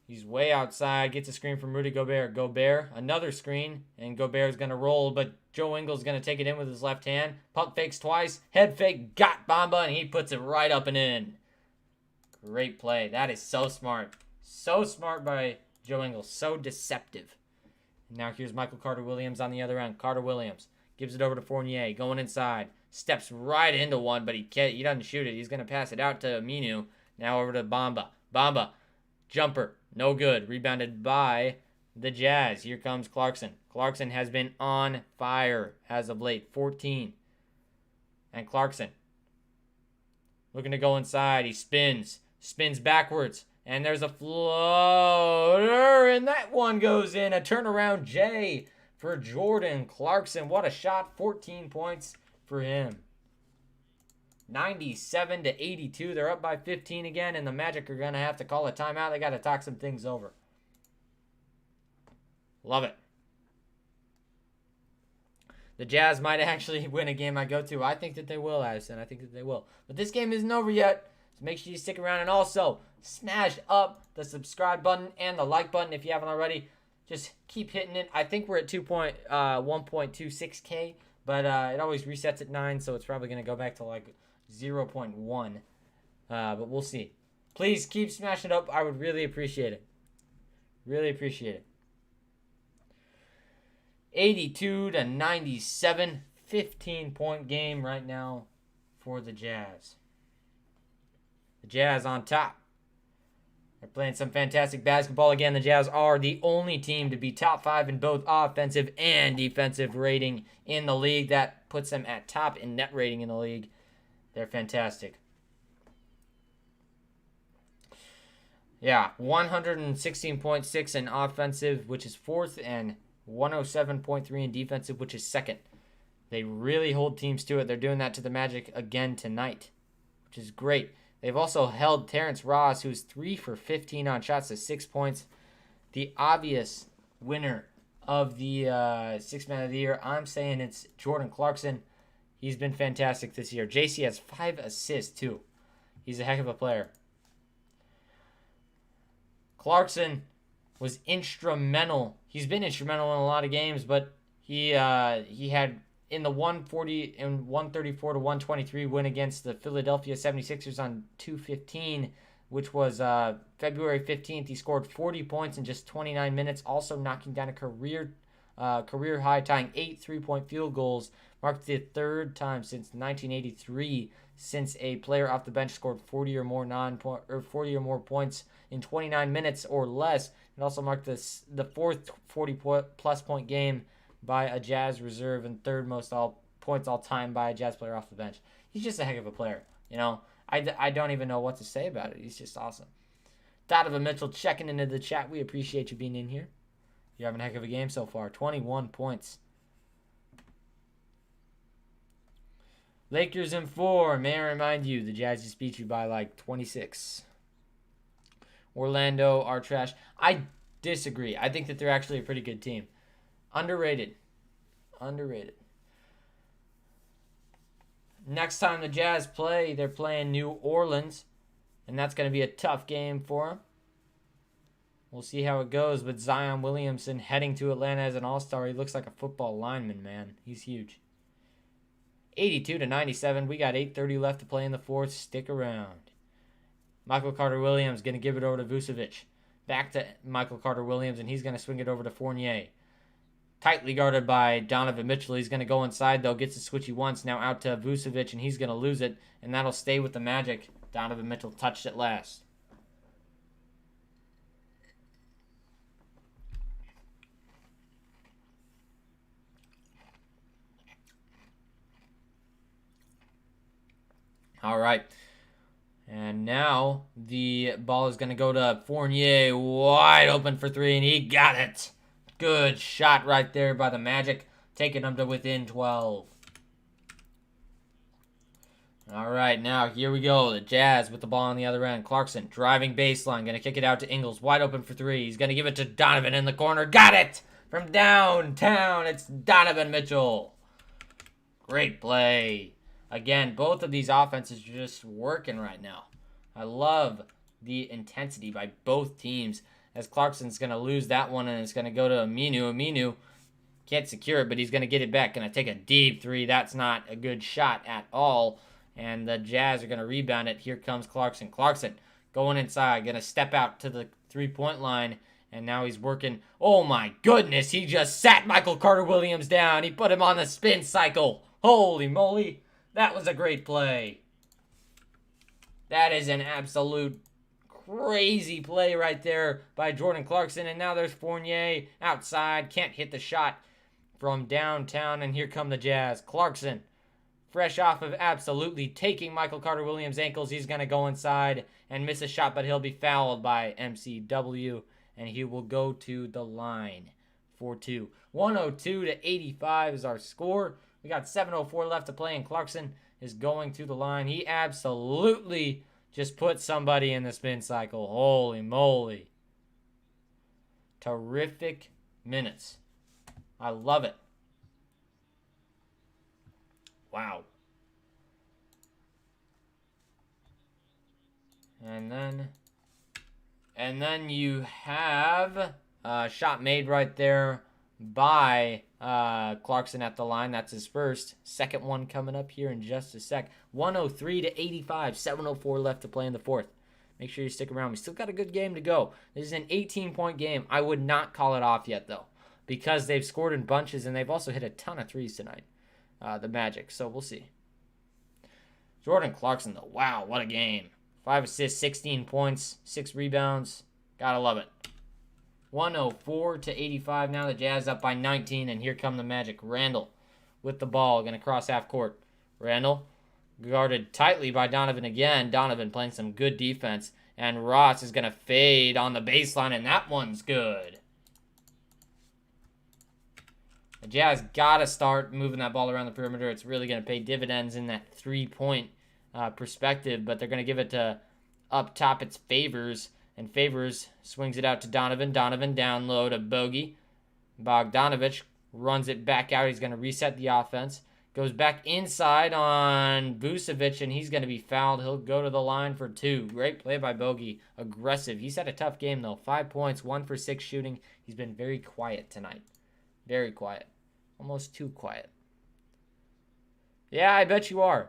He's way outside. Gets a screen from Rudy Gobert. Gobert, another screen. And Gobert's going to roll, but Joe Ingles going to take it in with his left hand. Pump fakes twice. Head fake. Got Bamba, and he puts it right up and in. Great play. That is so smart. So smart by Joe Ingles. So deceptive. Now here's Michael Carter-Williams on the other end. Carter-Williams gives it over to Fournier. Going inside. Steps right into one, but he doesn't shoot it. He's going to pass it out to Aminu. Now over to Bamba. Bamba. Jumper. No good. Rebounded by the Jazz. Here comes Clarkson. Clarkson has been on fire as of late. 14. And Clarkson looking to go inside. He spins. Spins backwards. And there's a floater. And that one goes in. A turnaround J for Jordan Clarkson. What a shot. 14 points for him. 97-82. They're up by 15 again, and the Magic are going to have to call a timeout. They got to talk some things over. Love it. The Jazz might actually win a game I go to. I think that they will, Addison. I think that they will. But this game isn't over yet, So make sure you stick around, and also smash up the subscribe button and the like button if you haven't already. Just keep hitting it. I think we're at 1.26K, but it always resets at 9, so it's probably going to go back to like 0.1. But we'll see. Please keep smashing it up. I would really appreciate it. Really appreciate it. 82-97, 15-point game right now for the Jazz. The Jazz on top. They're playing some fantastic basketball. Again, the Jazz are the only team to be top 5 in both offensive and defensive rating in the league. That puts them at top in net rating in the league. They're fantastic. Yeah, 116.6 in offensive, which is 4th, and 107.3 in defensive, which is 2nd. They really hold teams to it. They're doing that to the Magic again tonight, which is great. They've also held Terrence Ross, who's 3 for 15 on shots, to 6 points. The obvious winner of the Sixth Man of the Year, I'm saying it's Jordan Clarkson. He's been fantastic this year. JC has 5 assists, too. He's a heck of a player. Clarkson was instrumental. He's been instrumental in a lot of games, but he had in the 140 and 134 to 123 win against the Philadelphia 76ers on 2/15, which was February 15th. He scored 40 points in just 29 minutes, also knocking down a career high, tying 8 3-point field goals, marked the 3rd time since 1983 since a player off the bench scored 40 or more points in 29 minutes or less. It also marked the 4th 40-plus point game by a Jazz reserve and 3rd most points all time by a Jazz player off the bench. He's just a heck of a player. You know, I don't even know what to say about it. He's just awesome. Donovan Mitchell checking into the chat. We appreciate you being in here. You're having a heck of a game so far. 21 points. Lakers in 4. May I remind you, the Jazz just beat you by like 26. Orlando are trash. I disagree. I think that they're actually a pretty good team. Underrated. Next time the Jazz play, they're playing New Orleans, and that's going to be a tough game for them. We'll see how it goes with Zion Williamson heading to Atlanta as an all-star. He looks like a football lineman, man. He's huge. 82-97. We got 8:30 left to play in the 4th. Stick around. Michael Carter-Williams going to give it over to Vucevic. Back to Michael Carter-Williams, and he's going to swing it over to Fournier. Tightly guarded by Donovan Mitchell. He's going to go inside, though. Gets the switchy once. Now out to Vucevic, and he's going to lose it. And that'll stay with the Magic. Donovan Mitchell touched it last. All right. And now the ball is going to go to Fournier. Wide open for 3, and he got it. Good shot right there by the Magic, taking them to within 12. All right, now here we go. The Jazz with the ball on the other end. Clarkson driving baseline, going to kick it out to Ingles. Wide open for 3. He's going to give it to Donovan in the corner. Got it from downtown. It's Donovan Mitchell. Great play. Again, both of these offenses are just working right now. I love the intensity by both teams, as Clarkson's going to lose that one, and it's going to go to Aminu. Aminu can't secure it, but he's going to get it back. Going to take a deep 3. That's not a good shot at all. And the Jazz are going to rebound it. Here comes Clarkson. Clarkson going inside, going to step out to the 3-point line, and now he's working. Oh, my goodness. He just sat Michael Carter-Williams down. He put him on the spin cycle. Holy moly. That was a great play. That is an absolute crazy play right there by Jordan Clarkson. And now there's Fournier outside. Can't hit the shot from downtown. And here come the Jazz. Clarkson, fresh off of absolutely taking Michael Carter-Williams' ankles. He's going to go inside and miss a shot, but he'll be fouled by MCW. And he will go to the line for 2. 102-85 is our score. We got 7:04 left to play, and Clarkson is going to the line. He absolutely just put somebody in the spin cycle. Holy moly. Terrific minutes. I love it. Wow. And then you have a shot made right there by Clarkson at the line. That's his first. Second one coming up here in just a sec. 103 to 85. 7:04 left to play in the fourth. Make sure you stick around. We still got a good game to go. This is an 18-point game. I would not call it off yet, though, because they've scored in bunches, and they've also hit a ton of threes tonight, the Magic. So we'll see. Jordan Clarkson, though. Wow, what a game. 5 assists, 16 points, 6 rebounds. Gotta love it. 104 to 85. Now the Jazz up by 19, and here come the Magic. Randall with the ball, going to cross half court. Randall guarded tightly by Donovan again. Donovan playing some good defense. And Ross is going to fade on the baseline, and that one's good. The Jazz got to start moving that ball around the perimeter. It's really going to pay dividends in that three-point perspective, but they're going to give it to up top. It's Favors, and Favors swings it out to Donovan. Donovan down low to Bogey. Bogdanovich runs it back out. He's going to reset the offense. Goes back inside on Vucevic, and he's going to be fouled. He'll go to the line for 2. Great play by Bogey. Aggressive. He's had a tough game, though. 5 points, 1 for 6 shooting. He's been very quiet tonight. Very quiet. Almost too quiet. Yeah, I bet you are.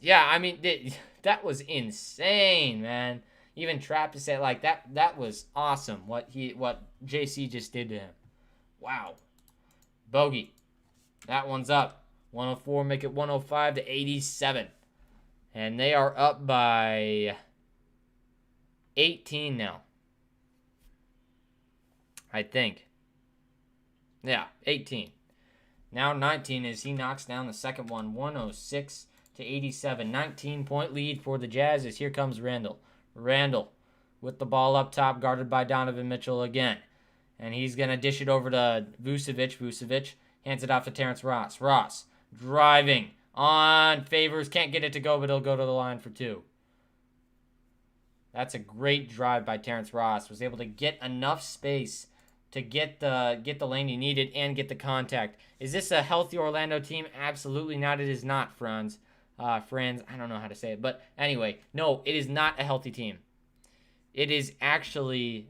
Yeah, I mean, that was insane, man. Even Trapp to say it like that. That was awesome. What JC just did to him. Wow. Bogey. That one's up. 104, make it 105 to 87. And they are up by 18 now. I think. Yeah, 18. Now 19 as he knocks down the second one. 106 to 87. 19-point lead for the Jazz as here comes Randall. Randall with the ball up top, guarded by Donovan Mitchell again. And he's going to dish it over to Vucevic. Vucevic hands it off to Terrence Ross. Ross driving on Favors. Can't get it to go, but he'll go to the line for 2. That's a great drive by Terrence Ross. Was able to get enough space to get the lane he needed and get the contact. Is this a healthy Orlando team? Absolutely not. It is not, friends. Friends, I don't know how to say it. But anyway, no, it is not a healthy team. It is actually...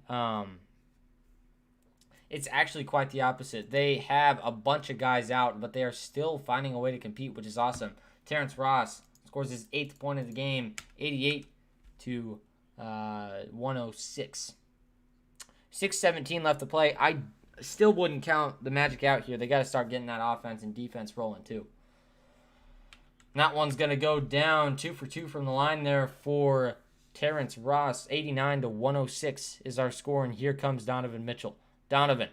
It's actually quite the opposite. They have a bunch of guys out, but they are still finding a way to compete, which is awesome. Terrence Ross scores his 8th point of the game, 88 to 106. 6:17 left to play. I still wouldn't count the Magic out here. They got to start getting that offense and defense rolling too. That one's going to go down 2 for 2 from the line there for Terrence Ross. 89 to 106 is our score, and here comes Donovan Mitchell. Donovan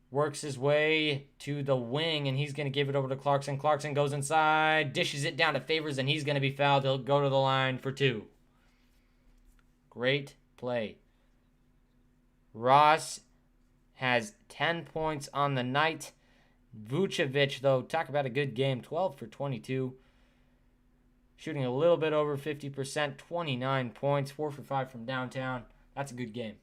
works his way to the wing, and he's going to give it over to Clarkson. Clarkson goes inside, dishes it down to Favors, and he's going to be fouled. He'll go to the line for 2. Great play. Ross has 10 points on the night. Vucevic, though, talk about a good game. 12 for 22. Shooting a little bit over 50%. 29 points. 4 for 5 from downtown. That's a good game.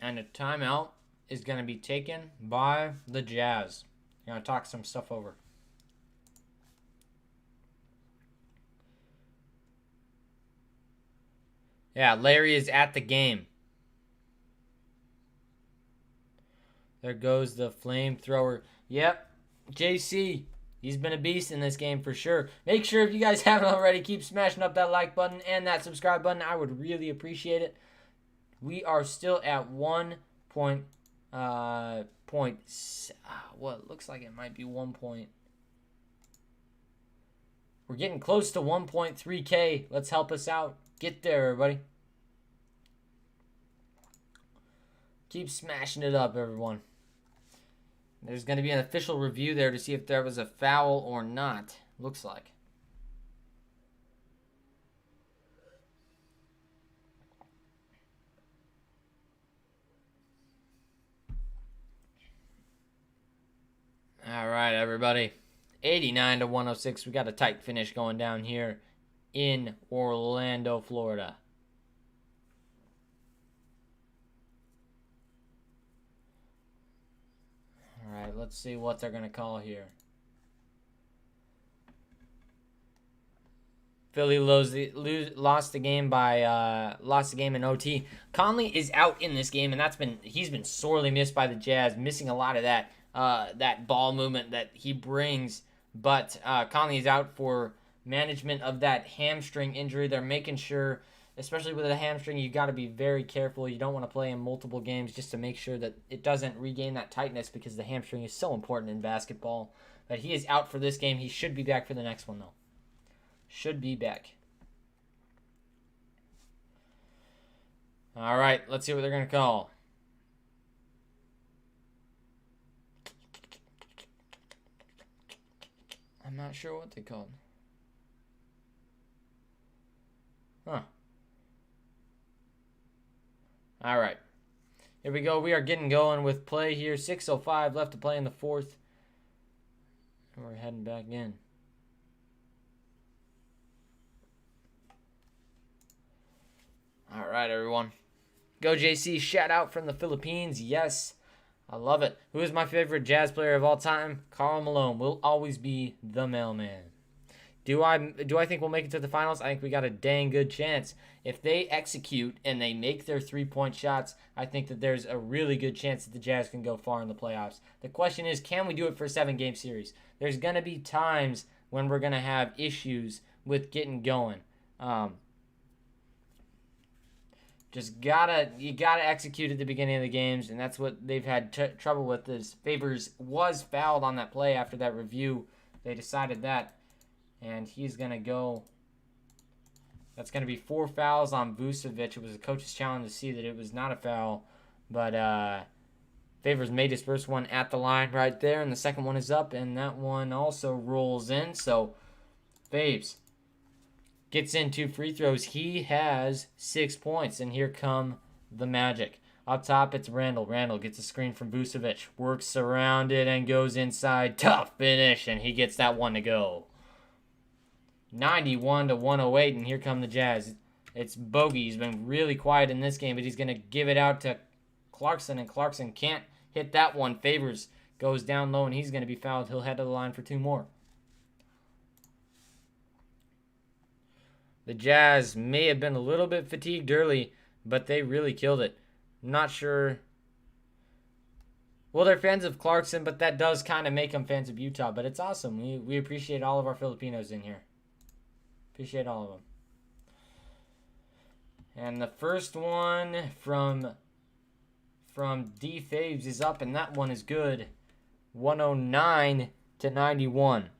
And a timeout is going to be taken by the Jazz. You're going to talk some stuff over. Yeah, Larry is at the game. There goes the flamethrower. Yep, JC. He's been a beast in this game for sure. Make sure if you guys haven't already, keep smashing up that like button and that subscribe button. I would really appreciate it. We are still at 1 point. What looks like it might be 1 point. We're getting close to 1.3K. Let's help us out. Get there, everybody. Keep smashing it up, everyone. There's going to be an official review there to see if there was a foul or not. Looks like. All right, everybody. 89 to 106. We got a tight finish going down here in Orlando, Florida. All right, let's see what they're going to call here. Philly lost the game in OT. Conley is out in this game, and he's been sorely missed by the Jazz, missing a lot of that ball movement that he brings. But Conley is out for management of that hamstring injury. They're making sure, especially with a hamstring, you got to be very careful. You don't want to play in multiple games just to make sure that it doesn't regain that tightness, because the hamstring is so important in basketball. But he is out for this game. He should be back for the next one, though. Should be back. All right, let's see what they're going to call. I'm not sure what they called. Huh. All right. Here we go. We are getting going with play here. 6:05 left to play in the fourth. And we're heading back in. All right, everyone. Go JC. Shout out from the Philippines. Yes, I love it. Who is my favorite Jazz player of all time? Karl Malone will always be the mailman. Do I think we'll make it to the finals? I think we got a dang good chance. If they execute and they make their three-point shots, I think that there's a really good chance that the Jazz can go far in the playoffs. The question is, can we do it for a 7-game series? There's going to be times when we're going to have issues with getting going. You gotta execute at the beginning of the games, and that's what they've had trouble with. Is Favors was fouled on that play after that review. They decided that, and he's gonna go. That's gonna be 4 fouls on Vucevic. It was a coach's challenge to see that it was not a foul, but Favors made his first one at the line right there, and the second one is up, and that one also rolls in. So Faves gets in 2 free throws. He has 6 points, and here come the Magic. Up top, it's Randall. Randall gets a screen from Vucevic, works around it, and goes inside. Tough finish, and he gets that one to go. 91-108, and here come the Jazz. It's Bogey. He's been really quiet in this game, but he's going to give it out to Clarkson, and Clarkson can't hit that one. Favors goes down low, and he's going to be fouled. He'll head to the line for 2 more. The Jazz may have been a little bit fatigued early, but they really killed it. I'm not sure. Well, they're fans of Clarkson, but that does kind of make them fans of Utah. But it's awesome. We appreciate all of our Filipinos in here. Appreciate all of them. And the first one from D Faves is up, and that one is good. 109-91.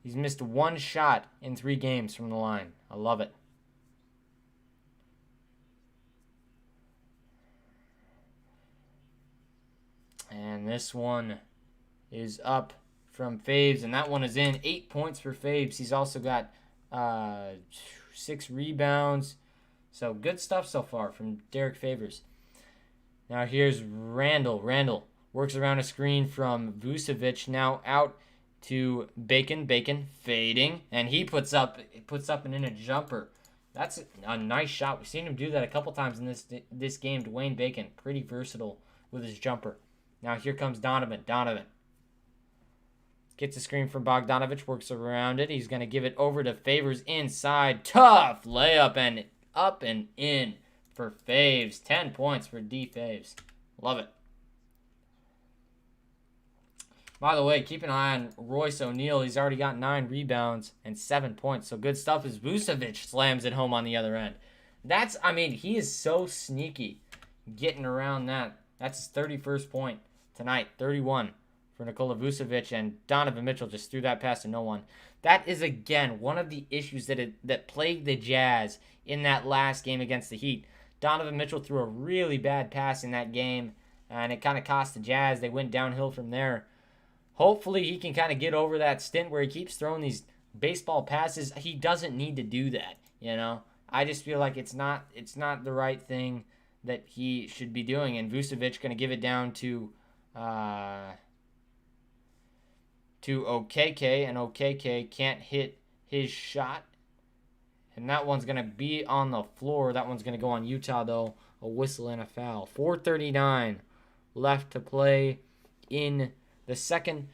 He's missed 1 shot in 3 games from the line. I love it. And this one is up from Faves, and that one is in. 8 points for Faves. He's also got 6 rebounds. So good stuff so far from Derek Favors. Now here's Randall. Randall works around a screen from Vucevic. Now out to Bacon, fading, and he puts up and in a jumper. That's a nice shot. We've seen him do that a couple times in this game. Dwayne Bacon, pretty versatile with his jumper. Now here comes Donovan. Donovan gets a screen from Bogdanovic, works around it. He's going to give it over to Favors inside. Tough layup and up and in for Faves. 10 points for D Faves. Love it. By the way, keep an eye on Royce O'Neal. He's already got 9 rebounds and 7 points. So good stuff as Vucevic slams it home on the other end. He is so sneaky getting around that. That's his 31st point tonight. 31 for Nikola Vucevic, and Donovan Mitchell just threw that pass to no one. That is, again, one of the issues that plagued the Jazz in that last game against the Heat. Donovan Mitchell threw a really bad pass in that game, and it kind of cost the Jazz. They went downhill from there. Hopefully he can kind of get over that stint where he keeps throwing these baseball passes. He doesn't need to do that, you know. I just feel like it's not the right thing that he should be doing. And Vucevic going to give it down to OKK, and OKK can't hit his shot. And that one's going to be on the floor. That one's going to go on Utah, though. A whistle and a foul. 4:39 left to play in the second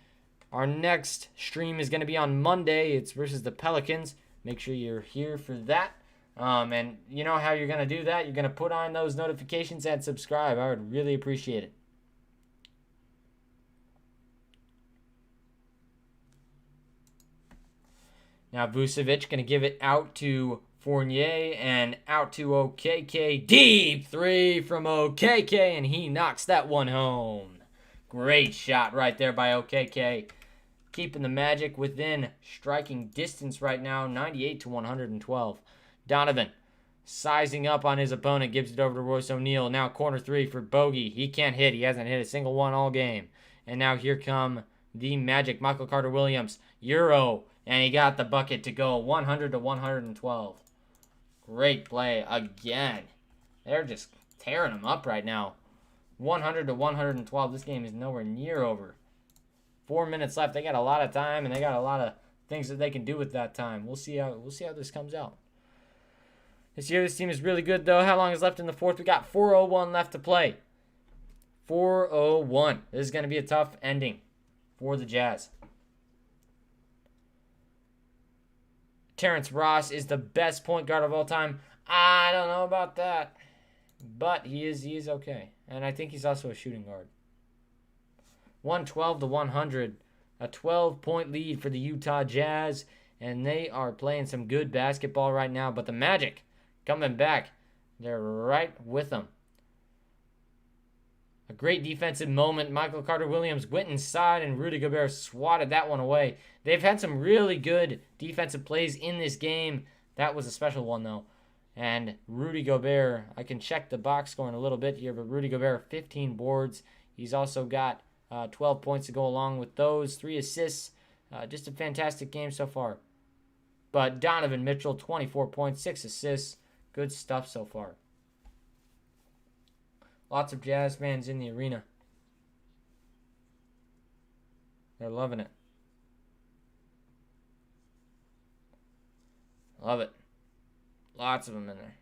Our next stream is going to be on Monday. It's versus the Pelicans. Make sure you're here for that. And you know how you're going to do that? You're going to put on those notifications and subscribe. I would really appreciate it. Now Vucevic going to give it out to Fournier and out to OKK. Deep three from OKK, and he knocks that one home. Great shot right there by OKK. Keeping the Magic within striking distance right now, 98 to 112. Donovan sizing up on his opponent, gives it over to Royce O'Neal. Now corner three for Bogey. He can't hit. He hasn't hit a single one all game. And now here come the Magic. Michael Carter-Williams, Euro, and he got the bucket to go 100 to 112. Great play again. They're just tearing them up right now. 100 to 112. This game is nowhere near over. 4 minutes left. They got a lot of time, and they got a lot of things that they can do with that time. We'll see how this comes out. This team is really good, though. How long is left in the fourth? We got 4:01 left to play. 4:01. This is going to be a tough ending for the Jazz. Terrence Ross is the best point guard of all time. I don't know about that, but he is okay, and I think he's also a shooting guard. 112 to 100, a 12-point lead for the Utah Jazz, and they are playing some good basketball right now. But the Magic coming back, they're right with them. A great defensive moment. Michael Carter-Williams went inside, and Rudy Gobert swatted that one away. They've had some really good defensive plays in this game. That was a special one, though. And Rudy Gobert, I can check the box score in a little bit here, but Rudy Gobert, 15 boards. He's also got 12 points to go along with those, 3 assists. Just a fantastic game so far. But Donovan Mitchell, 24 points, 6 assists. Good stuff so far. Lots of Jazz fans in the arena. They're loving it. Love it. Lots of them in there.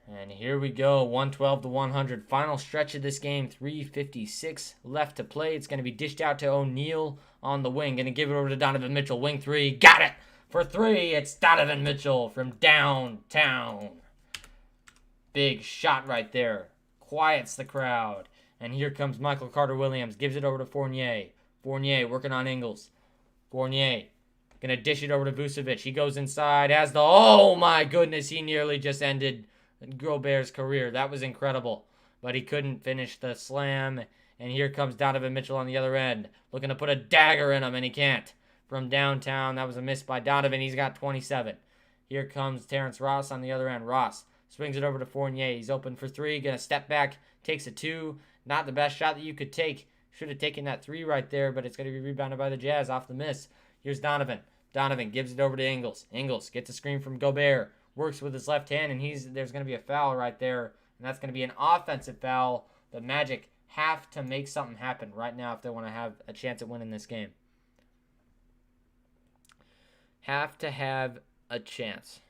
And here we go, 112 to 100. Final stretch of this game, 3:56 left to play. It's going to be dished out to O'Neal on the wing. Going to give it over to Donovan Mitchell. Wing three. Got it! For 3, it's Donovan Mitchell from downtown. Big shot right there. Quiets the crowd. And here comes Michael Carter-Williams. Gives it over to Fournier. Fournier working on Ingles. Fournier going to dish it over to Vucevic. He goes inside. Has the... Oh, my goodness. He nearly just ended Gobert's career. That was incredible. But he couldn't finish the slam. And here comes Donovan Mitchell on the other end. Looking to put a dagger in him, and he can't. From downtown, that was a miss by Donovan. He's got 27. Here comes Terrence Ross on the other end. Ross swings it over to Fournier. He's open for 3. Going to step back. Takes a 2. Not the best shot that you could take. Should have taken that 3 right there, but it's going to be rebounded by the Jazz off the miss. Here's Donovan. Donovan gives it over to Ingles. Ingles gets a screen from Gobert. Works with his left hand, and there's going to be a foul right there. And that's going to be an offensive foul. The Magic have to make something happen right now if they want to have a chance at winning this game. Have to have a chance.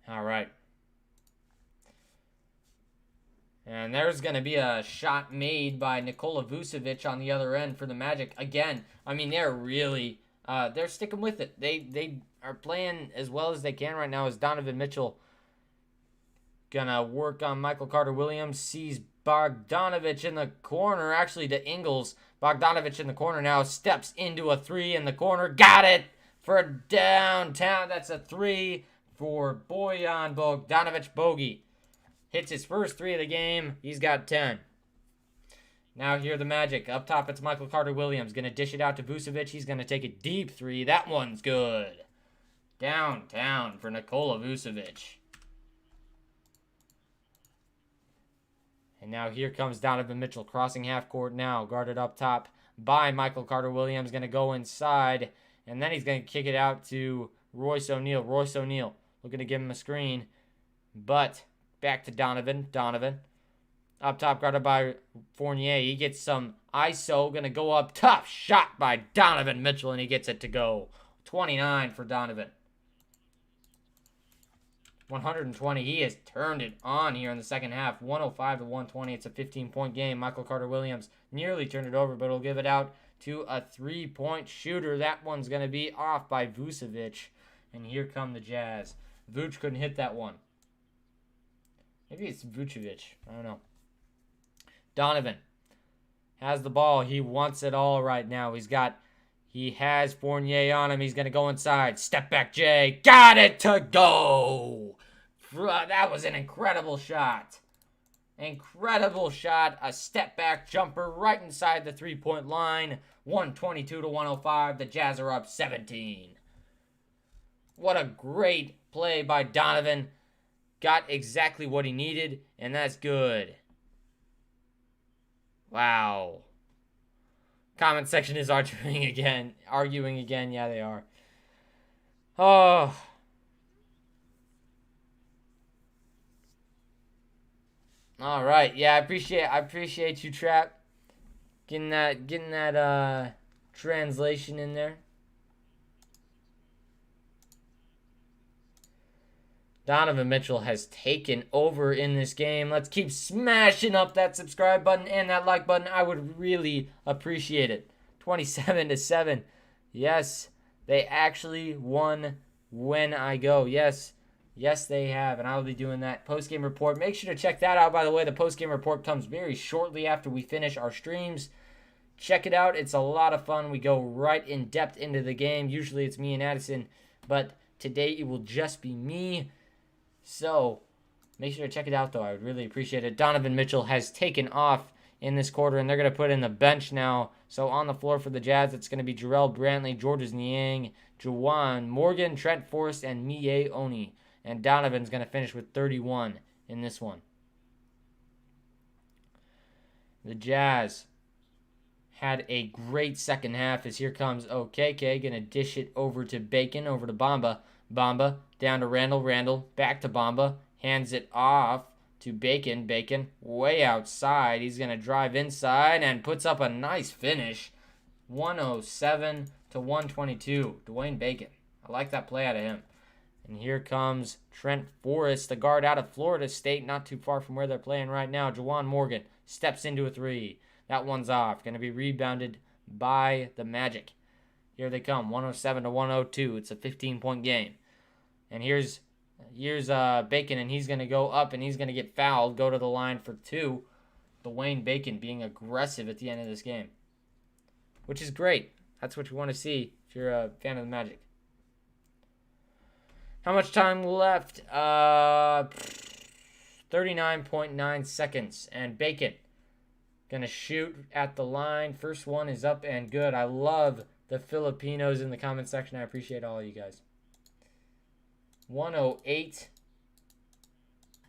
All right. And there's going to be a shot made by Nikola Vucevic on the other end for the Magic. Again, I mean, they're really, they're sticking with it. They are playing as well as they can right now as Donovan Mitchell going to work on Michael Carter-Williams. Sees Bogdanovic in the corner, actually to Ingles. Bogdanovic in the corner now, steps into a 3 in the corner. Got it for downtown. That's a 3 for Bojan Bogdanovic. Bogey hits his first 3 of the game. He's got 10. Now here the Magic. Up top, it's Michael Carter-Williams. Going to dish it out to Vucevic. He's going to take a deep 3. That one's good. Downtown for Nikola Vucevic. And now here comes Donovan Mitchell crossing half court now. Guarded up top by Michael Carter-Williams. Going to go inside. And then he's going to kick it out to Royce O'Neal. Royce O'Neal looking to give him a screen. But back to Donovan. Donovan. Up top guarded by Fournier. He gets some ISO. Going to go up. Tough shot by Donovan Mitchell. And he gets it to go. 29 for Donovan. 120. He has turned it on here in the second half. 105 to 120. It's a 15-point game. Michael Carter-Williams nearly turned it over, but he'll give it out to a 3-point shooter. That one's going to be off by Vucevic. And here come the Jazz. Vuce couldn't hit that one. Maybe it's Vucevic. I don't know. Donovan has the ball. He wants it all right now. He has Fournier on him. He's going to go inside. Step back, Jay. Got it to go. That was an incredible shot. Incredible shot. A step back jumper right inside the 3-point line. 122 to 105. The Jazz are up 17. What a great play by Donovan. Got exactly what he needed, and that's good. Wow. Comment section is arguing again. Yeah, they are. Oh. All right. Yeah, I appreciate you, Trap. Getting that translation in there. Donovan Mitchell has taken over in this game. Let's keep smashing up that subscribe button and that like button. I would really appreciate it. 27-7. Yes, they actually won when I go. Yes, they have, and I'll be doing that post-game report. Make sure to check that out, by the way. The post-game report comes very shortly after we finish our streams. Check it out. It's a lot of fun. We go right in depth into the game. Usually it's me and Addison, but today it will just be me. So, make sure to check it out, though. I would really appreciate it. Donovan Mitchell has taken off in this quarter, and they're going to put in the bench now. So, on the floor for the Jazz, it's going to be Jarrell Brantley, Georges Niang, Juwan Morgan, Trent Forrest, and Miye Oni. And Donovan's going to finish with 31 in this one. The Jazz had a great second half as here comes OKK, going to dish it over to Bacon, over to Bamba. Bamba down to Randall. Randall back to Bamba. Hands it off to Bacon. Bacon way outside. He's going to drive inside and puts up a nice finish. 107 to 122. Dwayne Bacon. I like that play out of him. And here comes Trent Forrest, the guard out of Florida State, not too far from where they're playing right now. Juwan Morgan steps into a three. That one's off. Going to be rebounded by the Magic. Here they come, 107 to 102. It's a 15-point game. And here's Bacon, and he's going to go up, and he's going to get fouled, go to the line for two. Dwayne Bacon being aggressive at the end of this game, which is great. That's what you want to see if you're a fan of the Magic. How much time left? 39.9 seconds. And Bacon going to shoot at the line. First one is up and good. I love the Filipinos in the comment section. I appreciate all of you guys. 108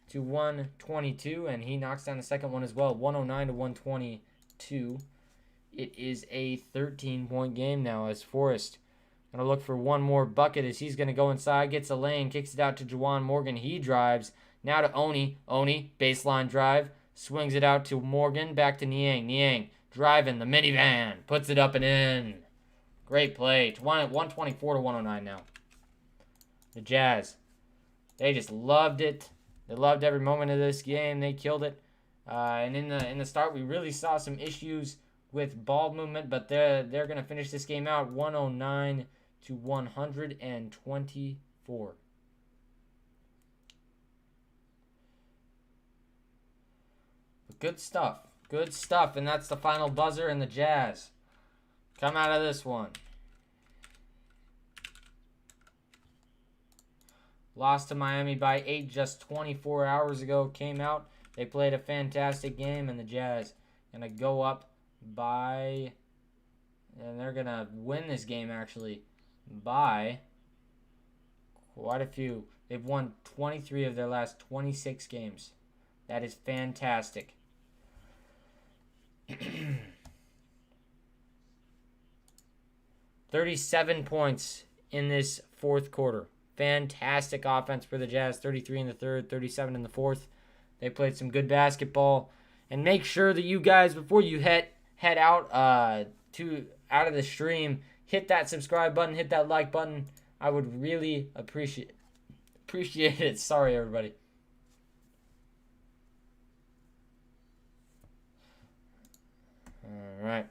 to 122, and he knocks down the second one as well. 109 to 122. It is a 13-point game now as Forrest going to look for one more bucket as he's going to go inside, gets a lane, kicks it out to Juwan Morgan. He drives. Now to Oni. Oni, baseline drive, swings it out to Morgan, back to Niang. Niang driving the minivan, puts it up and in. Great play. 124 to 109 now. The Jazz, they just loved it. They loved every moment of this game. They killed it. And in the start, we really saw some issues with ball movement, but they're going to finish this game out 109 to 124. But good stuff. Good stuff. And that's the final buzzer, and the Jazz come out of this one. Lost to Miami by 8 just 24 hours ago. Came out. They played a fantastic game, and the Jazz going to go up by, and they're going to win this game actually by quite a few. They've won 23 of their last 26 games. That is fantastic. 37 points in this fourth quarter. Fantastic offense for the Jazz. 33 in the third, 37 in the fourth. They played some good basketball. And make sure that you guys, before you head out out of the stream, hit that subscribe button, hit that like button. I would really appreciate Appreciate it. Sorry, everybody. All right.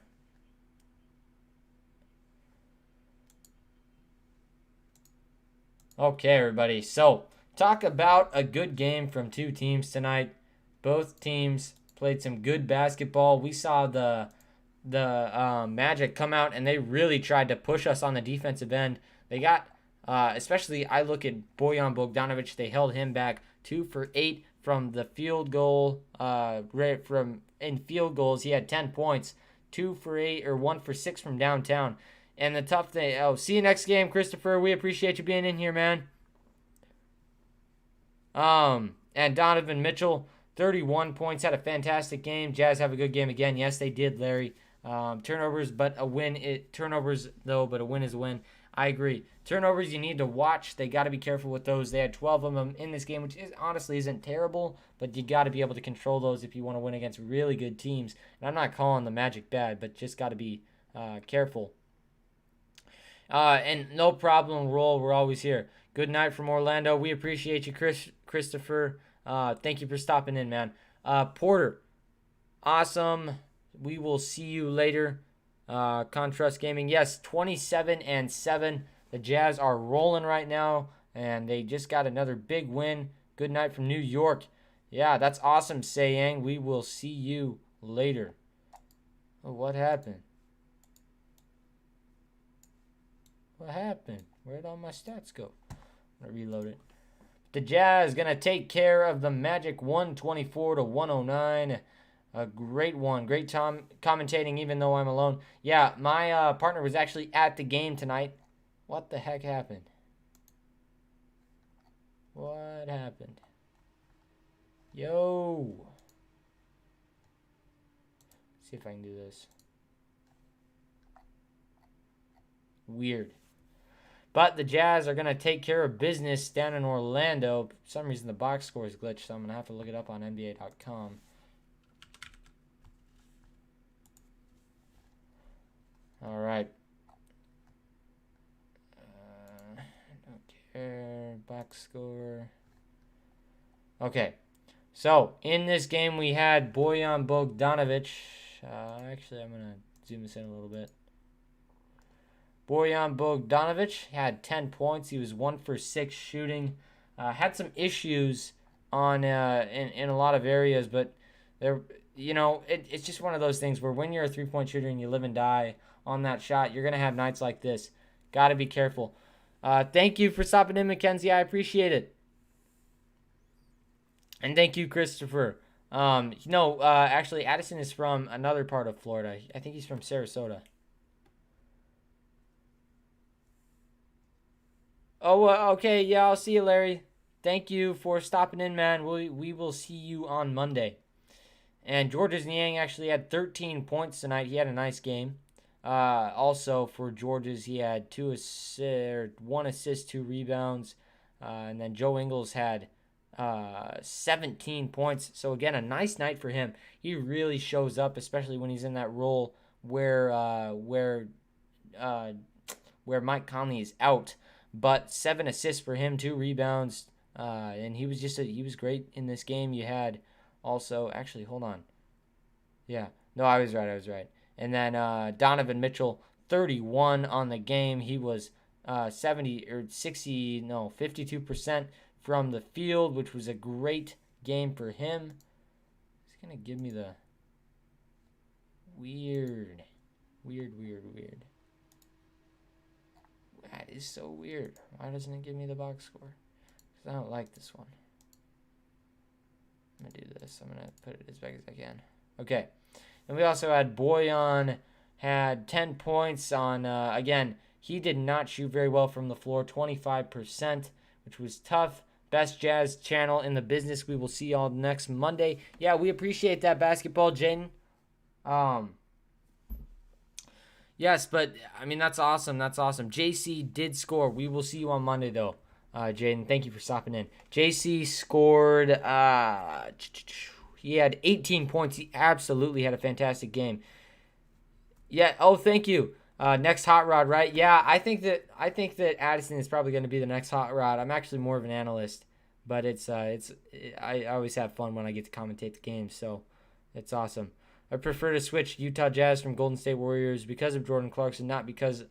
Okay, everybody. So, talk about a good game from two teams tonight. Both teams played some good basketball. We saw the Magic come out and they really tried to push us on the defensive end. They got, especially I look at Bojan Bogdanovic. They held him back 2 for 8 from the field goal. In field goals, he had 10 points, 2 for 8 or 1 for 6 from downtown. And the tough thing, see you next game, Christopher. We appreciate you being in here, man. And Donovan Mitchell, 31 points, had a fantastic game. Jazz have a good game again. Yes, they did, Larry. Turnovers, but a win. Turnovers, though, but a win is a win. I agree. Turnovers, you need to watch. They got to be careful with those. They had 12 of them in this game, which honestly isn't terrible, but you got to be able to control those if you want to win against really good teams. And I'm not calling the Magic bad, but just got to be careful. And no problem, Roll. We're always here. Good night from Orlando. We appreciate you, Christopher. Thank you for stopping in, man. Porter, awesome. We will see you later. Contrast Gaming, yes, 27-7. The Jazz are rolling right now, and they just got another big win. Good night from New York. Yeah, that's awesome, Sayang. We will see you later. Oh, what happened? What happened? Where'd all my stats go? I'm going to reload it. The Jazz going to take care of the Magic 124-109. A great one. Great time commentating even though I'm alone. Yeah, my partner was actually at the game tonight. What the heck happened? What happened? Yo. Let's see if I can do this. Weird. But the Jazz are going to take care of business down in Orlando. For some reason, the box score is glitched, so I'm going to have to look it up on NBA.com. All right. Don't care. Box score. Okay. So, in this game, we had Bojan Bogdanovic. Actually, I'm going to zoom this in a little bit. Bojan Bogdanovic had 10 points. He was 1 for 6 shooting. Had some issues on in a lot of areas, but there, it's just one of those things where when you're a three-point shooter and you live and die on that shot, you're gonna have nights like this. Got to be careful. Thank you for stopping in, Mackenzie. I appreciate it. And thank you, Christopher. Actually, Addison is from another part of Florida. I think he's from Sarasota. Oh, okay. Yeah, I'll see you, Larry. Thank you for stopping in, man. We will see you on Monday. And Georges Niang actually had 13 points tonight. He had a nice game. Also, for Georges, he had 1 assist, 2 rebounds. And then Joe Ingles had 17 points. So, again, a nice night for him. He really shows up, especially when he's in that role where Mike Conley is out. But 7 assists for him, 2 rebounds, and he was great in this game. You had also, actually, hold on. Yeah, no, I was right. And then Donovan Mitchell, 31 on the game. He was 52% from the field, which was a great game for him. It's gonna give me the weird. That is so weird. Why doesn't it give me the box score? Because I don't like this one. I'm going to do this. I'm going to put it as big as I can. Okay. And we also had Bojan had 10 points on, again, he did not shoot very well from the floor, 25%, which was tough. Best Jazz channel in the business. We will see y'all next Monday. Yeah, we appreciate that basketball, Jaden. Yes, but, I mean, that's awesome. JC did score. We will see you on Monday, though, Jaden. Thank you for stopping in. JC scored, he had 18 points. He absolutely had a fantastic game. Yeah, thank you. Next hot rod, right? Yeah, I think that Addison is probably going to be the next hot rod. I'm actually more of an analyst, but I always have fun when I get to commentate the game, so it's awesome. I prefer to switch Utah Jazz from Golden State Warriors because of Jordan Clarkson, not because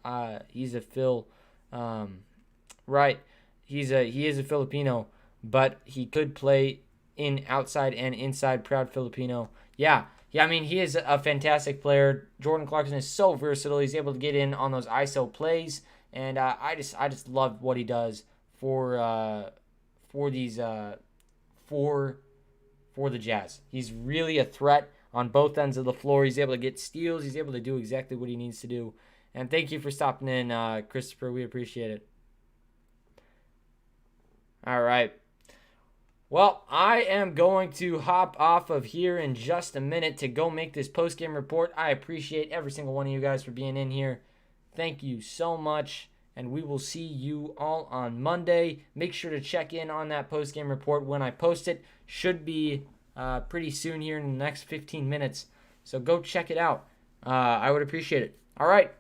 he's a Phil. Right, he is a Filipino, but he could play in outside and inside. Proud Filipino. Yeah. I mean, he is a fantastic player. Jordan Clarkson is so versatile. He's able to get in on those ISO plays, and I just love what he does for the Jazz. He's really a threat on both ends of the floor. He's able to get steals. He's able to do exactly what he needs to do. And thank you for stopping in, Christopher. We appreciate it. All right. Well, I am going to hop off of here in just a minute to go make this post-game report. I appreciate every single one of you guys for being in here. Thank you so much, and we will see you all on Monday. Make sure to check in on that post-game report when I post it. Should be pretty soon here in the next 15 minutes, so go check it out. I would appreciate it. All right.